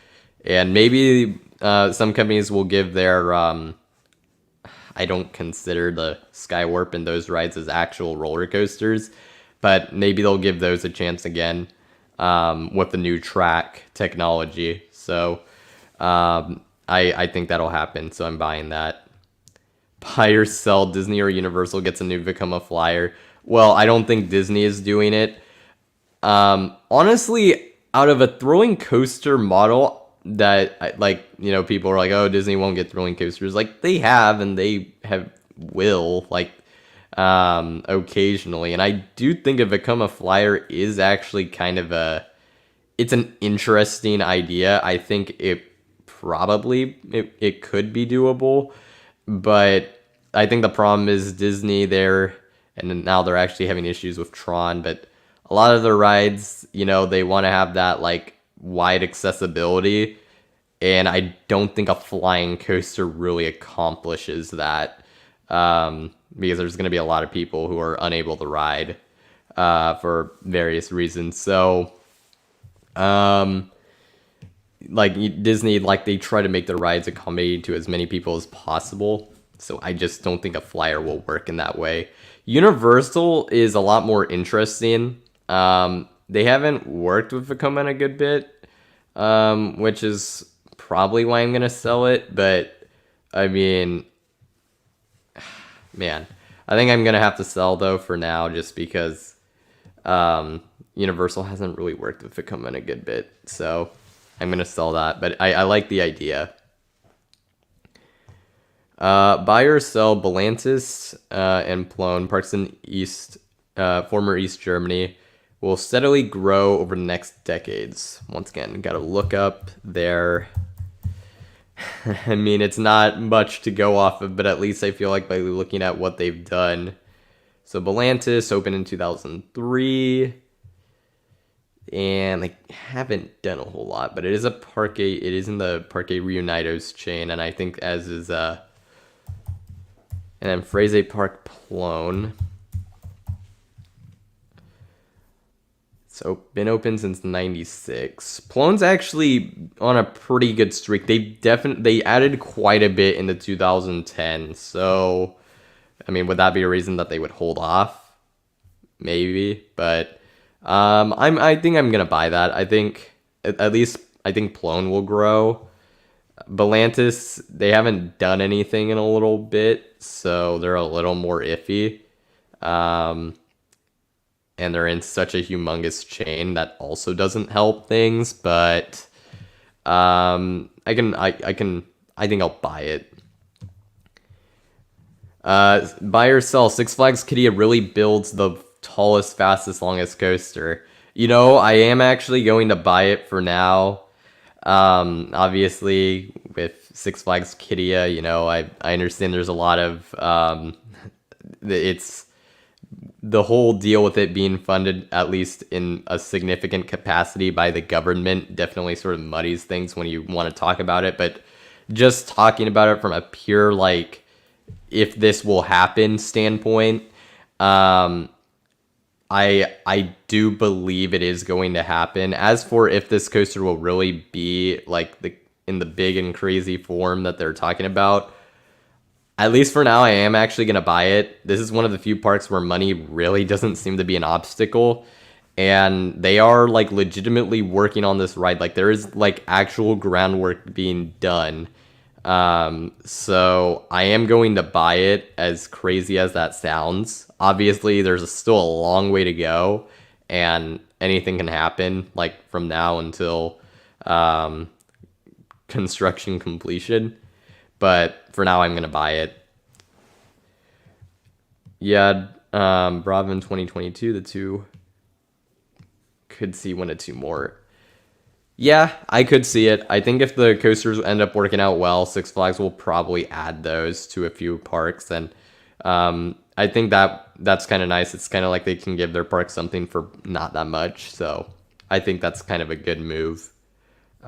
And maybe some companies will give their... I don't consider the Skywarp and those rides as actual roller coasters, but maybe they'll give those a chance again with the new track technology. So I think that'll happen, so I'm buying that. Buy or sell, Disney or Universal gets a new Vekoma Flyer. Well, I don't think Disney is doing it. Honestly, out of a thrilling coaster model that, like, you know, people are like, oh, Disney won't get thrilling coasters. Like, they have, and they will, like, occasionally. And I do think a Vekoma Flyer is actually kind of it's an interesting idea. I think it could be doable, but I think the problem is Disney there, and now they're actually having issues with Tron, but a lot of their rides, you know, they want to have that like wide accessibility, and I don't think a flying coaster really accomplishes that, because there's going to be a lot of people who are unable to ride for various reasons. So like Disney, like they try to make their rides accommodating to as many people as possible. So I just don't think a flyer will work in that way. Universal is a lot more interesting. They haven't worked with Vekoma in a good bit, which is probably why I'm going to sell it. But I mean, man, I think I'm going to have to sell though for now, just because Universal hasn't really worked with Vekoma in a good bit. So I'm going to sell that, but I like the idea. Buy or sell, Belantis and Plone, parks in former East Germany, will steadily grow over the next decades. Once again, got to look up their... I mean, it's not much to go off of, but at least I feel like by looking at what they've done. So Belantis opened in 2003. and they haven't done a whole lot, but it is a Parque. It is in the Parque Reunidos chain, and I think as is and then Freze Park Plone. So been open since '96. Plone's actually on a pretty good streak. They added quite a bit in the 2010. So I mean, would that be a reason that they would hold off? Maybe, but I think I'm gonna buy that. I think at least I think Plone will grow. Belantis, they haven't done anything in a little bit, so they're a little more iffy. Um, and they're in such a humongous chain that also doesn't help things, but I think I'll buy it. Buy or sell. Six Flags Qiddiya really builds the tallest, fastest, longest coaster. You know, I am actually going to buy it for now. Obviously, with Six Flags Qiddiya, you know, I understand there's a lot of it's the whole deal with it being funded, at least in a significant capacity, by the government definitely sort of muddies things when you want to talk about it. But just talking about it from a pure, like, if this will happen standpoint, I do believe it is going to happen. As for if this coaster will really be like in the big and crazy form that they're talking about, at least for now, I am actually going to buy it. This is one of the few parks where money really doesn't seem to be an obstacle. And they are like legitimately working on this ride. Like there is like actual groundwork being done. So I am going to buy it, as crazy as that sounds. Obviously, there's still a long way to go, and anything can happen like from now until construction completion. But for now, I'm going to buy it. Yeah, Bravin 2022, the two could see 1 to 2 more. Yeah, I could see it. I think if the coasters end up working out well, Six Flags will probably add those to a few parks. And I think that's kind of nice. It's kind of like they can give their park something for not that much. So I think that's kind of a good move.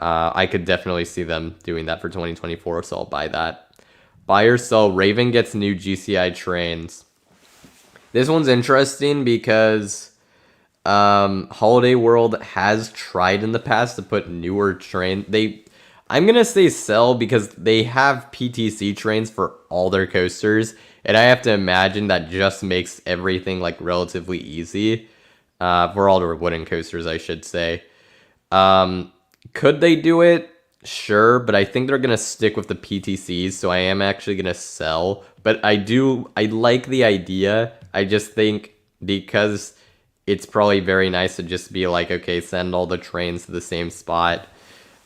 I could definitely see them doing that for 2024, so I'll buy that. Buy or sell, Raven gets new GCI trains. This one's interesting because Holiday World has tried in the past to put newer trains. I'm going to say sell because they have PTC trains for all their coasters, and I have to imagine that just makes everything like relatively easy for all their wooden coasters, I should say. Could they do it? Sure, but I think they're going to stick with the PTCs, so I am actually going to sell. But I like the idea. I just think because it's probably very nice to just be like, okay, send all the trains to the same spot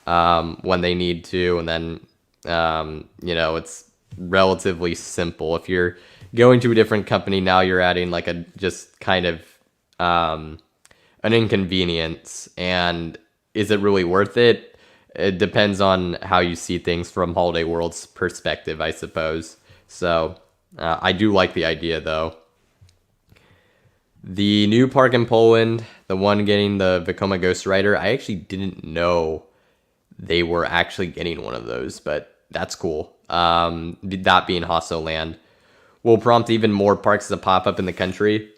when they need to, and then, you know, it's relatively simple. If you're going to a different company, now you're adding like a just kind of an inconvenience, and is it really worth it? It depends on how you see things from Holiday World's perspective, I suppose. So I do like the idea, though. The new park in Poland, the one getting the Vekoma Ghost Rider, I actually didn't know they were actually getting one of those, but that's cool. That being Hasso Land will prompt even more parks to pop up in the country.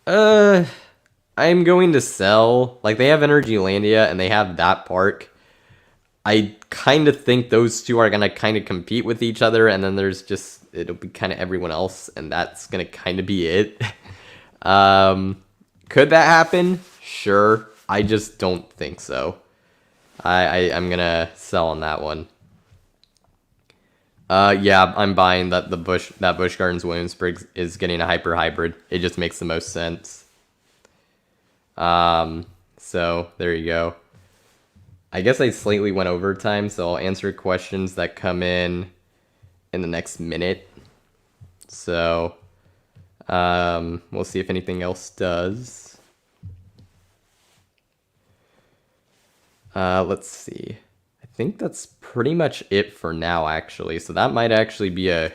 I'm going to sell. Like, they have Energylandia and they have that park. I kind of think those two are going to kind of compete with each other, and then it'll be kind of everyone else, and that's going to kind of be it. Could that happen? Sure. I just don't think so. I'm going to sell on that one. Yeah, I'm buying that Busch Gardens Williamsburg is getting a hyper hybrid. It just makes the most sense. So there you go. I guess I slightly went over time, so I'll answer questions that come in the next minute. So we'll see if anything else does. Let's see. I think that's pretty much it for now, actually. So that might actually be a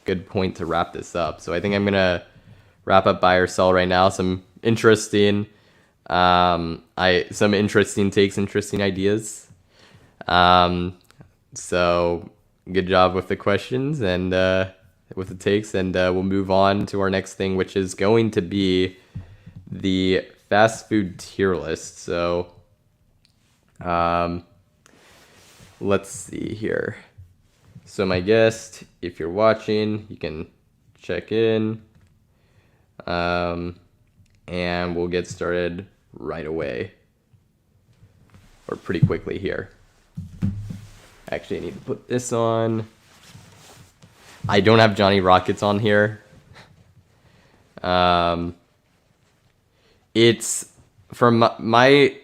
good point to wrap this up. So I think I'm going to wrap up buy or sell right now. Some interesting I some interesting takes, interesting ideas. Um, so good job with the questions and with the takes, and we'll move on to our next thing, which is going to be the fast food tier list. So let's see here. So my guest, if you're watching, you can check in, and we'll get started right away, or pretty quickly here. Actually, I need to put this on. I don't have Johnny Rockets on here. It's from my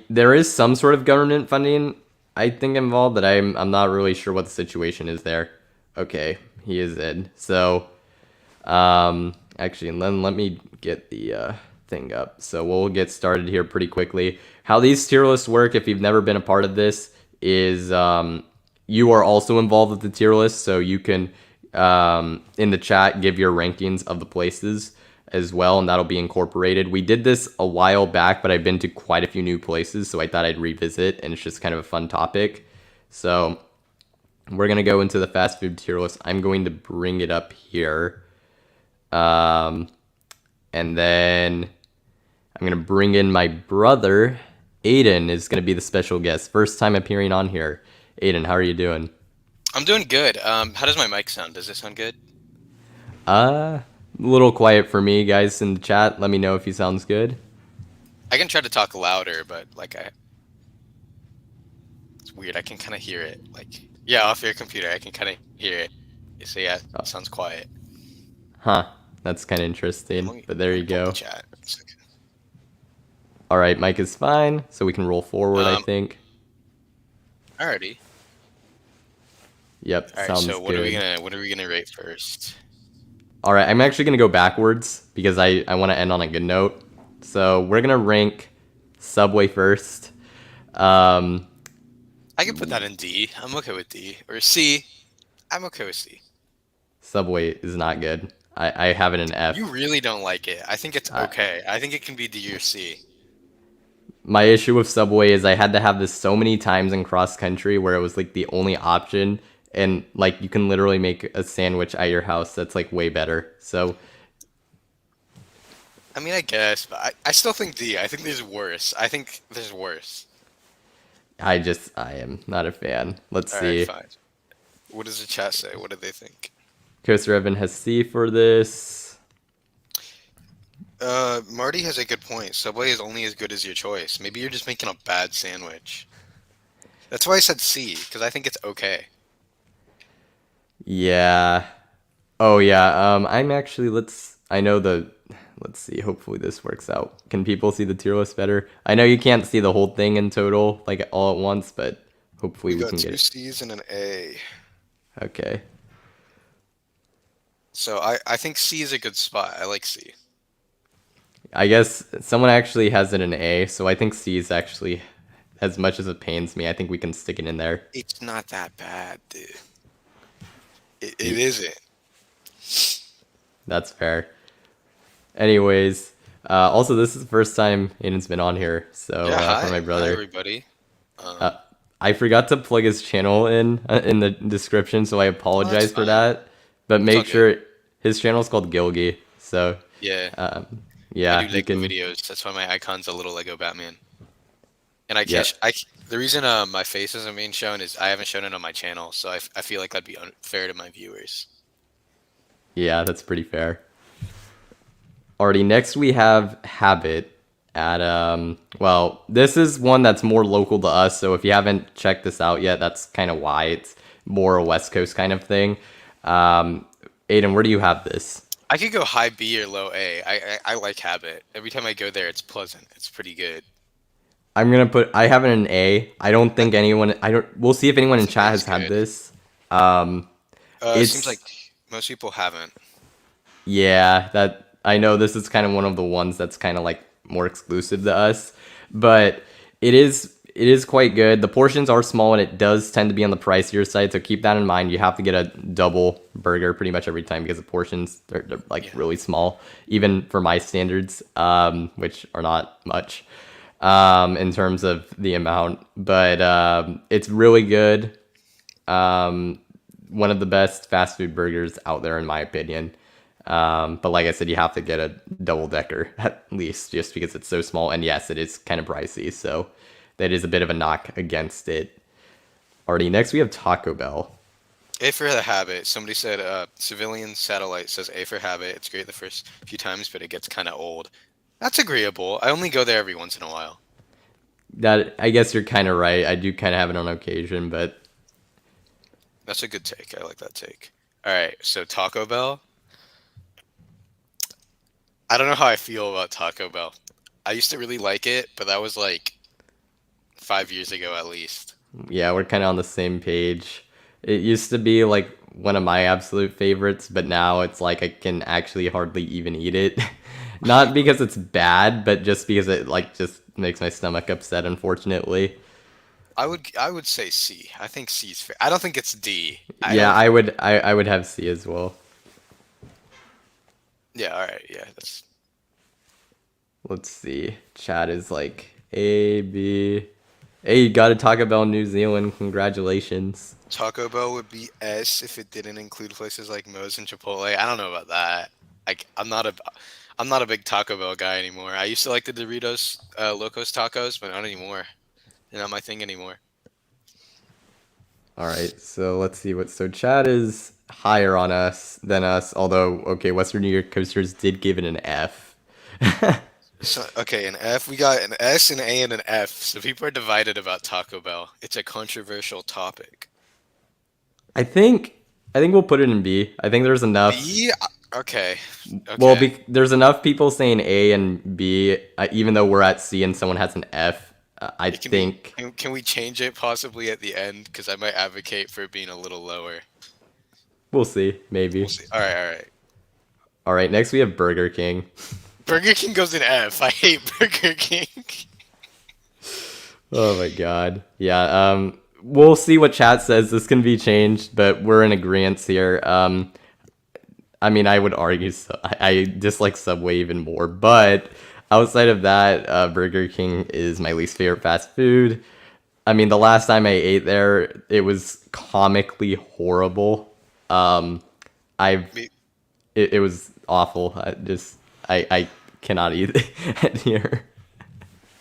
there is some sort of government funding I think involved, but I'm not really sure what the situation is there. Okay, he is in. So actually, and then let me get the thing up. So we'll get started here pretty quickly. How these tier lists work, if you've never been a part of this, is you are also involved with the tier list, so you can in the chat give your rankings of the places as well, and that'll be incorporated. We did this a while back, but I've been to quite a few new places, so I thought I'd revisit, and it's just kind of a fun topic. So we're gonna go into the fast food tier list. I'm going to bring it up here, and then I'm gonna bring in my brother. Aiden is gonna be the special guest, first time appearing on here. Aiden, how are you doing? I'm doing good. How does my mic sound? Does it sound good? A little quiet for me, guys in the chat. Let me know if he sounds good. I can try to talk louder, but it's weird. I can kind of hear it. Yeah, off your computer, I can kind of hear it. So yeah, it sounds quiet. Huh. That's kind of Let interesting, me, but there let you me pull up the go. chat. All right, mic is fine, so we can roll forward, I Um, think. alrighty. Yep, All right. sounds So good. what are we gonna rate first? All right, I'm actually going to go backwards because I want to end on a good note. So we're going to rank Subway first. Um, I can put that in D. I'm okay with D or C. I'm okay with C. Subway is not good. I have it in You F. really don't like it. I think it's Uh, okay. I think it can be D or C. my issue with Subway is I had to have this so many times in cross country where it was like the only option, and like you can literally make a sandwich at your house that's like way better. So I mean, I guess, but I still think D. I think there's worse. I think there's worse. I am not a fan. Let's All right, see. fine. What does the chat say? What do they think? Coaster Evan has C for this. Marty has a good point. Subway is only as good as your choice. Maybe you're just making a bad sandwich. That's why I said C, because I think it's okay. Yeah. Oh yeah. I'm actually I know let's see. Hopefully this works out. Can people see the tier list better? I know you can't see the whole thing in total, like all at once, but hopefully We we got can get two it. C's and an A. Okay. So I think C is a good spot. I like C. I guess someone actually has it in A, so I think C is actually, as much as it pains me, I think we can stick it in there. It's not that bad, dude. It Ye- isn't. That's fair. Anyways, also this is the first time Aiden's been on here, so Yeah, for my hi. Hi, brother. everybody. Uh, Um, I forgot to plug his channel in the description, so I oh, that's apologize for fine. that. But It's all make good. sure his channel is called Gilgy. So Yeah, um, I do yeah, you Lego can. videos. That's why my icon's a little Lego Batman. And I can't. Yep. The reason my face isn't being shown is I haven't shown it on my channel, so I feel like that'd be unfair to my viewers. Yeah, that's pretty fair. Alrighty, next we have Habit at well, this is one that's more local to us, so if you haven't checked this out yet, that's kind of why it's more a West Coast kind of thing. Um, Aiden, where do you have this? I could go high B or low A. I like Habit. Every time I go there, it's pleasant. It's pretty good. I have it in A. I don't I, think anyone I don't we'll see if anyone I in think A chat is has had good. this. It seems like It's most people haven't. Yeah, that I know this is kind of one of the ones that's kind of like more exclusive to us, but it is quite good. The portions are small and it does tend to be on the pricier side, so keep that in mind. You have to get a double burger pretty much every time because the portions they're like Yeah. really small, even for my standards, which are not much in terms of the amount. But it's really good. One of the best fast food burgers out there, in my opinion. But like I said, you have to get a double decker at least, just because it's so small. And yes, it is kind of pricey, so that is a bit of a knock against it. Already, next we have Taco Bell. A for the habit. Somebody said civilian satellite says A for habit. It's great the first few times, but it gets kind of old. That's agreeable. I only go there every once in a while. That I guess you're kind of right. I do kind of have it on occasion, but That's a good take. I like that take. All right, so Taco Bell. I don't know how I feel about Taco Bell. I used to really like it, but that was like 5 years ago at least. yeah, we're kind of on the same page. It used to be like one of my absolute favorites, but now it's like I can actually hardly even eat it. Not because it's bad, but just because it like just makes my stomach upset, unfortunately. I would say C. I think C's fair. I don't think it's D. I Yeah, don't. I would have C as well. Yeah. All right. Yeah. That's Let's see. Chat is like A, B. Hey, you got to Taco Bell New Zealand. Congratulations. Taco Bell would be S if it didn't include places like Moe's and Chipotle. I don't know about that. Like I'm not a big Taco Bell guy anymore. I used to like the Doritos Locos Tacos, but not anymore. They're not my thing anymore. All right, so let's see what. So Chad is higher on us than us, although, okay, Western New York Coasters did give it an F. So okay, an F. We got an S, an A, and an F. So people are divided about Taco Bell. It's a controversial topic. I think I think we'll put it in B. I think there's enough. B. Okay. Well, Okay. there's enough people saying A and B, even though we're at C and someone has an F. I Can we think can we change it possibly at the end? Because I might advocate for it being a little lower. we'll see, We'll maybe. see. All right. All right. All right, next we have Burger King. Burger King goes in F. I hate Burger King. Oh my god. Yeah, we'll see what chat says. This can be changed, but we're in agreement here. I mean, I would argue I dislike Subway even more, but outside of that, Burger King is my least favorite fast food. I mean, the last time I ate there, it was comically horrible. I've Me- it was awful. I cannot eat it here.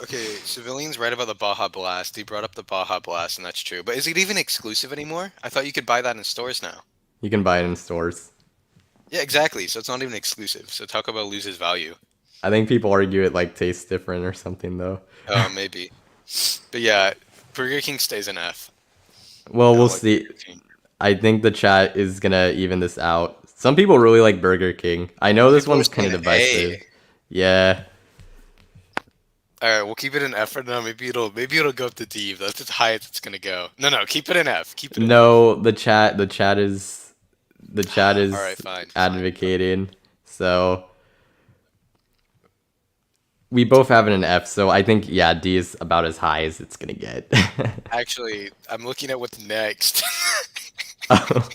Okay, civilians right about the Baja Blast. He brought up the Baja Blast, and that's true. But is it even exclusive anymore? I thought you could buy that in stores now. You can buy it in stores. Yeah, exactly. So it's not even exclusive. So Taco Bell loses value. I think people argue it like tastes different or something though. Maybe. But yeah, Burger King stays in F. Well, I we'll don't like see. Burger King. I think the chat is gonna even this out. Some people really like Burger King. I know Some this people are one's kind saying of A. divisive. Yeah. All right, we'll keep it in F for now. Maybe it'll go up to D. That's as high as it's gonna go. No, keep it in F. Keep it in F. No, the chat All right, is fine. advocating. So we both have it in F. So I think yeah, D is about as high as it's gonna get. Actually, I'm looking at what's next. Oh,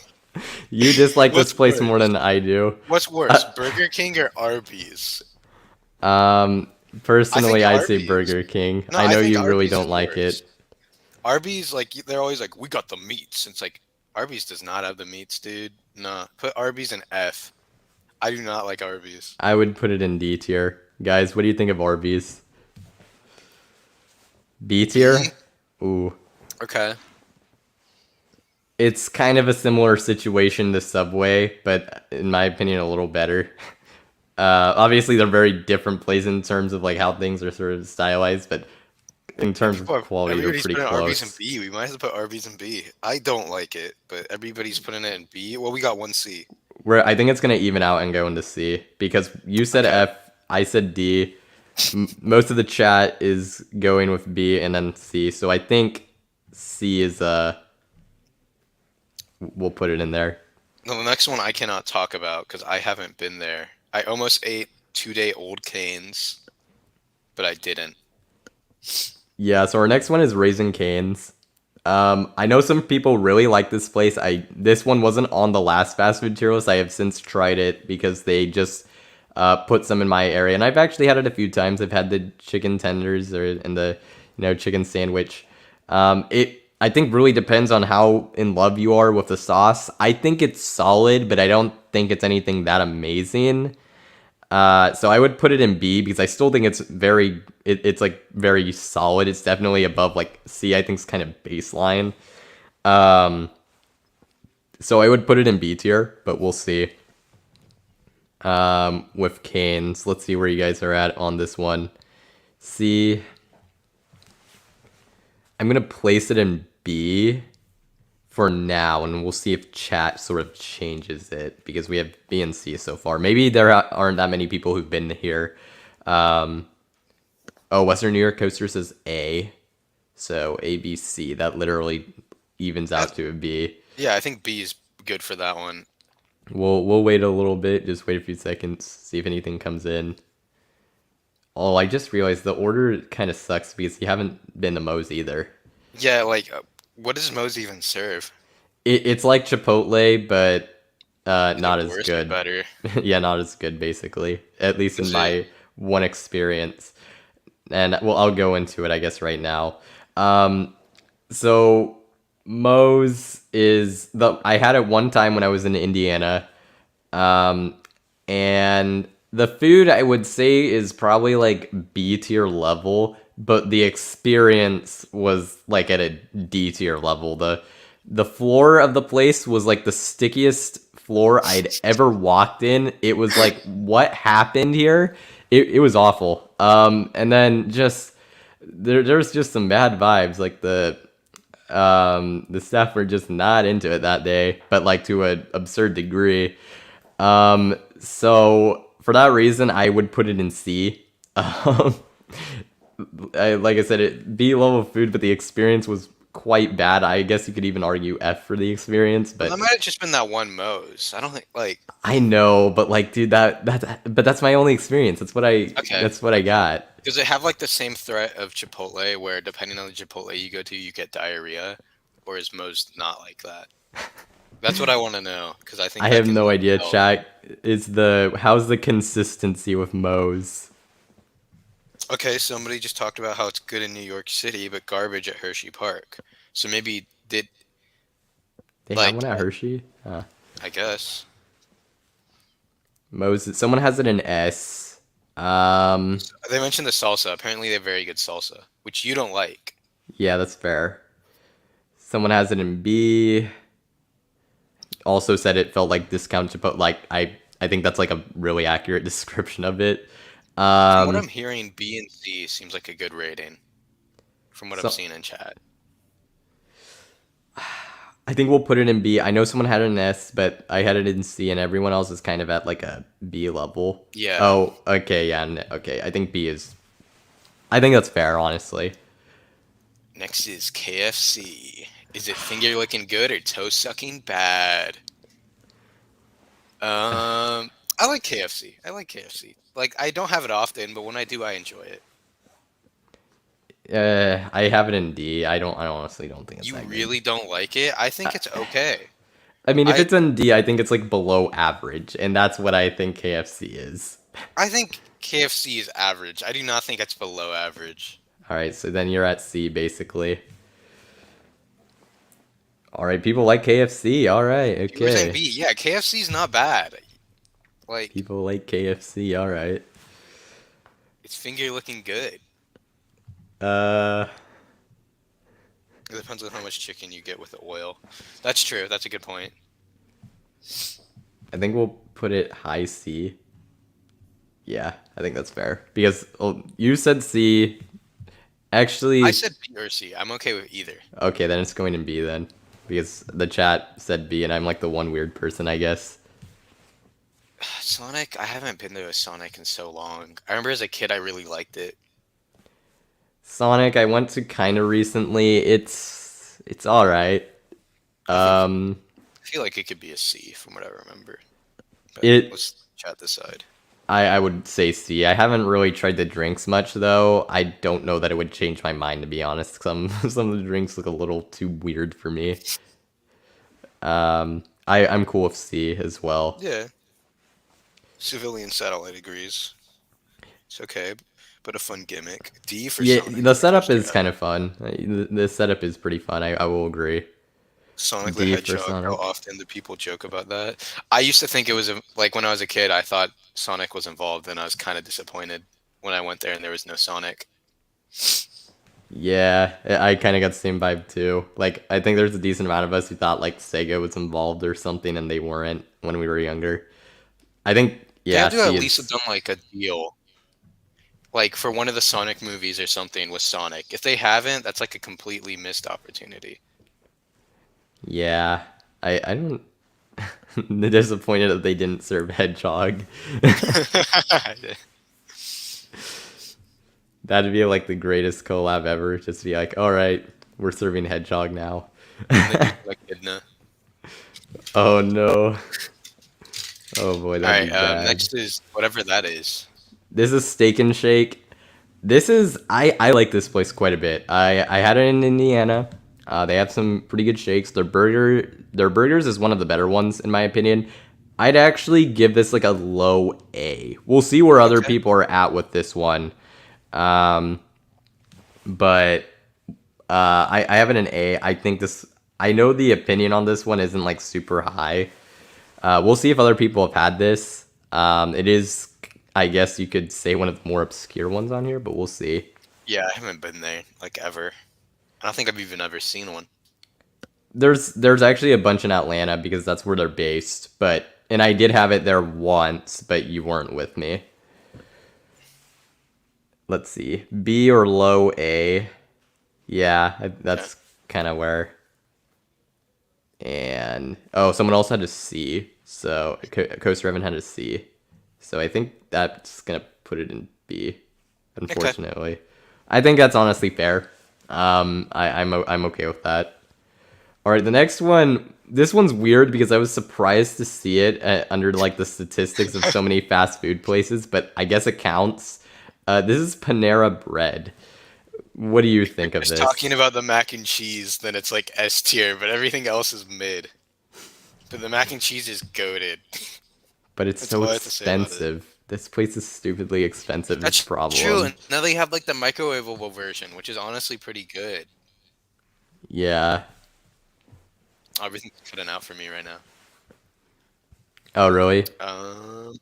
you dislike this What's place more worse? than I do. What's worse, Uh, Burger King or Arby's? um, I think personally, I'd say Arby's. Burger King. No, I I know think you really Arby's don't is like worse. it. Arby's like they're always like we got the meats. It's like Arby's does not have the meats, dude. Nah, put Arby's in F. I do not like Arby's. I would put it in D tier. Guys, what do you think of Arby's? B B. tier? Ooh. Okay. It's kind of a similar situation to Subway, but in my opinion, a little better. Obviously, they're very different places in terms of like how things are sort of stylized, but in terms of quality, they're Everybody's pretty putting Arby's in close. B. We might as well put Arby's in B. I don't like it, but everybody's putting it in B. Well, we got one C. Where I think it's gonna even out and go into C because you said Okay. F, I said D. Most of the chat is going with B and then C, so I think C is we'll put it in there. Now, the next one I cannot talk about because I haven't been there. I almost ate 2-day old canes, but I didn't. Yeah, so our next one is Raising Cane's. I know some people really like this place. This one wasn't on the last fast food tier list. I have since tried it because they just put some in my area, and I've actually had it a few times. I've had the chicken tenders or and the chicken sandwich. It I think really depends on how in love you are with the sauce. I think it's solid, but I don't think it's anything that amazing. So I would put it in B because I still think it's like very solid. It's definitely above like C. I think it's kind of baseline. Um, so I would put it in B tier, but we'll see. With Canes, let's see where you guys are at on this one. C. I'm gonna place it in B for now, and we'll see if chat sort of changes it because we have B and C so far. Maybe there aren't that many people who've been here. Um, oh, Western New York Coaster says A, so A, B, C. That literally evens out to a B. Yeah, I think B is good for that one. We'll wait a little bit. Just wait a few seconds, see if anything comes in. Oh, I just realized the order kind of sucks because you haven't been to Moe's either. Yeah, like what does Moe's even serve? It's like Chipotle, but Is not it as worse or good. better? Yeah, not as good, basically. At least in Is it? my one experience. And well, I'll go into it, I guess, right now. So Moe's is the I had it one time when I was in Indiana. Um, and the food I would say is probably like B tier level, but the experience was like at a D tier level. The floor of the place was like the stickiest floor I'd ever walked in. It was like, what happened here? It was awful. And then just there's just some bad vibes. Like the staff were just not into it that day, but like to an absurd degree. So for that reason, I would put it in C. Um, like I said, it B level food, but the experience was quite bad. I guess you could even argue F for the experience, Well, but that might have just been that one Moe's. I don't think like I know, but like, dude, but that's my only experience. okay. That's what I got. Does it have like the same threat of Chipotle where depending on the Chipotle you go to, you get diarrhea? Or is Moe's not like that? That's what I want to know because I I think that have can no idea. help. Chat how's the consistency with Moe's? Okay, somebody just talked about how it's good in New York City, but garbage at Hershey Park. So maybe did They have like one at Hershey. I guess. Moe's. Someone has it in S. Um, They mentioned the salsa. Apparently, they have very good salsa, which you don't like. yeah, that's fair. Someone has it in B. Also said it felt like discount Chipotle. Like I think that's like a really accurate description of it. From what Um, I'm hearing, B and C seems like a good rating. From what I'm so seeing in chat. I think we'll put it in B. I know someone had it in S, but I had it in C, and everyone else is kind of at like a B level. Yeah. Oh, okay, yeah, okay. I think B is. I think that's fair, honestly. Next is KFC. Is it finger licking good or toe sucking bad? I like KFC. I like KFC. Like I don't have it often, but when I do, I enjoy it. I have it in D. I honestly don't think it's You that good. really don't like it? I think it's okay. I mean, if I it's in D, I think it's like below average, and that's what I think KFC is. I think KFC is average. I do not think it's below average. All right, so then you're at C basically. All right, people like KFC. All right, You were saying okay. B. Yeah, KFC is not bad. Like People like KFC. All right. it's finger looking good. Uh, It depends on how much chicken you get with the oil. That's true. That's a good point. I think we'll put it high C. Yeah, I think that's fair because you said C. I Actually, said B or C. I'm okay with either. okay, then it's going in B then because the chat said B, and I'm like the one weird person, I guess. Sonic, I haven't been to a Sonic in so long. I remember as a kid I really liked it. Sonic, I went to kind of recently. It's all right. I think Um, I feel like it could be a C from what I remember. But it let's chat this side. I would say C. I haven't really tried the drinks much though. I don't know that it would change my mind to be honest. Some of the drinks look a little too weird for me. I'm cool with C as well. Yeah. Civilian satellite agrees. It's okay, but a fun gimmick. D for Yeah, Sonic the roller setup coaster. is kind of fun. The setup is pretty fun. I will agree. Sonic the D for Hedgehog. How Sonic. often do people joke about that? I used to think it was like when I was a kid. I thought Sonic was involved, and I was kind of disappointed when I went there and there was no Sonic. Yeah, I kind of got the same vibe too. Like, I think there's a decent amount of us who thought like Sega was involved or something, and they weren't when we were younger. I think, They yeah, had to at C least have is, done like a deal, like for one of the Sonic movies or something with Sonic. If they haven't, that's like a completely missed opportunity. yeah. I don't. Disappointed that they didn't serve Hedgehog. That'd be like the greatest collab ever. Just be like, all right, we're serving Hedgehog now. And they do like Echidna. Oh no. Oh boy, All that'd be right. bad. Next is whatever that is. This is Steak and Shake. This is I like this place quite a bit. I had it in Indiana. They have some pretty good shakes. Their burgers is one of the better ones in my opinion. I'd actually give this like a low A. We'll see where other Okay. people are at with this one. Um, but I have it in A. I think this. I know the opinion on this one isn't like super high. We'll see if other people have had this. It is, I guess you could say, one of the more obscure ones on here, but we'll see. Yeah, I haven't been there like ever. I don't think I've even ever seen one. There's actually a bunch in Atlanta because that's where they're based. But and I did have it there once, but you weren't with me. Let's see, B or low A. Yeah, Okay. that's kind of where. And oh, someone else had a C. So Coaster Evan had a C. So I think that's gonna put it in B. Okay. Unfortunately, I think that's honestly fair. I'm okay with that. All right, the next one. This one's weird because I was surprised to see it under like the statistics of so many fast food places, but I guess it counts. This is Panera Bread. What do you think of Just talking this? about the mac and cheese, then it's like S tier, but everything else is mid. But the mac and cheese is goaded. But it's That's so all I have to say about it. expensive. This place is stupidly expensive. Is the That's true, problem. and now they have like the microwavable version, which is honestly pretty good. Yeah. Everything's cutting out for me right now. Oh, really? Um,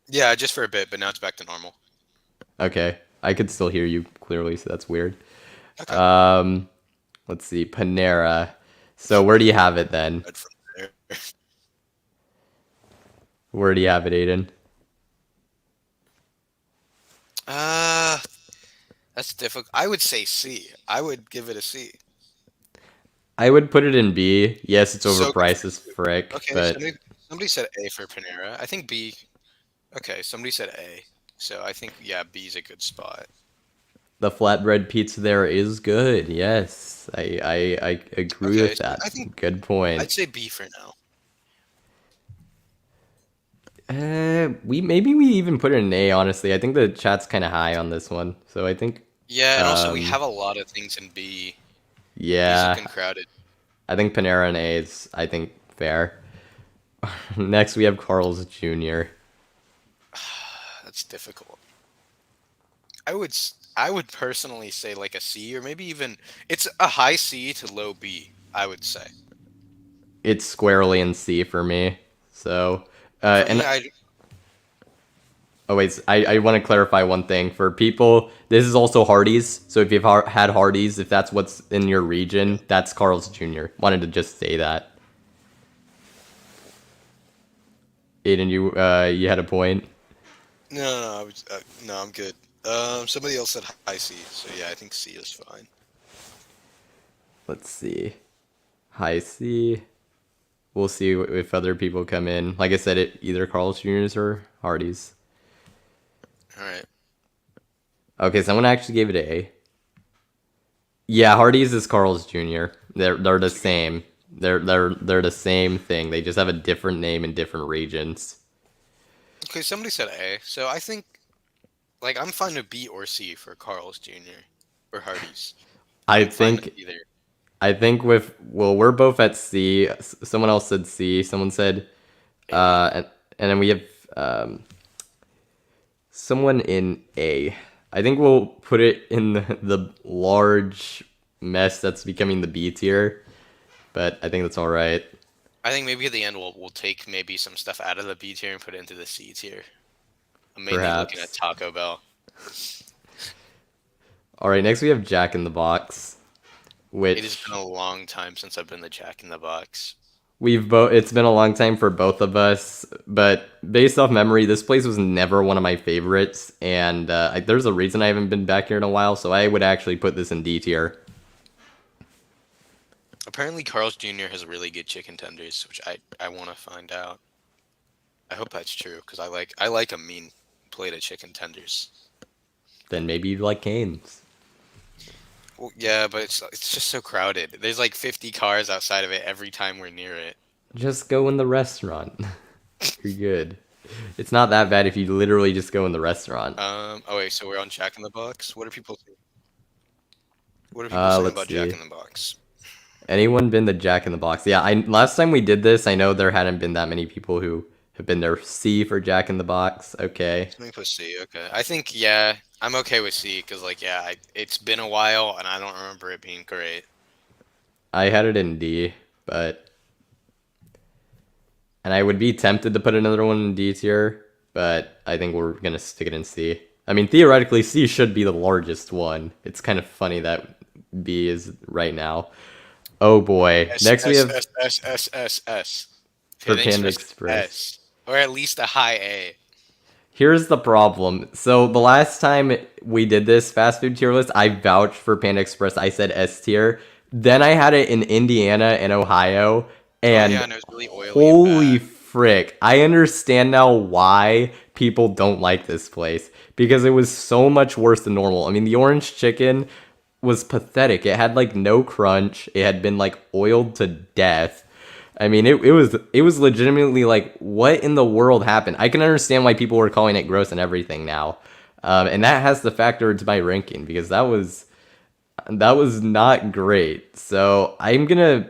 yeah, just for a bit, but now it's back to normal. Okay. I could still hear you clearly, so that's weird. Okay. Um, let's see. Panera. So where do you have it then? Good from there. Where do you have it, Aiden? Uh, that's difficult. I would say C. I would give it a C. I would put it in B. Yes, it's So overpriced as frick, okay, but somebody said A for Panera. I think B. Okay, somebody said A. So I think yeah, B is a good spot. the flatbread pizza there is good. Yes, I agree Okay, with so that. I think Good point. I'd say B for now. We even put it in A. Honestly, I think the chat's kind of high on this one, so I think Yeah, and also we um have a lot of things in B. B's yeah, looking crowded. I think Panera and A is I think fair. Next we have Carl's Jr. That's difficult. I would personally say like a C or maybe even it's a high C to low B, I would say. It's squarely in C for me. So For me, and I oh wait, I want to clarify one thing for people. This is also Hardee's. So if you've had Hardee's, if that's what's in your region, that's Carl's Jr. Wanted to just say that. Aiden, you had a point. no, I was no, I'm good. Somebody else said high C, so yeah, I think C is fine. Let's see. High C. We'll see if other people come in. Like I said, it either Carl's Jr.'s or Hardee's. All right. Okay, someone actually gave it A. Yeah, Hardee's is Carl's Jr. They're the same. They're the same thing. They just have a different name in different regions. Okay, somebody said A, so I think like I'm fine with B or C for Carl's Jr. or Hardee's. I I'm fine with think either. I think with well, we're both at C. Someone else said C. Someone said A. and then we have someone in A. I think we'll put it in the large mess that's becoming the B tier, but I think that's all right. I think maybe at the end we'll take maybe some stuff out of the B tier and put it into the C tier. I'm mainly looking at Perhaps. Taco Bell. All right, next we have Jack in the Box, It has been which a long time since I've been the Jack in the Box. we've both. It's been a long time for both of us, but based off memory, this place was never one of my favorites, and there's a reason I haven't been back here in a while. So I would actually put this in D tier. Apparently, Carl's Jr. has really good chicken tenders, which I want to find out. I hope that's true because I like a mean plate of chicken tenders. Then maybe you like Canes. Well, yeah, but it's just so crowded. There's like 50 cars outside of it every time we're near it. Just go in the restaurant. You're good. It's not that bad if you literally just go in the restaurant. Oh wait, so we're on Jack in the Box. What are people saying Let's about Jack see. in the Box? Anyone been the Jack in the Box? Yeah, I last time we did this, I know there hadn't been that many people who have been there. C for Jack in the Box. Okay. Let me put C. Okay, I think yeah, I'm okay with C because like yeah, it's been a while and I don't remember it being great. I had it in D, but and I would be tempted to put another one in D tier, but I think we're gonna stick it in C. I mean, theoretically, C should be the largest one. It's kind of funny that B is right now. Oh boy. S Next we S have S S S S S. for Panda Panda Express is Express. S, or at least a high A. Here's the problem. So the last time we did this fast food tier list, I vouched for Panda Express. I said S tier. Then I had it in Indiana and Ohio, Oh yeah, and and it was really oily and holy bad. frick, I understand now why people don't like this place because it was so much worse than normal. I mean, the orange chicken was pathetic. It had like no crunch. It had been like oiled to death. I mean, it was legitimately like, what in the world happened? I can understand why people were calling it gross and everything now, and that has to factor into my ranking because that was not great. So I'm gonna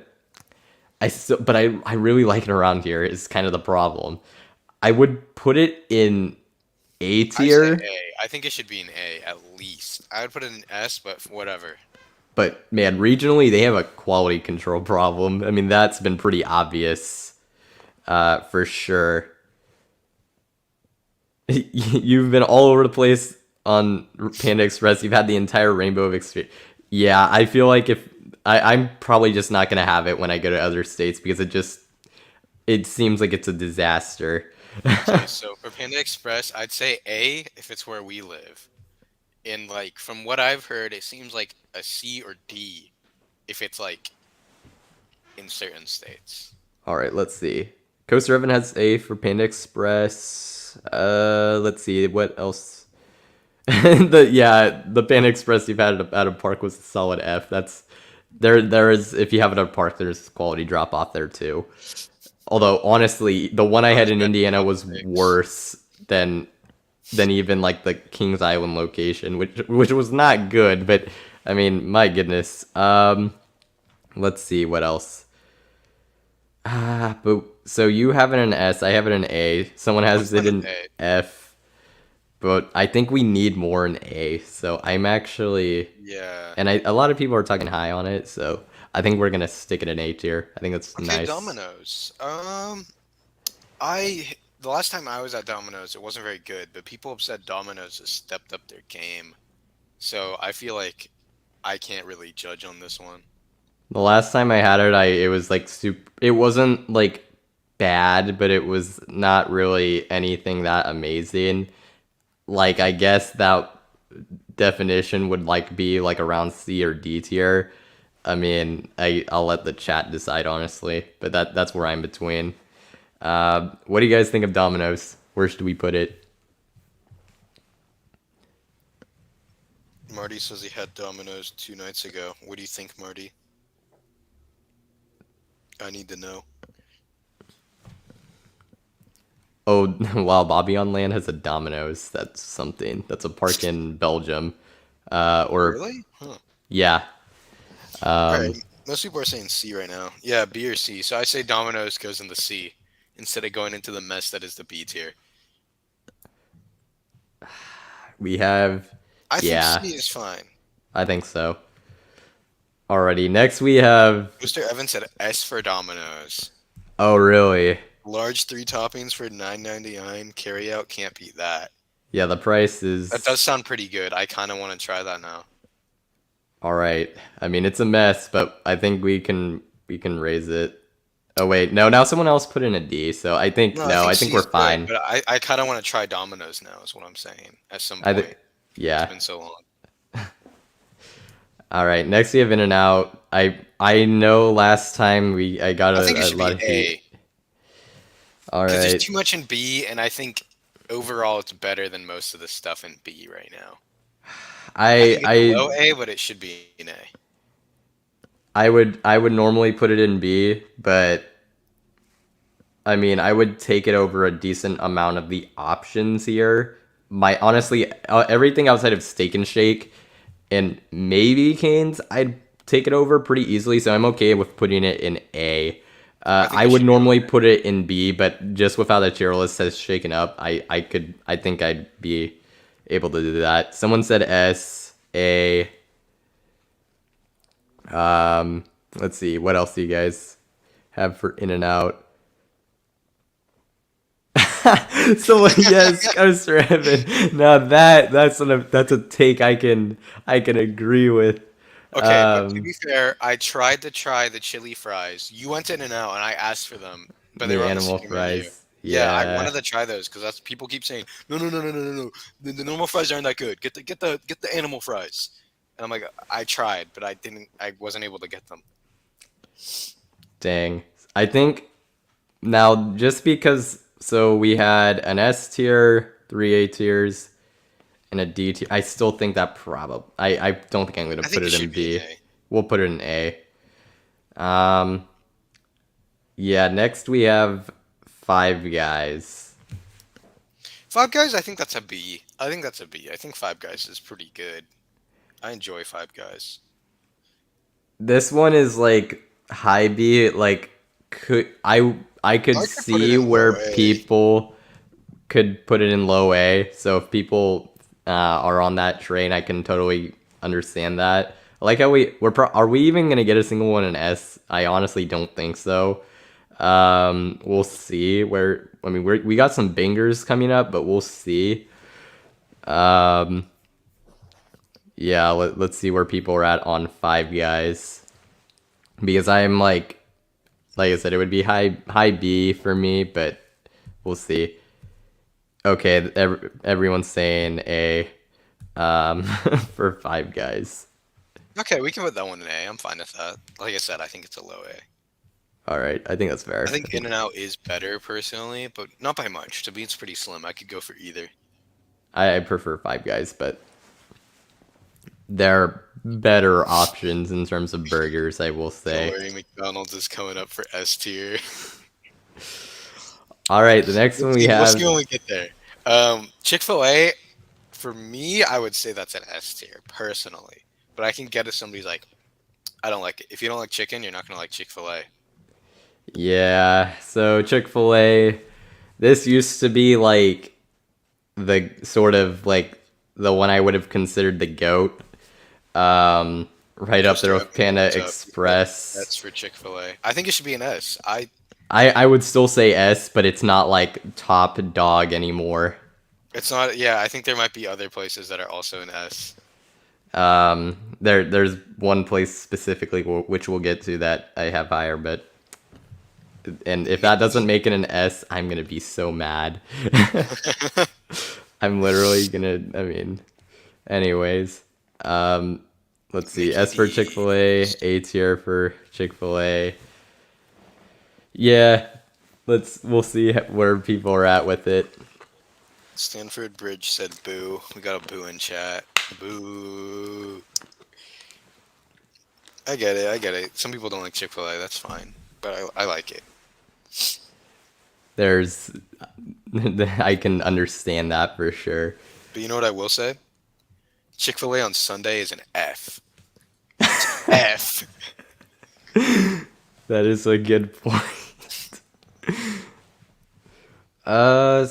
but I really like it around here. Is kind of the problem. I would put it in A I say tier, A. I think it should be an A at least. I would put it in S, but whatever. but man, regionally they have a quality control problem. I mean, that's been pretty obvious, for sure. You've been all over the place on Panda Express. You've had the entire rainbow of experience. Yeah, I feel like if I'm probably just not gonna have it when I go to other states because it seems like it's a disaster. Okay, so for Panda Express, I'd say A if it's where we live. And like from what I've heard, it seems like a C or D if it's like in certain states. All right, let's see. Coaster Evan has A for Panda Express. Let's see what else. The Panda Express you've had at a park was a solid F. That's there is if you have it at a park, there's quality drop off there too. Although honestly, the one I Not had as in bad as Indiana was politics. worse than even like the Kings Island location, which was not good. But I mean, my goodness. Let's see what else. But so you have it in S, I have it in A. Someone I'm has fine it with in A. F, but I think we need more in A. So I'm actually, Yeah. and a lot of people are talking high on it. So I think we're gonna stick it in A tier. I think that's Okay, nice. Domino's. I the last time I was at Domino's, it wasn't very good, but people have said Domino's has stepped up their game. So I feel like I can't really judge on this one. The last time I had it, it was like super. It wasn't like bad, but it was not really anything that amazing. Like I guess that definition would like be like around C or D tier. I mean, I'll let the chat decide honestly, but that's where I'm between. What do you guys think of Domino's? Where should we put it? Marty says he had Domino's 2 nights ago. What do you think, Marty? I need to know. Oh, wow, Bobby on Land has a Domino's. That's something. That's a park in Belgium. Or Really? Huh. yeah. All right. Um, Most people are saying C right now. Yeah, B or C. So I say Domino's goes in the C instead of going into the mess that is the B tier. we have, I think yeah, C is fine. I think so. Alrighty, next we have, Mr. Evans said S for Domino's. oh, really? Large three toppings for $9.99. Carry out can't beat that. Yeah, the price That is, does sound pretty good. I kind of want to try that now. alright. I mean, it's a mess, but I think we can raise it. Oh, wait, no, now someone else put in a D, so I think, No, I no, think I C think we're is good, fine. but I kind of want to try Domino's now, is what I'm saying, at some I think, point. It's yeah. been so long. All right, next we have In and Out. I know last time I got I think it a should be lot of heat. A, All because there's right, too much in B, and I think overall it's better than most of the stuff in B right now. I I think it's a I low A, but it should be an A. I would normally put it in B, but I mean I would take it over a decent amount of the options here. My honestly, everything outside of Steak and Shake and maybe Cane's, I'd take it over pretty easily. So I'm okay with putting it in A. I think I it would should go normally in put it in B, but just with how the tier list has shaken up, I think I'd be able to do that. Someone said S A. Let's see, what else do you guys have for In and Out? Someone, yes, Coaster Heaven. Now that's a take I can agree with. Okay, but to Um, be fair, I tried to try the chili fries. You went in and out, and I asked for them, but they the were on the animal senior menu. fries, Yeah, I yeah. wanted to try those because that's people keep saying no, no, no, no, no, no, no. The normal fries aren't that good. Get the animal fries. And I'm like, I tried, but I didn't. I wasn't able to get them. Dang. I think now just because so we had an S tier, three A tiers, and a D tier. I still think that probably. I don't think I'm gonna I put think it it in should be an B. A. We'll put it in A. Um. Yeah. Next we have Five Guys. Five Guys, I think that's a B. I think that's a B. I think Five Guys is pretty good. I enjoy Five Guys. This one is like high B. Like I could I could put it see in low where A. people could put it in low A. So if people are on that train, I can totally understand that. I like how are we even gonna get a single one in S? I honestly don't think so. We'll see where. I mean, we got some bangers coming up, but we'll see. Um, yeah, let's see where people are at on Five Guys because I'm like I said, it would be high B for me, but we'll see. Okay, everyone's saying A for Five Guys. Okay, we can put that one in A. I'm fine with that. Like I said, I think it's a low A. All right, I think that's fair. I think In and Out is better personally, but not by much. To me, it's pretty slim. I could go for either. I prefer Five Guys, but there are better options in terms of burgers, I will Don't say. worry, McDonald's is coming up for S tier. All right, the next We'll one we see. We'll see have, when we get there. Chick-fil-A, for me, I would say that's an S tier personally. But I can get if somebody's like, I don't like it. If you don't like chicken, you're not gonna like Chick-fil-A. yeah. So Chick-fil-A, this used to be like the sort of like the one I would have considered the goat. Right up there Mr. with Evans, Panda what's up? He said Express. that's for Chick-fil-A. I think it should be an S. I would still say S, but it's not like top dog anymore. It's not. Yeah, I think there might be other places that are also an S. There's one place specifically which we'll get to that I have higher, but and if that doesn't make it an S, I'm gonna be so mad. I'm literally gonna. I mean, anyways, let's see. Mickey S for Chick-fil-A, D's. A tier for Chick-fil-A. Yeah, we'll see where people are at with it. Stanford Bridge said boo. We got a boo in chat. Boo. I get it. I get it. Some people don't like Chick-fil-A. That's fine. But I like it. there's I can understand that for sure. But you know what I will say? Chick-fil-A on Sunday is an F. It's F. That is a good point.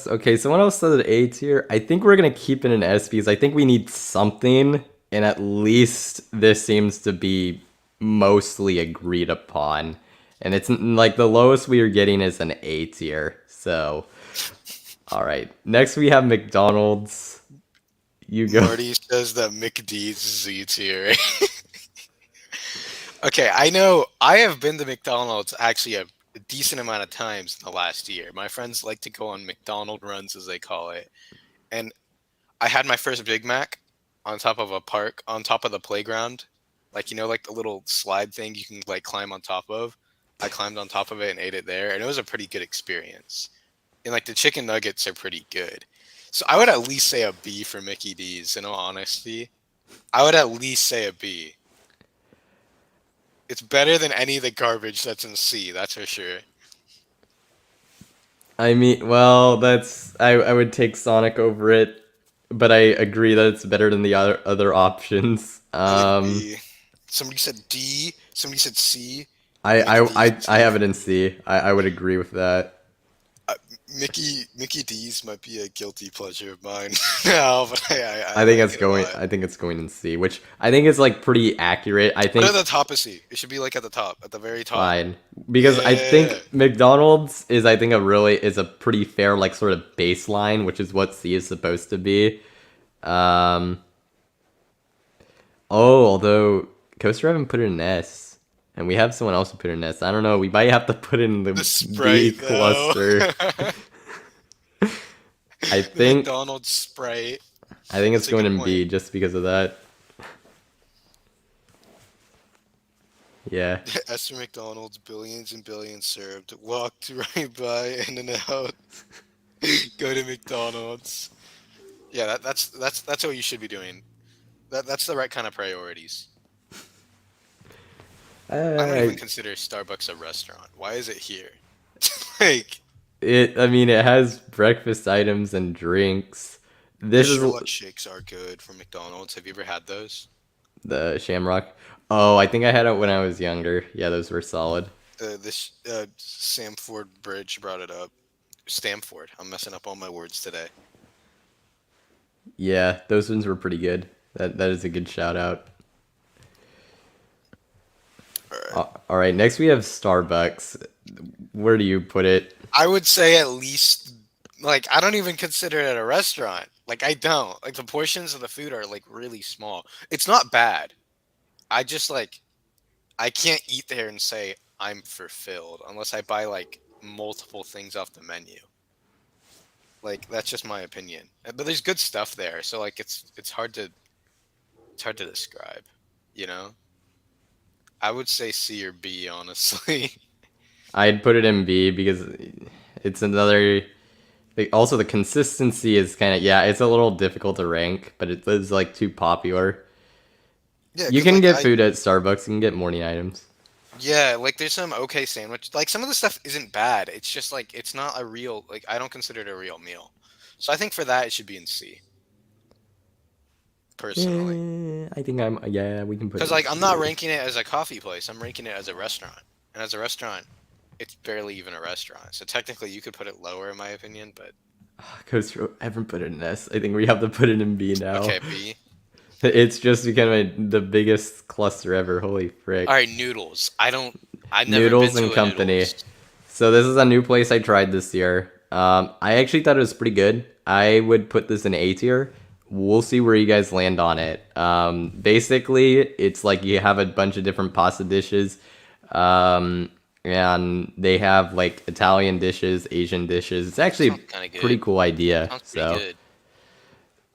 Okay, someone else said an A tier. I think we're gonna keep it an S because I think we need something, and at least this seems to be mostly agreed upon. And it's like the lowest we are getting is an A tier. So, all right. Next we have McDonald's. You go. Marty says that McD's Z tier. Okay, I know I have been to McDonald's actually a decent amount of times in the last year. My friends like to go on McDonald runs, as they call it. And I had my first Big Mac on top of a park, on top of the playground. Like, like the little slide thing you can like climb on top of. I climbed on top of it and ate it there, and it was a pretty good experience. And like the chicken nuggets are pretty good. So I would at least say a B for Mickey D's, in all honesty. I would at least say a B. It's better than any of the garbage that's in C, that's for sure. I mean, well, I would take Sonic over it, but I agree that it's better than the other options. I like B. Somebody said D. Somebody said C. I have it in C. I would agree with that. Mickey D's might be a guilty pleasure of mine now, but I think like it's it a going. lot. I think it's going in C, which I think is like pretty accurate. I Put think it at the top of C. It should be like at the top, at the very top. fine because I Yeah. think McDonald's is I think a pretty fair like sort of baseline, which is what C is supposed to be. Um. Oh, although Coaster haven't put it in S, and we have someone else who put it in S. I don't know. We might have to put it in the The B Sprite, though. cluster. I The think McDonald's Sprite. I think it's That's a going good in B point. just because of that. Yeah. As for McDonald's, billions and billions served. Walked right by In and Out. Go to McDonald's. Yeah, that's what you should be doing. That's the right kind of priorities. I don't even I, consider Starbucks a restaurant. Why is it here? Like I mean, it has breakfast items and drinks. the This is Charlotte shakes are good from McDonald's. Have you ever had those? the Shamrock. Oh, I think I had it when I was younger. Yeah, those were solid. This Samford Bridge brought it up. Stamford. I'm messing up all my words today. Yeah, those ones were pretty good. That is a good shout out. All right. All right, next we have Starbucks. Where do you put it? I would say at least like I don't even consider it a restaurant. Like I don't. Like the portions of the food are like really small. It's not bad. I just like I can't eat there and say I'm fulfilled unless I buy like multiple things off the menu. Like that's just my opinion. But there's good stuff there, so like it's hard to describe, you know? I would say C or B honestly. I'd put it in B because it's another. Also, the consistency is kind of yeah, it's a little difficult to rank, but it is like too popular. Yeah, You cuz can like get I food at Starbucks. You can get morning items. yeah, like there's some okay sandwich. Like some of the stuff isn't bad. It's just like it's not a real like I don't consider it a real meal. So I think for that it should be in C personally. I think I'm yeah. We can put Because it in like I'm C not then. ranking it as a coffee place. I'm ranking it as a restaurant. And as a restaurant, it's barely even a restaurant. So technically you could put it lower in my opinion, but Coaster, I haven't put it in S. I think we have to put it in B now. okay, B. It's just become the biggest cluster ever. Holy All frick! right, noodles. I've never been Noodles to and a Company. noodles. So this is a new place I tried this year. I actually thought it was pretty good. I would put this in A tier. We'll see where you guys land on it. Basically, it's like you have a bunch of different pasta dishes, and they have like Italian dishes, Asian dishes. It's actually Sounds kind of a pretty good. cool idea. Sounds pretty So good.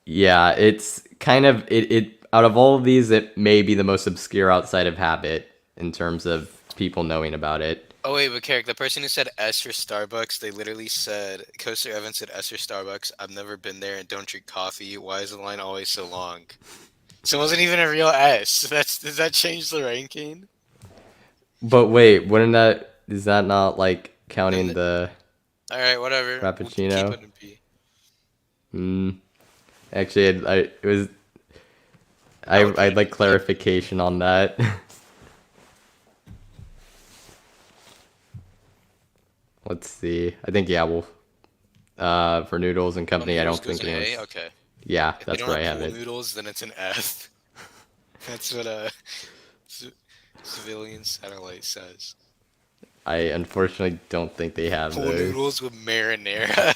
yeah, it's kind of it. Out of all of these, it may be the most obscure outside of Habit in terms of people knowing about it. Oh wait, but Carrick, the person who said S for Starbucks, they literally said Coaster Evans said S for Starbucks. I've never been there and don't drink coffee. Why is the line always so long? So it wasn't even a real S. Does that change the ranking? But wait, wouldn't that is that not like And counting th- the? All right, whatever. We can keep Frappuccino. it in P. Actually, it was. I would put I'd it like in C. clarification on that. Let's see. I think yeah, we'll for noodles and Oh, company. I noodles don't goes think in A. anyone's. Okay. Yeah, If they that's don't where I have have pool it. noodles, then it's an F. That's what c- civilian satellite says. I unfortunately don't think they have Pool those. noodles with marinara.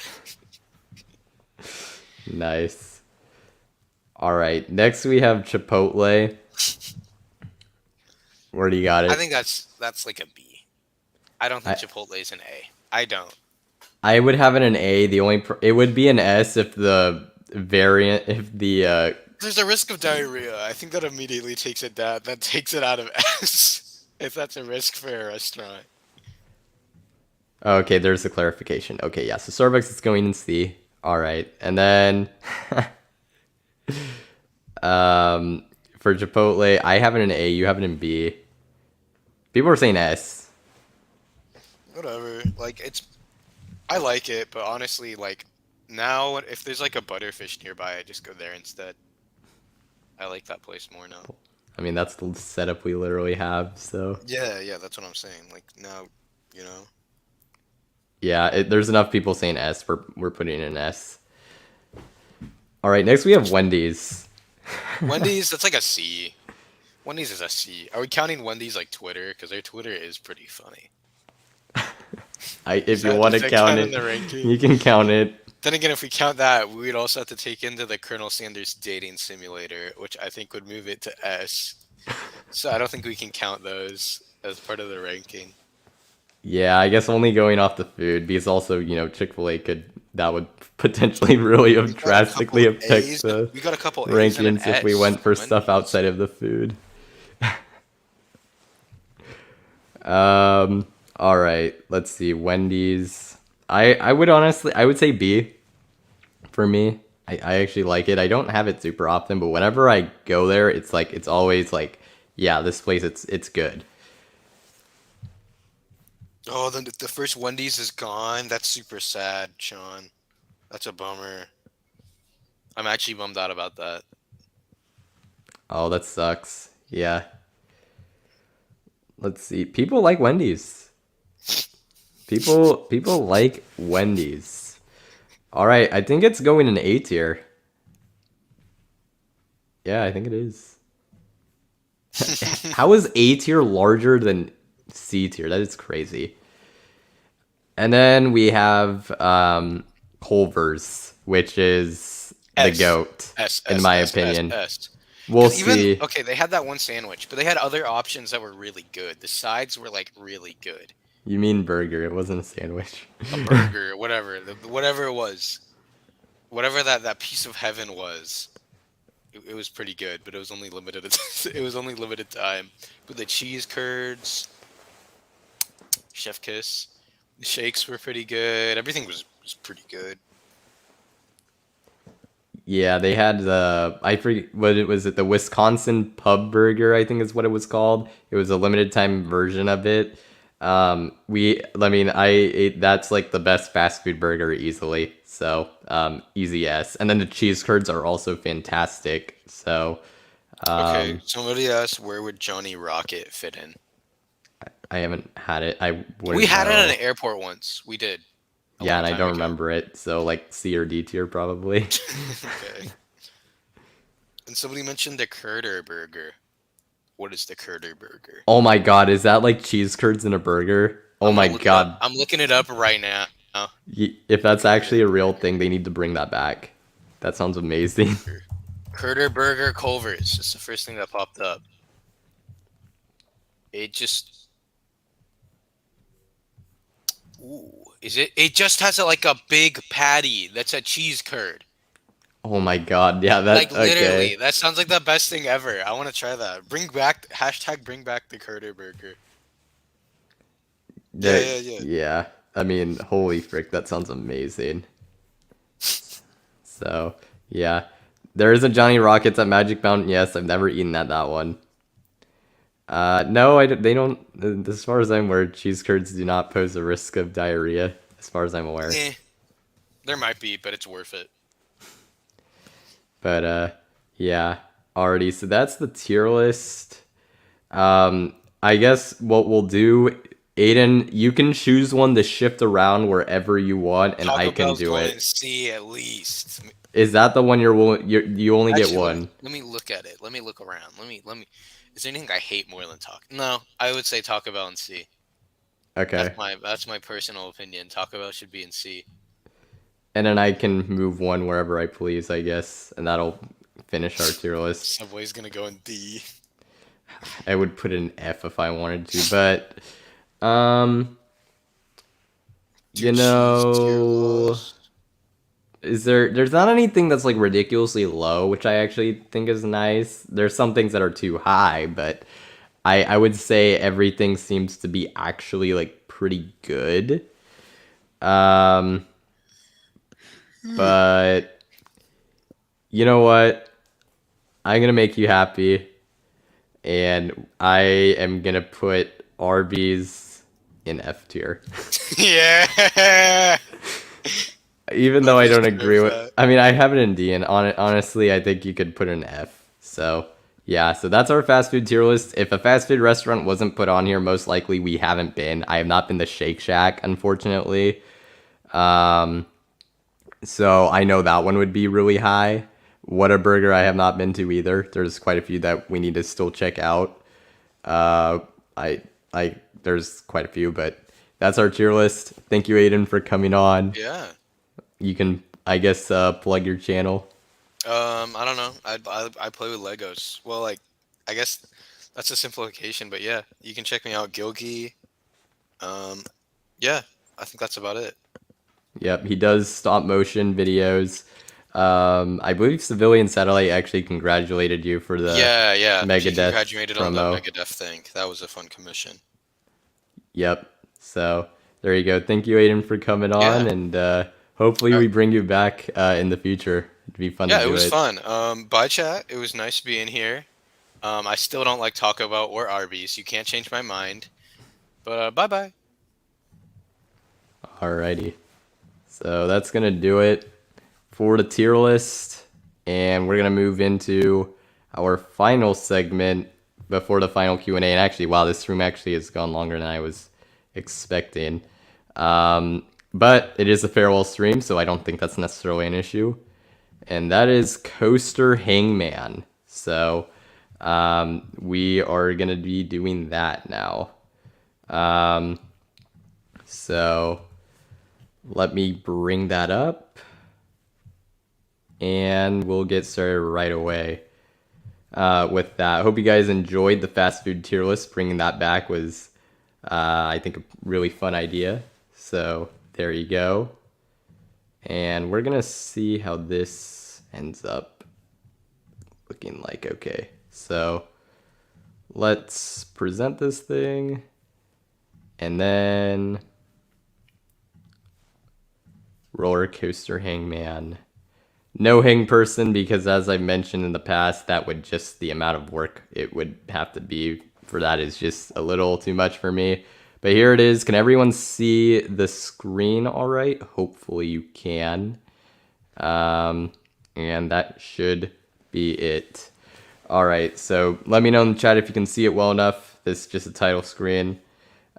Nice. All right. Next we have Chipotle. Where do you got I it? think that's like a B. I don't think I Chipotle is an A. I don't. I would have it an A. It would be an S if the variant if the There's a risk of diarrhea. I think that immediately takes it down. That takes it out of S. If that's a risk for a restaurant. okay, there's the clarification. Okay, yeah. So Starbucks is going in C. All right. And then for Chipotle, I have it in A, you have it in B. People are saying S. Whatever. Like it's I like it, but honestly, like now if there's like a butterfish nearby, I just go there instead. I like that place more now. I mean, that's the setup we literally have, so Yeah, yeah, that's what I'm saying. Like now, you know. yeah, there's enough people saying S. We're putting in an S. All right, next we have Wendy's. Wendy's, that's like a C. Wendy's is a C. Are we counting Wendy's like Twitter? Because their Twitter is pretty funny. If you want Does to that count count in it, the ranking? you can count it. Then again, if we count that, we would also have to take into the Colonel Sanders dating simulator, which I think would move it to S. So I don't think we can count those as part of the ranking. Yeah, I guess only going off the food because also, Chick-fil-A that would potentially really We have got a couple drastically affect A's. the We got a couple A's and an rankings if we S went for from stuff Wendy's. outside of the food. All right, let's see. Wendy's. I would honestly, I would say B for me. I actually like it. I don't have it super often, but whenever I go there, it's always like, yeah, this place it's good. Oh, then the first Wendy's is gone. That's super sad, Sean. That's a bummer. I'm actually bummed out about that. Oh, that sucks. Yeah. Let's see. People like Wendy's. People like Wendy's. All right, I think it's going in A tier. Yeah, I think it is. How is A tier larger than C tier? That is crazy. And then we have Culver's, which is the S. GOAT, S, in S, my S, S, opinion. S. We'll Because even, see. okay, they had that one sandwich, but they had other options that were really good. The sides were like really good. You mean burger? It wasn't a sandwich. A burger, whatever, whatever it was, whatever that piece of heaven was, it was pretty good. But it was only limited. It was only limited time. But the cheese curds, chef kiss, the shakes were pretty good. Everything was pretty good. Yeah, they had I forget what it was. It the Wisconsin Pub Burger, I think is what it was called. It was a limited time version of it. I mean, I ate that's like the best fast food burger easily. So, easy S. And then the cheese curds are also fantastic. So, Okay, um, somebody asked where would Johnny Rocket fit in? I haven't had it. I We wouldn't had it at know. an airport once. We did a Yeah, long and I time don't ago. remember it. So, like C or D tier probably. Okay. And somebody mentioned the Curder Burger. What is the Curder Burger? Oh my God, is that like cheese curds in a burger? Oh I'm my gonna look it up. God, I'm looking it up right now. If that's actually Curder a real Burger. thing, they need to bring that back. That sounds amazing. Burger. Curder Burger Culver's. It's the first thing that popped up. It just. Ooh. Is it? It just has like a big patty that's a cheese curd. Oh my God, yeah, Like that literally, okay. that sounds like the best thing ever. I want to try that. Bring back hashtag bring back the Curder Burger. Yeah, That yeah, yeah. yeah. I mean, holy frick, that sounds amazing. So yeah, there is a Johnny Rockets at Magic Mountain. Yes, I've never eaten at that one. No, they don't. As far as I'm aware, cheese curds do not pose a risk of diarrhea. as far as I'm aware. Eh, there might be, but it's worth it. But yeah, already. So that's the tier list. I guess what we'll do, Aiden, you can choose one to shift around wherever you want, and I Taco can Bell's do going in it. C at least. Is that the one you only get Actually, one? let me look at it. Let me look around. Let me. Is there anything I hate more than Taco? No, I would say Taco Bell in C. Okay. That's my personal opinion. Taco Bell should be in C. And then I can move one wherever I please, I guess, and that'll finish our tier list. Subway's gonna go in D. I would put an F if I wanted to, but um, Do you cheese tier know, list. there's not anything that's like ridiculously low, which I actually think is nice. There's some things that are too high, but I would say everything seems to be actually like pretty good. Um, but you know what? I'm gonna make you happy, and I am gonna put Arby's in F tier. Yeah. Even though I Subway's don't agree deserve with, that. I mean, I have it in D, and honestly, I think you could put an F. So yeah, so that's our fast food tier list. If a fast food restaurant wasn't put on here, most likely we haven't been. I have not been to Shake Shack, unfortunately. Um, so I know that one would be really high. Whataburger I have not been to either. There's quite a few that we need to still check out. Uh, I there's quite a few, but that's our tier list. Thank you, Aiden, for coming on. Yeah. You can, I guess, plug your channel. I don't know. I play with Legos. Well, like, I guess that's a simplification, but yeah, you can check me out, Gilgy. Um, yeah, I think that's about it. Yep, he does stop motion videos. I believe Civilian Satellite actually congratulated you for the Yeah, yeah. He Megadeth congratulated on the promo. Megadeth thing. That was a fun commission. Yep. So there you go. Thank you, Aiden, for coming on, Yeah. and hopefully Uh, we bring you back in the future. It'd be fun to yeah, it do was it. fun. Bye chat. It was nice being here. I still don't like Taco Bell or Arby's. You can't change my mind. But bye bye. Alrighty. So that's gonna do it for the tier list, and we're gonna move into our final segment before the final Q&A. And actually, wow, this room actually has gone longer than I was expecting. But it is a farewell stream, so I don't think that's necessarily an issue. And that is Coaster Hangman. So we are gonna be doing that now. So let me bring that up, and we'll get started right away with that. I hope you guys enjoyed the fast food tier list. Bringing that back was, I think, a really fun idea. So there you go. And we're going to see how this ends up looking like. Okay, so let's present this thing, and then Roller Coaster Hangman. No hang person, because as I mentioned in the past, that would just, the amount of work it would have to be for that is just a little too much for me. But here it is. Can everyone see the screen all right? Hopefully you can. And that should be it. All right, so let me know in the chat if you can see it well enough. This is just a title screen.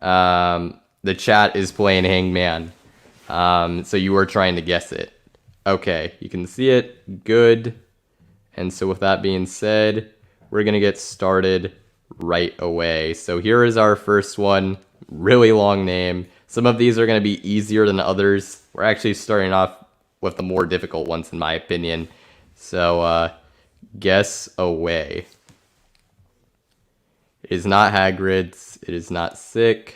The chat is playing Hangman. So you were trying to guess it. Okay, you can see it. Good. And so with that being said, we're going to get started right away. So here is our first one. Really long name. Some of these are going to be easier than others. We're actually starting off with the more difficult ones in my opinion. So guess away. It is not Hagrid's. It is not sick.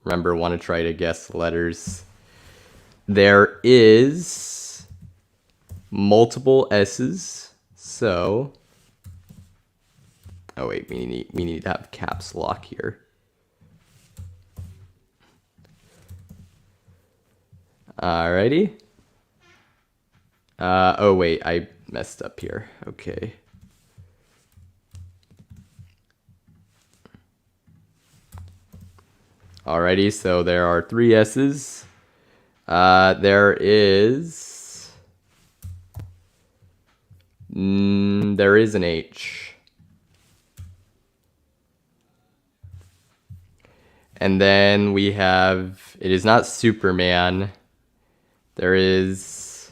Remember, want to try to guess letters. There is multiple S's. So, oh wait, we need to have caps lock here. Alrighty. Oh wait, I messed up here. Okay. Alrighty, so there are 3 S's. There is an H. And then we have, it is not Superman. There is,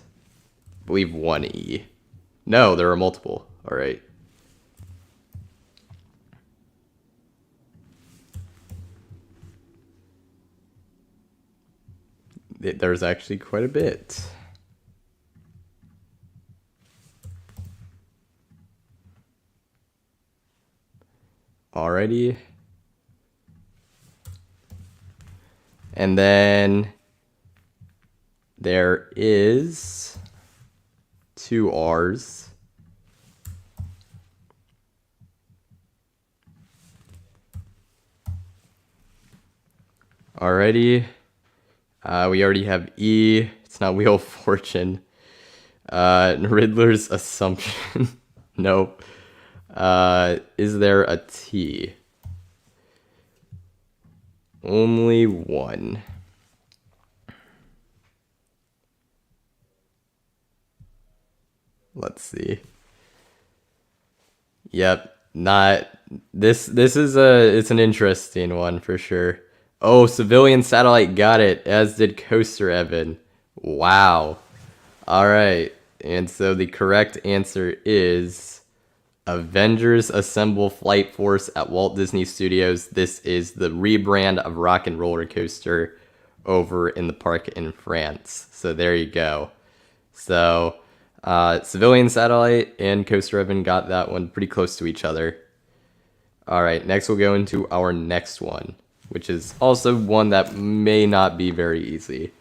I believe, one E. No, there are multiple. All right. There's actually quite a bit. Alrighty. And then there is two R's. Alrighty. We already have E. It's not Wheel of Fortune. Riddler's Assumption. Nope. Is there a T? Only one. Let's see. Yep, not this is it's an interesting one for sure. Oh, Civilian Satellite got it, as did Coaster Evan. Wow. All right. And so the correct answer is Avengers Assemble Flight Force at Walt Disney Studios. This is the rebrand of Rock and Roller Coaster over in the park in France. So there you go. So Civilian Satellite and Coaster Evan got that one pretty close to each other. All right, next we'll go into our next one, which is also one that may not be very easy.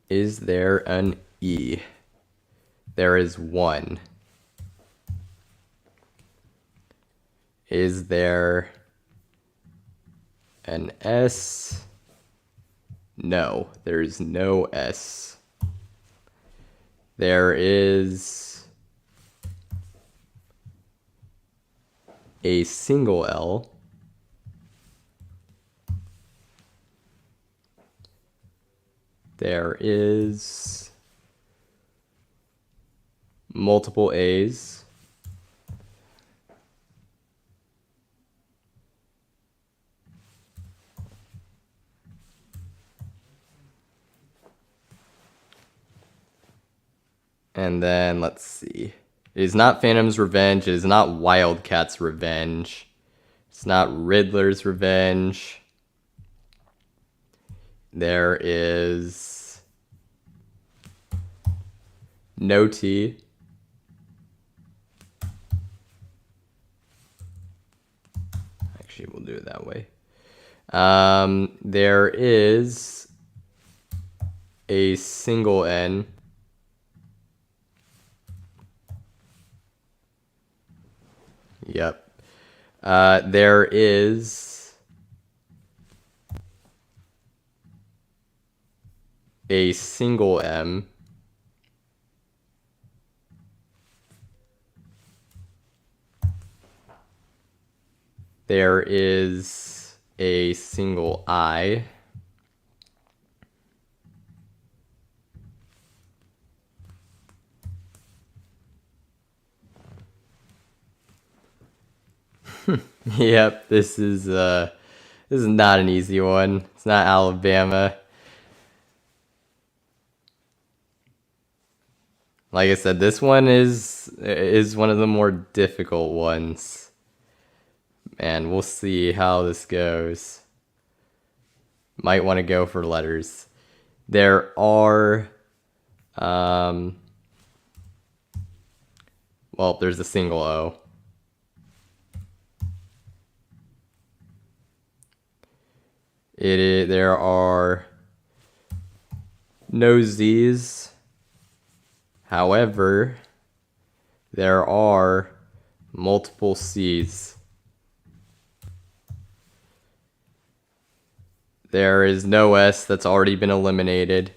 Is there an E? There is one. Is there an S? No, there's no S. There is a single L. There is multiple A's. And then let's see. It is not Phantom's Revenge. It is not Wildcat's Revenge. It's not Riddler's Revenge. There is no T. Actually, we'll do it that way. There is a single N. Yep. There is a single M. There is a single I. Yep, this is not an easy one. It's not Alabama. Like I said, this one is one of the more difficult ones. And we'll see how this goes. Might want to go for letters. There are well, there's a single O. There are no Z's. However, there are multiple C's. There is no S, that's already been eliminated.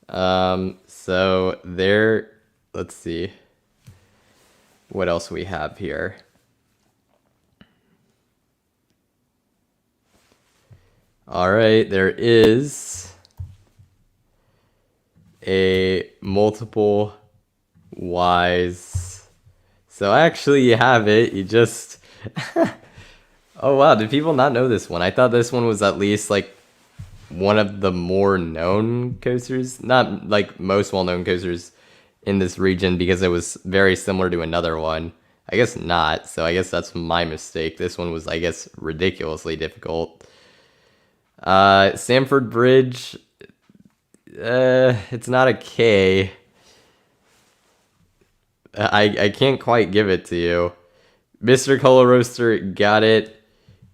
So there, let's see what else we have here. All right, there is a multiple Ys. So actually you have it. You just... Oh wow, did people not know this one? I thought this one was at least like one of the more known coasters. Not like most well-known coasters in this region because it was very similar to another one. I guess not, so I guess that's my mistake. This one was, I guess, ridiculously difficult. Sanford Bridge, it's not a K. I can't quite give it to you. Mr. Color Roaster got it.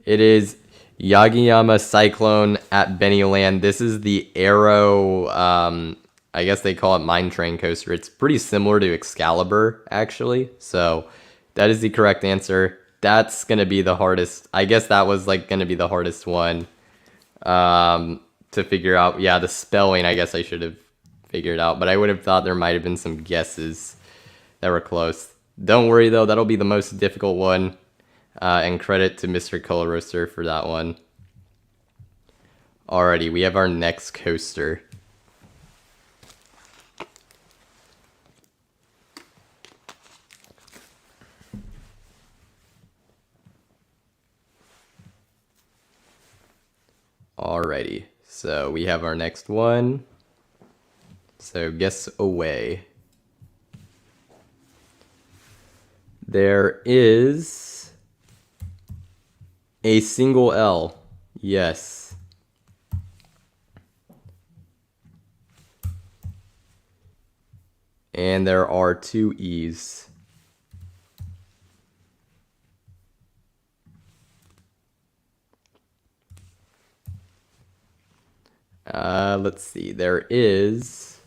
It is Yagiyama Cyclone at Bennyland. This is the Aero, I guess they call it Mine Train Coaster. It's pretty similar to Excalibur, actually. So that is the correct answer. That's going to be the hardest. I guess that was like going to be the hardest one to figure out. Yeah, the spelling, I guess I should have figured out. But I would have thought there might have been some guesses that were close. Don't worry, though. That'll be the most difficult one. And credit to Mr. Color Roaster for that one. Alrighty, we have our next coaster. Alrighty, so we have our next one. So guess away. There is a single L. Yes. And there are two E's. Let's see. There is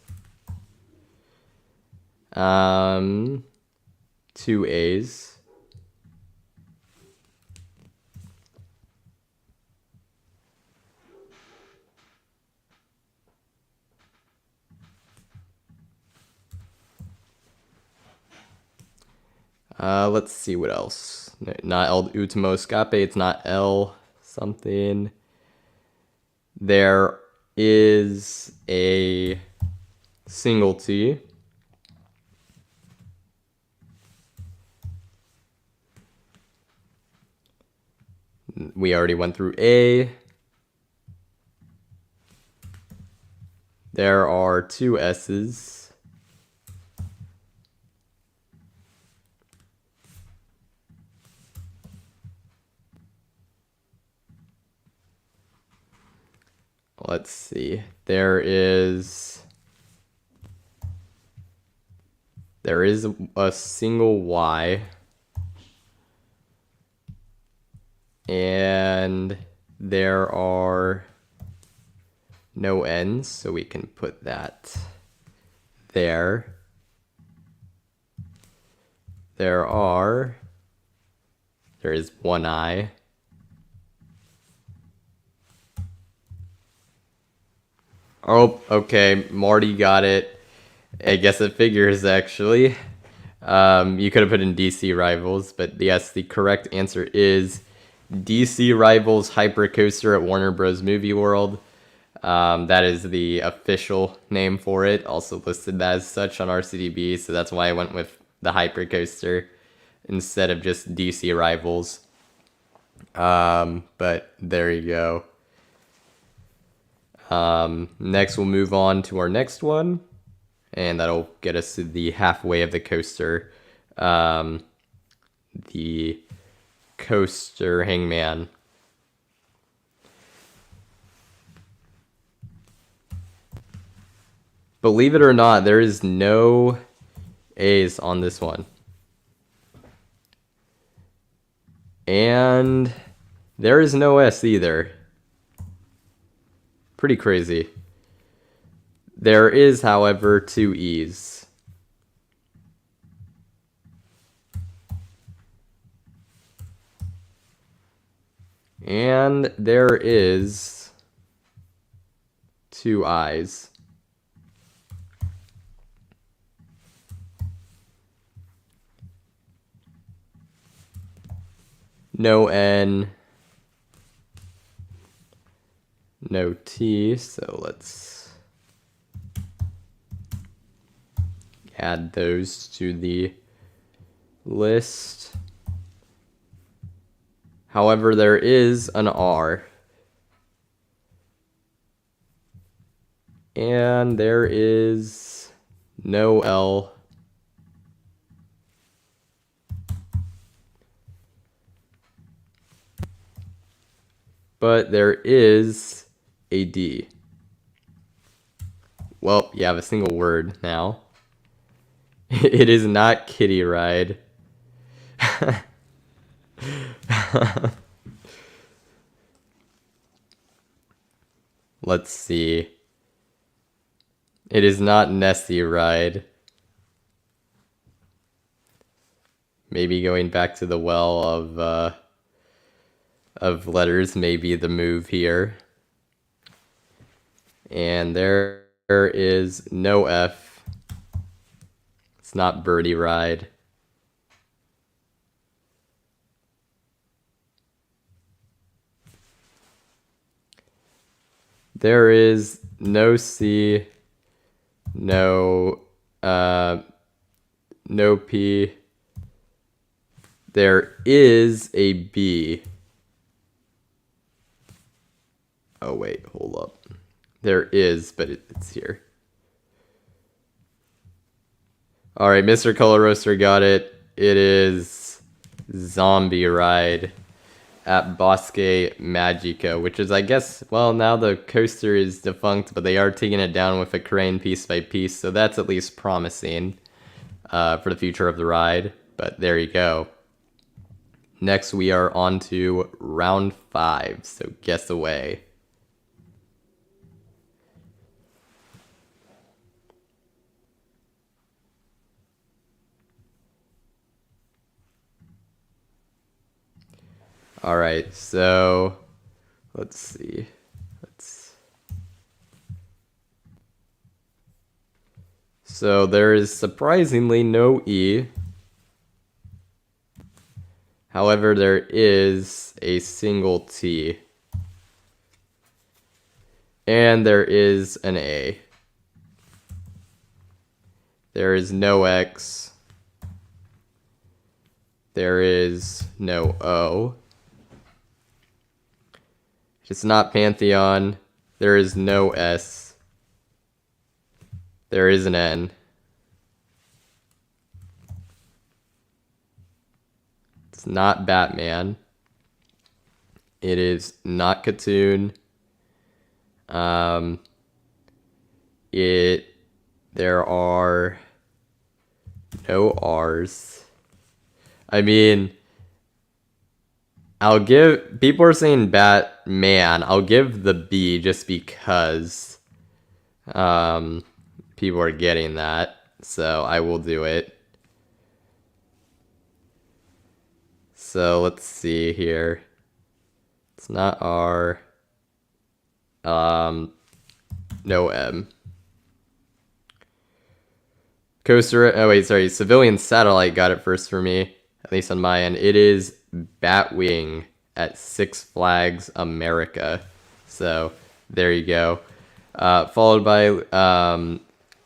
two A's. Let's see what else. Not El Ultimo Escape. It's not L something. There is a single T. We already went through A. There are two S's. Let's see. There is a single Y. And there are no N's, so we can put that there. There is one I. Oh, okay, Marty got it. I guess it figures, actually. You could have put in DC Rivals, but yes, the correct answer is DC Rivals Hypercoaster at Warner Bros. Movie World. That is the official name for it, also listed as such on RCDB, so that's why I went with the Hypercoaster instead of just DC Rivals. But there you go. Next we'll move on to our next one, and that'll get us to the halfway of the coaster. The coaster Hangman. Believe it or not, there is no A's on this one. And there is no S either. Pretty crazy. There is, however, two E's. And there is two I's. No N. no T, so let's add those to the list. However, there is an R. And there is no L. But there is a D. Well, you have a single word now. It is not kitty ride. Let's see. It is not Nessie ride. Maybe going back to the well of letters may be the move here. And there is no F. It's not birdie ride. There is no C, no P. There is a B. Oh wait, hold up. There is, but it's here. All right, Mr. Color Roaster got it. It is Zombie Ride at Bosque Magica, which is, I guess, well, now the coaster is defunct, but they are taking it down with a crane piece by piece, so that's at least promising for the future of the ride. But there you go. Next, we are on to round 5, so guess away. All right, so let's see. So there is surprisingly no E. However, there is a single T. And there is an A. There is no X. There is no O. It's not Pantheon. There is no S. There is an N. It's not Batman. It is not Katoon. There are no R's. I mean, people are saying Batman. I'll give the B just because people are getting that. So I will do it. So let's see here. It's not R. No M. Coaster, oh wait, sorry, Civilian Satellite got it first for me, at least on my end. It is Batwing at Six Flags America. So there you go. Followed by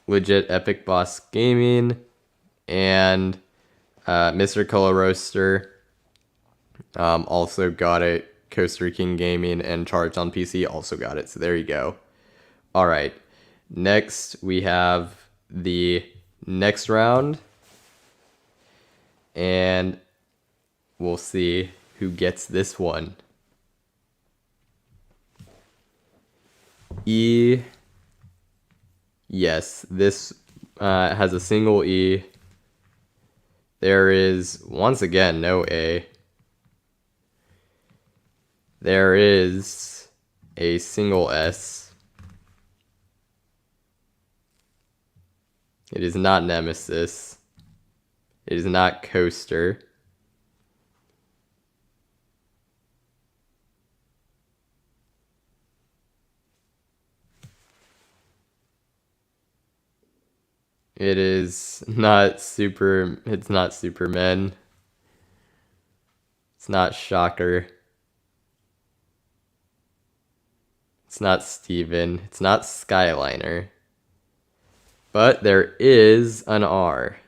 Legit Epic Boss Gaming and Mr. Color Roaster also got it. Coaster King Gaming and Charged on PC also got it. So there you go. All right. Next, we have the next round. And we'll see who gets this one. E. Yes, this has a single E. There is, once again, no A. There is a single S. It is not Nemesis. It is not Coaster. It is not it's not Superman. It's not Shocker. It's not Steven. It's not Skyliner. But there is an R.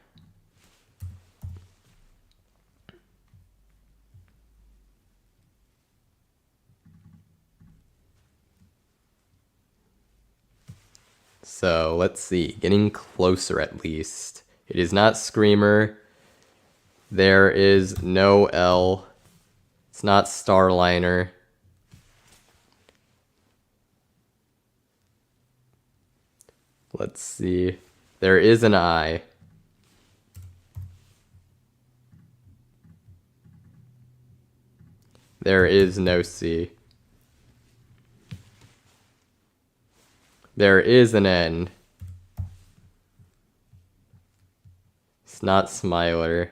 So let's see, getting closer at least. It is not Screamer. There is no L. It's not Starliner. Let's see. There is an I. There is no C. There is an N. It's not Smiler.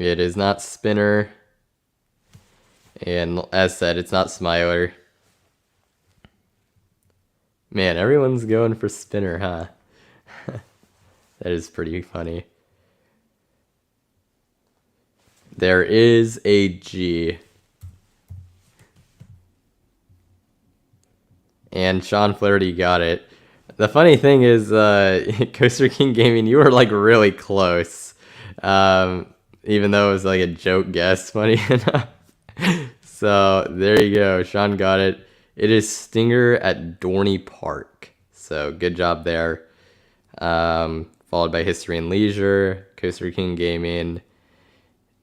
It is not Spinner. And as said, it's not Smiler. Man, everyone's going for Spinner, huh? That is pretty funny. There is a G. And Sean Flaherty got it. The funny thing is, Coaster King Gaming, you were like really close. Even though it was like a joke guess, funny enough. So there you go. Sean got it. It is Stinger at Dorney Park. So good job there. Followed by History and Leisure, Coaster King Gaming,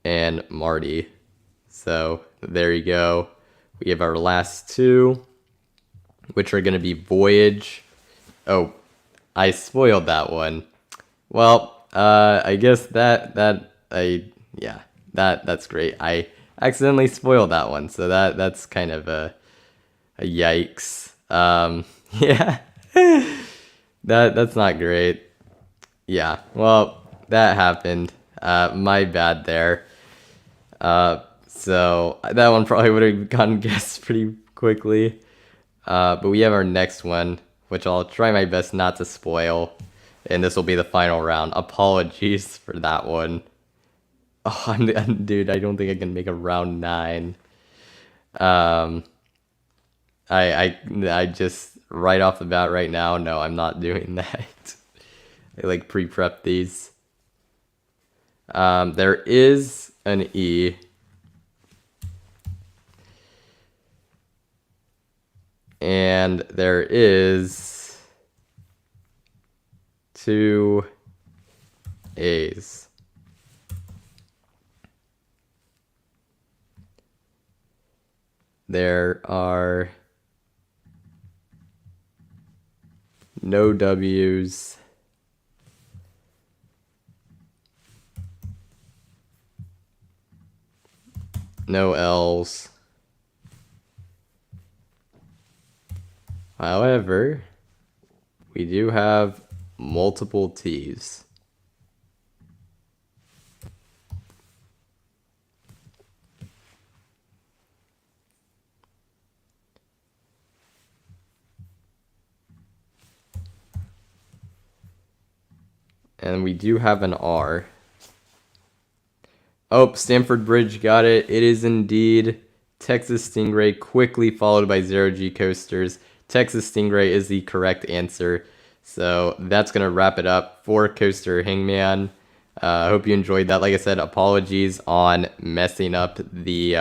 and Marty. So there you go. We have our last two, which are going to be Voyage. Oh, I spoiled that one. Well, I guess that's great. I accidentally spoiled that one, so that's kind of a yikes. Yeah, that's not great. Yeah, well, that happened. My bad there. So that one probably would have gotten guessed pretty quickly. But we have our next one, which I'll try my best not to spoil. And this will be the final round. Apologies for that one. Oh, dude, I don't think I can make a round 9. I just, right off the bat right now, no, I'm not doing that. I like pre-prep these. There is an E. And there is 2 A's. There are no W's. No L's. However, we do have multiple T's. And we do have an R. Oh, Stamford Bridge got it. It is indeed Texas Stingray, quickly followed by Zero G Coasters. Texas Stingray is the correct answer. So that's going to wrap it up for Coaster Hangman. I hope you enjoyed that. Like I said, apologies on messing up the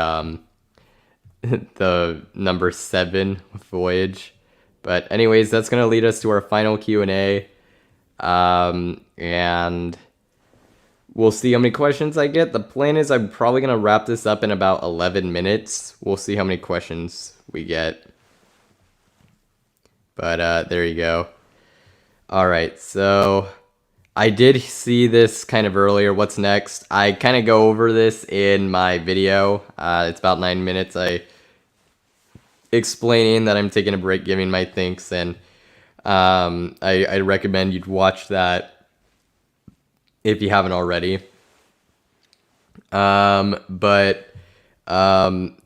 the number 7 Voyage. But anyways, that's going to lead us to our final Q&A. And we'll see how many questions I get. The plan is I'm probably going to wrap this up in about 11 minutes. We'll see how many questions we get. But there you go. All right, so I did see this kind of earlier. What's next? I kind of go over this in my video. It's about 9 minutes. I explaining that I'm taking a break, giving my thanks, and I recommend you'd watch that if you haven't already.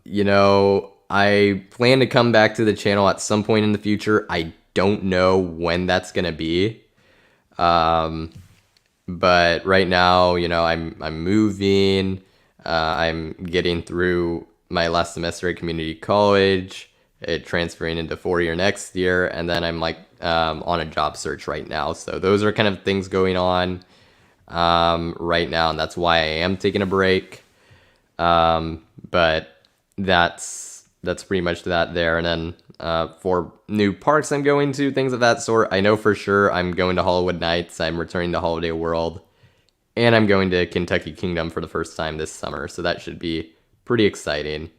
You know, I plan to come back to the channel at some point in the future. I don't know when that's gonna be. But right now, I'm moving. I'm getting through my last semester at community college, transferring into 4 year next year, and then I'm like on a job search right now. So those are kind of things going on right now, and that's why I am taking a break. But that's pretty much that there. And then for new parks I'm going to, things of that sort, I know for sure I'm going to Hollywood Nights, I'm returning to Holiday World, and I'm going to Kentucky Kingdom for the first time this summer, so that should be pretty exciting.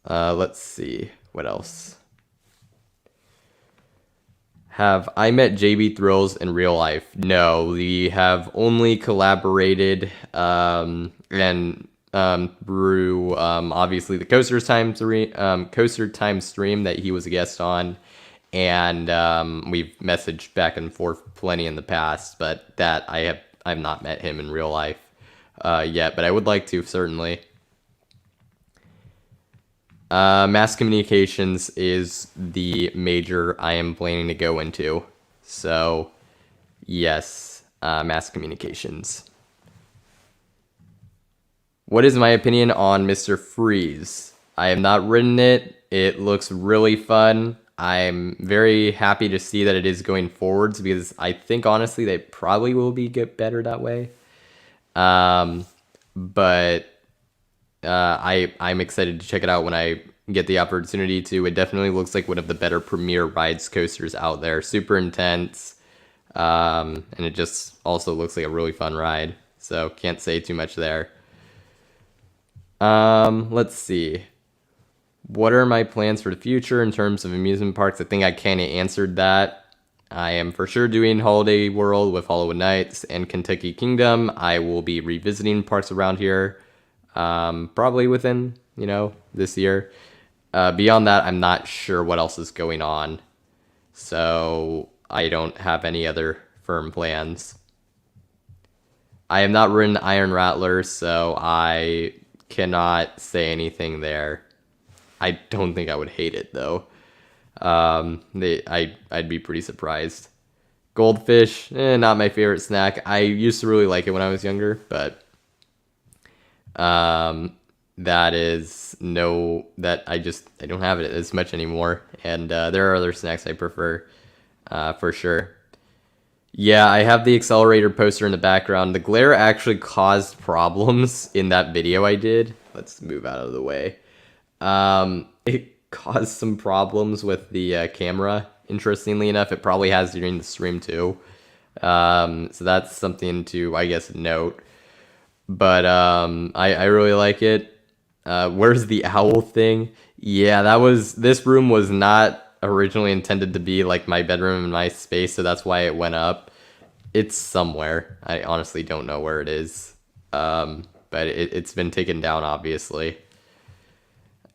Let's see, what else? Have I met JB Thrills in real life? No, we have only collaborated and through obviously the Coaster Time stream that he was a guest on, and we've messaged back and forth plenty in the past, but that I've not met him in real life yet, but I would like to, certainly. Mass communications is the major I am planning to go into. So, yes, mass communications. What is my opinion on Mr. Freeze? I have not ridden it. It looks really fun. I'm very happy to see that it is going forwards, because I think honestly they probably will get better that way. But I'm excited to check it out when I get the opportunity to. It definitely looks like one of the better premier rides coasters out there. Super intense, and it just also looks like a really fun ride. So can't say too much there. Let's see. What are my plans for the future in terms of amusement parks? I think I kind of answered that. I am for sure doing Holiday World with Hollywood Nights and Kentucky Kingdom. I will be revisiting parks around here, probably within, this year. Beyond that, I'm not sure what else is going on. So I don't have any other firm plans. I have not ridden Iron Rattler, so I cannot say anything there. I don't think I would hate it though. I'd be pretty surprised. Goldfish, not my favorite snack. I used to really like it when I was younger, but that is that I don't have it as much anymore. And there are other snacks I prefer, for sure. Yeah, I have the accelerator poster in the background. The glare actually caused problems in that video I did. Let's move out of the way. It caused some problems with the camera. Interestingly enough, it probably has during the stream too. So that's something to, I guess, note. But I really like it. Where's the owl thing? Yeah, this room was not originally intended to be like my bedroom and my space, so that's why it went up. It's somewhere. I honestly don't know where it is. But it's been taken down, obviously.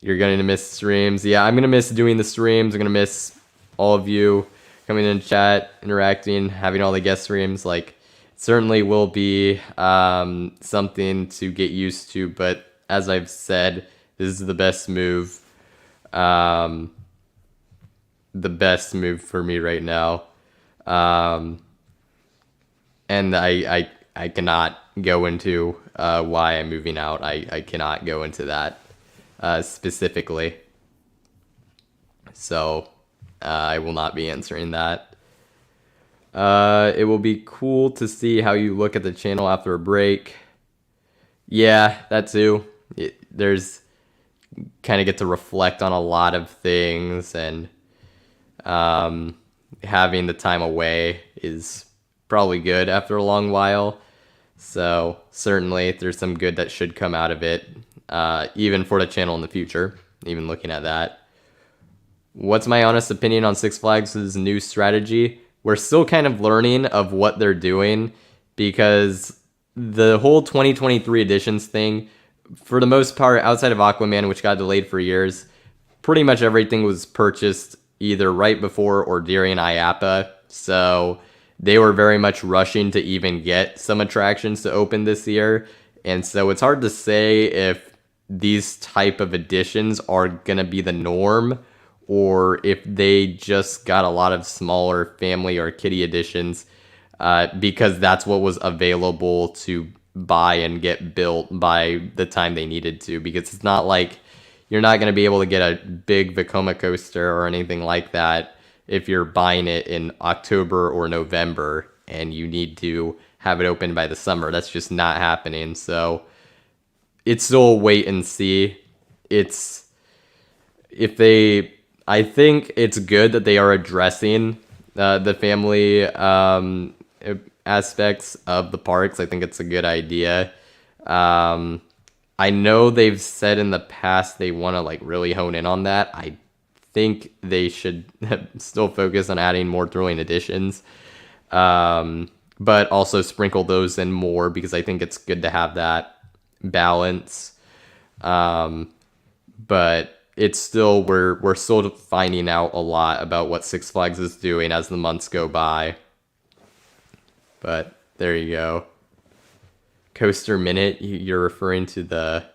You're going to miss streams. Yeah, I'm going to miss doing the streams. I'm going to miss all of you coming in chat, interacting, having all the guest streams. Like, it certainly will be something to get used to. But as I've said, this is the best move. The best move for me right now. And I cannot go into why I'm moving out. I cannot go into that specifically. So I will not be answering that. It will be cool to see how you look at the channel after a break. Yeah, that too. There's kind of get to reflect on a lot of things, and having the time away is probably good after a long while. So certainly there's some good that should come out of it, even for the channel in the future, even looking at that. What's my honest opinion on Six Flags' new strategy? We're still kind of learning of what they're doing, because the whole 2023 editions thing, for the most part, outside of Aquaman, which got delayed for years, pretty much everything was purchased either right before or during IAPA. So they were very much rushing to even get some attractions to open this year. And so it's hard to say if these type of additions are going to be the norm, or if they just got a lot of smaller family or kiddie editions, because that's what was available to buy and get built by the time they needed to. Because it's not like you're not going to be able to get a big Vekoma coaster or anything like that if you're buying it in October or November and you need to have it open by the summer. That's just not happening. So it's still a wait and see. It's if they, I think it's good that they are addressing the family aspects of the parks. I think it's a good idea. I know they've said in the past they want to like really hone in on that. I think they should still focus on adding more thrilling additions, but also sprinkle those in more because I think it's good to have that balance. But it's still we're still finding out a lot about what Six Flags is doing as the months go by. But there you go. Coaster Minute, you're referring to the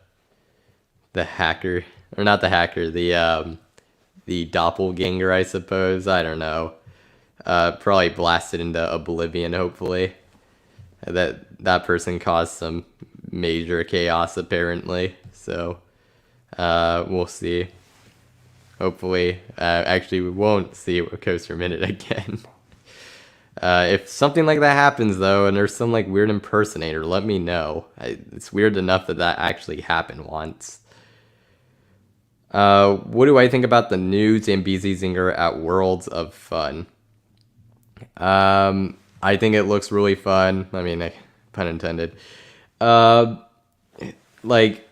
hacker, or not the hacker, the doppelganger, I suppose. I don't know. Probably blasted into oblivion, hopefully. That person caused some major chaos, apparently. So, we'll see. Hopefully, actually, we won't see a Coaster Minute again. If something like that happens, though, and there's some like weird impersonator, let me know. It's weird enough that that actually happened once. What do I think about the new Zambezi Zinger at Worlds of Fun? I think it looks really fun. I mean, pun intended. Uh, like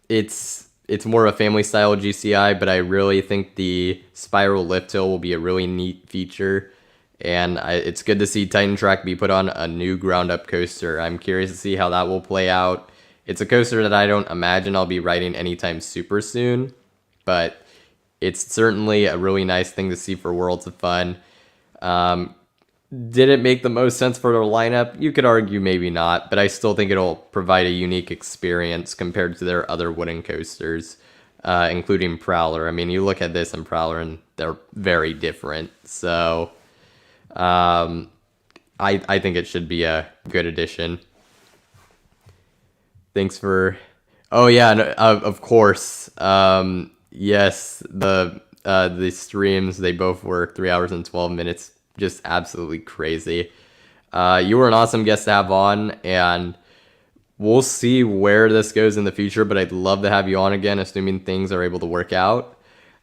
it's more of a family style GCI, but I really think the spiral lift hill will be a really neat feature. And it's good to see Titan Track be put on a new ground up coaster. I'm curious to see how that will play out. It's a coaster that I don't imagine I'll be riding anytime super soon, but it's certainly a really nice thing to see for Worlds of Fun. Did it make the most sense for their lineup? You could argue maybe not, but I still think it'll provide a unique experience compared to their other wooden coasters, including Prowler. I mean, you look at this and Prowler, and they're very different. So, I think it should be a good addition. Thanks for. Oh yeah, no, of course. Yes, the streams, they both were 3 hours and 12 minutes. Just absolutely crazy. You were an awesome guest to have on, and we'll see where this goes in the future, but I'd love to have you on again, assuming things are able to work out.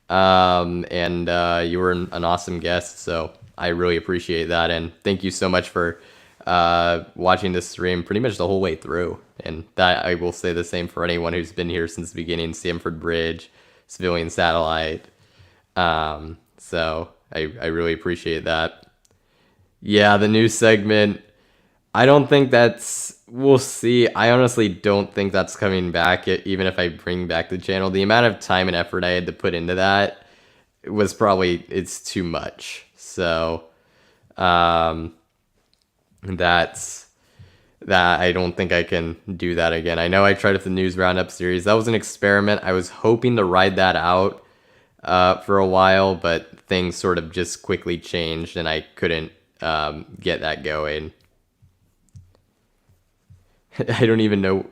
And you were an awesome guest, so I really appreciate that. And thank you so much for watching this stream pretty much the whole way through. And that I will say the same for anyone who's been here since the beginning, Stamford Bridge, Civilian Satellite. So I really appreciate that. Yeah, the new segment, I don't think that's, we'll see. I honestly don't think that's coming back, even if I bring back the channel. The amount of time and effort I had to put into that was probably, it's too much. So, that's, that I don't think I can do that again. I know I tried with the News Roundup series. That was an experiment. I was hoping to ride that out for a while, but things sort of just quickly changed and I couldn't get that going. I don't even know.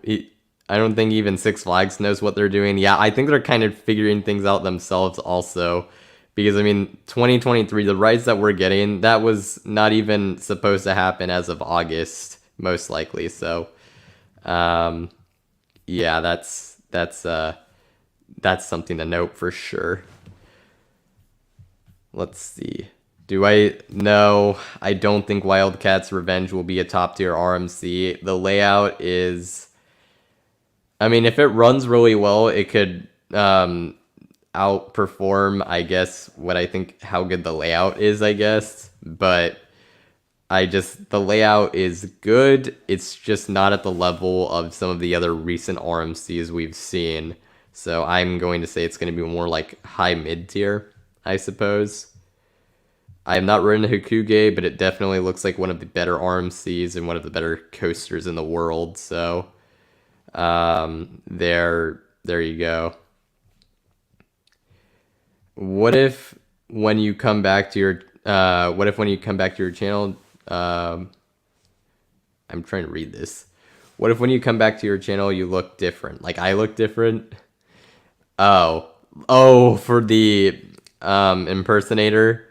I don't think even Six Flags knows what they're doing. Yeah, I think they're kind of figuring things out themselves also. Because, I mean, 2023, the rides that we're getting, that was not even supposed to happen as of August, most likely. So, yeah, that's something to note for sure. Let's see. No, I don't think Wildcats Revenge will be a top tier RMC. The layout is, I mean, if it runs really well, it could outperform, I guess, what I think how good the layout is, I guess. But the layout is good. It's just not at the level of some of the other recent RMCs we've seen. So I'm going to say it's going to be more like high mid tier, I suppose. I have not ridden a Hikuge, but it definitely looks like one of the better RMCs and one of the better coasters in the world. So, there you go. What if when you come back to your what if when you come back to your channel, I'm trying to read this. What if when you come back to your channel you look different? Like I look different? Oh. Oh, for the impersonator.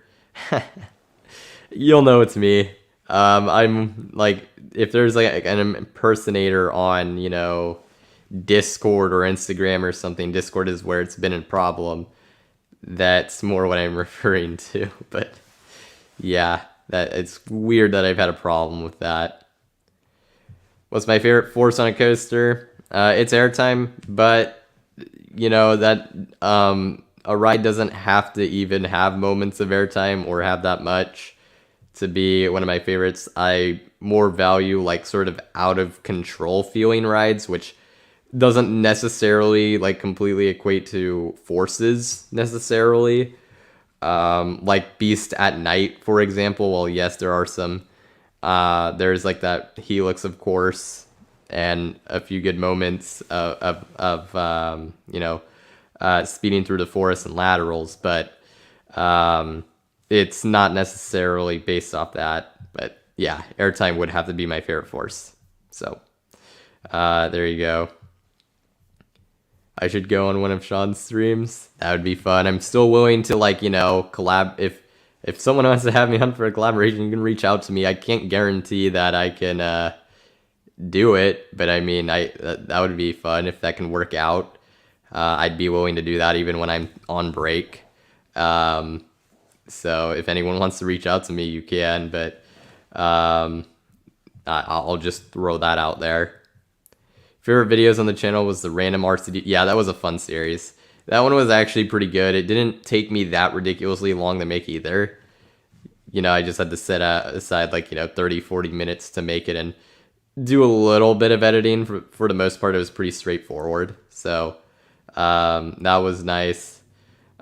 You'll know it's me. I'm like if there's like an impersonator on, Discord or Instagram or something. Discord is where it's been a problem. That's more what I'm referring to. But yeah, that it's weird that I've had a problem with that. What's my favorite force on a coaster? It's airtime, but that a ride doesn't have to even have moments of airtime or have that much to be one of my favorites. I more value like sort of out of control feeling rides, which doesn't necessarily like completely equate to forces necessarily. Like Beast at Night, for example. Well, yes, there are some. There's like that Helix, of course, and a few good moments of speeding through the forest and laterals, but it's not necessarily based off that. But yeah, airtime would have to be my favorite force. So there you go. I should go on one of Sean's streams. That would be fun. I'm still willing to collab. If someone wants to have me on for a collaboration, you can reach out to me. I can't guarantee that I can do it, but I mean, that would be fun if that can work out. I'd be willing to do that even when I'm on break. So if anyone wants to reach out to me, you can. But I'll just throw that out there. Favorite videos on the channel was the random RCD. Yeah, that was a fun series. That one was actually pretty good. It didn't take me that ridiculously long to make either. I just had to set aside 30, 40 minutes to make it and do a little bit of editing. For the most part, it was pretty straightforward. So that was nice.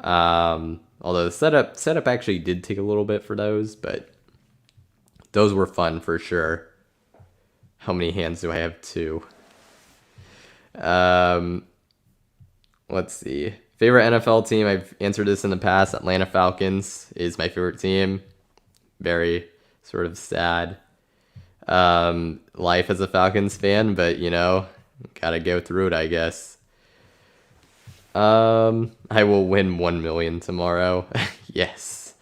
Although the setup actually did take a little bit for those, but those were fun for sure. How many hands do I have? 2. Let's see. Favorite NFL team? I've answered this in the past. Atlanta Falcons is my favorite team. Very sort of sad life as a Falcons fan, but gotta go through it, I guess. I will win 1 million tomorrow. Yes.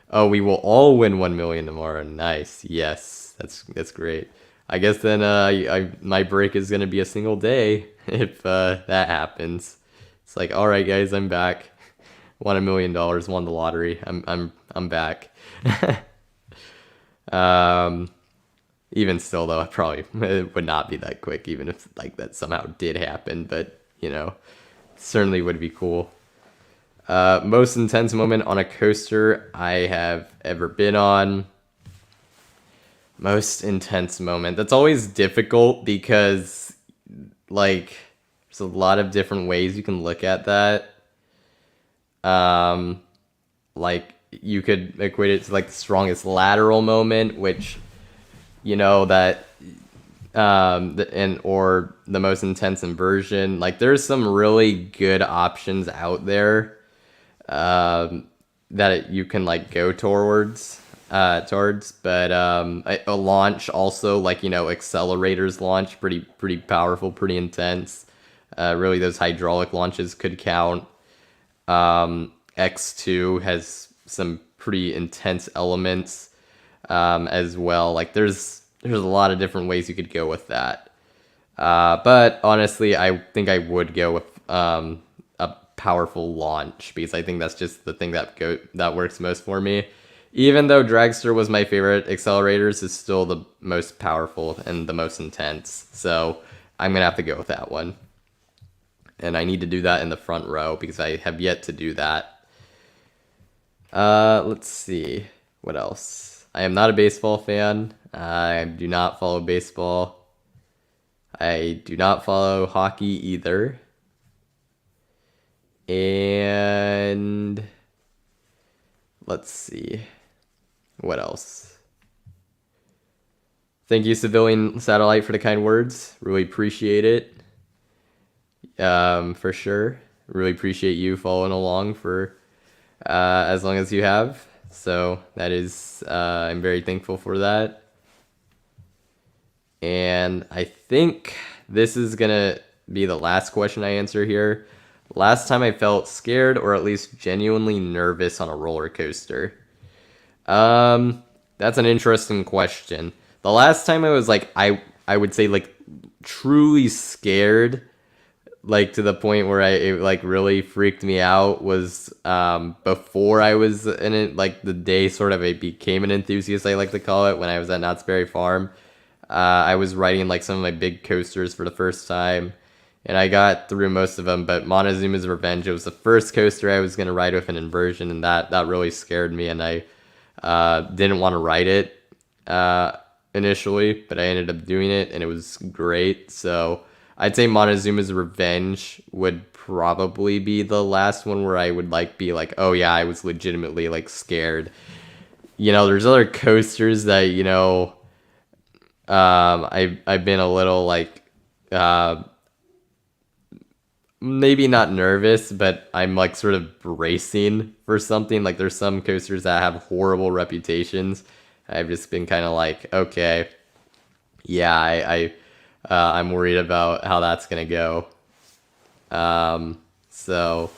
Oh, we will all win 1 million tomorrow. Nice. Yes, that's great. I guess then my break is gonna be a single day if that happens. It's like, all right, guys, I'm back. Won $1 million. Won the lottery. I'm back. Even still, though, it would not be that quick, even if that somehow did happen. But certainly would be cool. Most intense moment on a coaster I have ever been on. Most intense moment. That's always difficult because, there's a lot of different ways you can look at that. You could equate it to the strongest lateral moment, which, that, or the most intense inversion. There's some really good options out there, that you can go towards, but a launch also, accelerators launch, pretty powerful, pretty intense. Really, those hydraulic launches could count. X2 has some pretty intense elements as well. There's a lot of different ways you could go with that. But honestly, I think I would go with a powerful launch because I think that's just the thing that works most for me. Even though Dragster was my favorite, accelerators is still the most powerful and the most intense. So I'm gonna have to go with that one. And I need to do that in the front row because I have yet to do that. Let's see. What else? I am not a baseball fan. I do not follow baseball. I do not follow hockey either. And let's see. What else? Thank you, Civilian Satellite, for the kind words. Really appreciate it. For sure. Really appreciate you following along for as long as you have. So that is, I'm very thankful for that. And I think this is gonna be the last question I answer here. Last time I felt scared or at least genuinely nervous on a roller coaster. That's an interesting question. The last time I was like, I would say like truly scared, like to the point where it like really freaked me out was before I was in it, like the day sort of I became an enthusiast, I like to call it, when I was at Knott's Berry Farm. I was riding like some of my big coasters for the first time, and I got through most of them. But Montezuma's Revenge, it was the first coaster I was gonna ride with an inversion, and that really scared me, and I didn't want to ride it initially, but I ended up doing it, and it was great. So I'd say Montezuma's Revenge would probably be the last one where I would like be like, oh yeah, I was legitimately like scared. You know, there's other coasters that, you know, I've been a little like maybe not nervous, but I'm like sort of bracing for something. Like there's some coasters that have horrible reputations. I've just been kind of like, okay, yeah, I'm worried about how that's gonna go. So,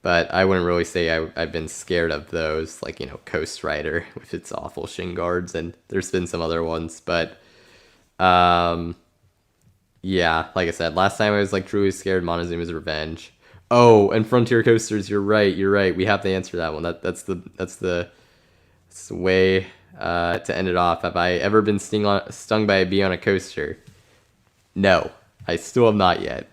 but I wouldn't really say I've been scared of those, like, you know, Coast Rider with its awful shin guards, and there's been some other ones, but um, yeah, like I said, last time I was like truly scared, Montezuma's Revenge. Oh, and Frontier Coasters, you're right, you're right. We have to answer that one. That's the way to end it off. Have I ever been stung by a bee on a coaster? No, I still have not yet.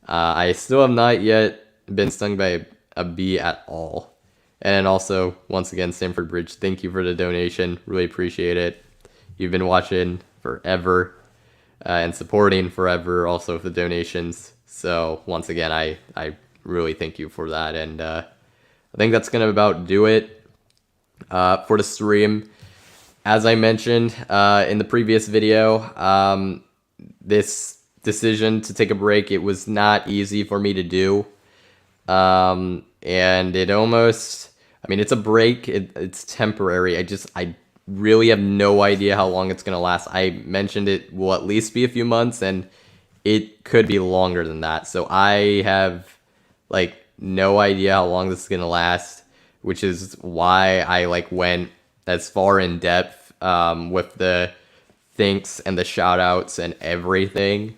I still have not yet been stung by a bee at all. And also, once again, Stamford Bridge, thank you for the donation. Really appreciate it. You've been watching forever and supporting forever also with the donations. So once again, I really thank you for that. And I think that's going to about do it for the stream. As I mentioned in the previous video, this decision to take a break, it was not easy for me to do. And it almost, I mean, it's a break. It's temporary. I really have no idea how long it's going to last. I mentioned it will at least be a few months, and it could be longer than that. So I have like no idea how long this is going to last, which is why I like went as far in depth with the thanks and the shout outs and everything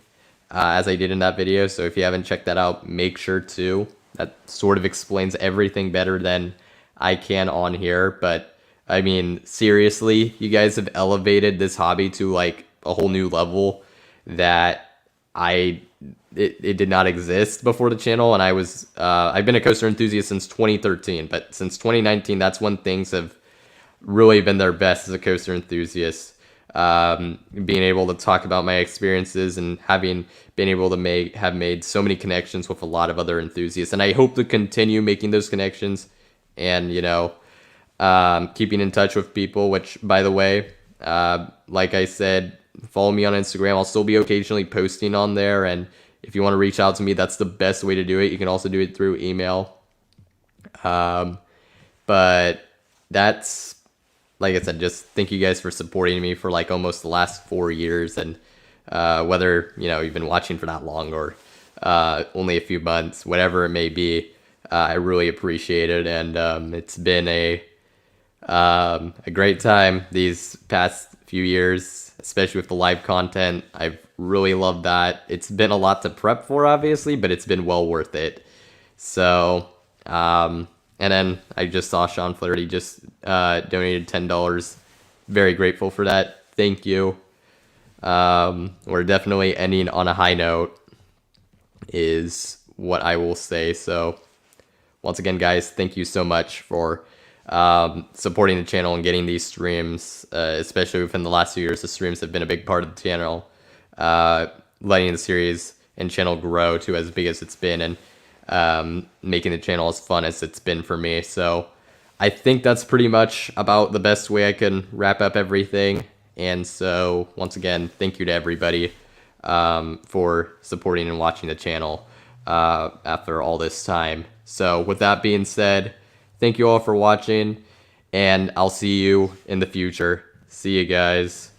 as I did in that video. So if you haven't checked that out, make sure to. That sort of explains everything better than I can on here. But I mean, seriously, you guys have elevated this hobby to like a whole new level that it did not exist before the channel. And I've been a coaster enthusiast since 2013, but since 2019, that's when things have really been their best as a coaster enthusiast. Being able to talk about my experiences and having been able to have made so many connections with a lot of other enthusiasts, and I hope to continue making those connections, and you know, keeping in touch with people. Which, by the way, like I said, follow me on Instagram. I'll still be occasionally posting on there, and if you want to reach out to me, that's the best way to do it. You can also do it through email. But that's, like I said, just thank you guys for supporting me for like almost the last 4 years, and whether, you know, you've been watching for that long or only a few months, whatever it may be, I really appreciate it, and it's been a great time these past few years, especially with the live content. I've really loved that. It's been a lot to prep for, obviously, but it's been well worth it. So, and then I just saw Sean Flaherty just donated $10. Very grateful for that. Thank you. We're definitely ending on a high note, is what I will say. So, once again, guys, thank you so much for supporting the channel and getting these streams, especially within the last few years. The streams have been a big part of the channel, letting the series and channel grow to as big as it's been, and making the channel as fun as it's been for me. So I think that's pretty much about the best way I can wrap up everything. And so once again, thank you to everybody for supporting and watching the channel after all this time. So with that being said, Thank you all for watching, and I'll see you in the future. See you guys.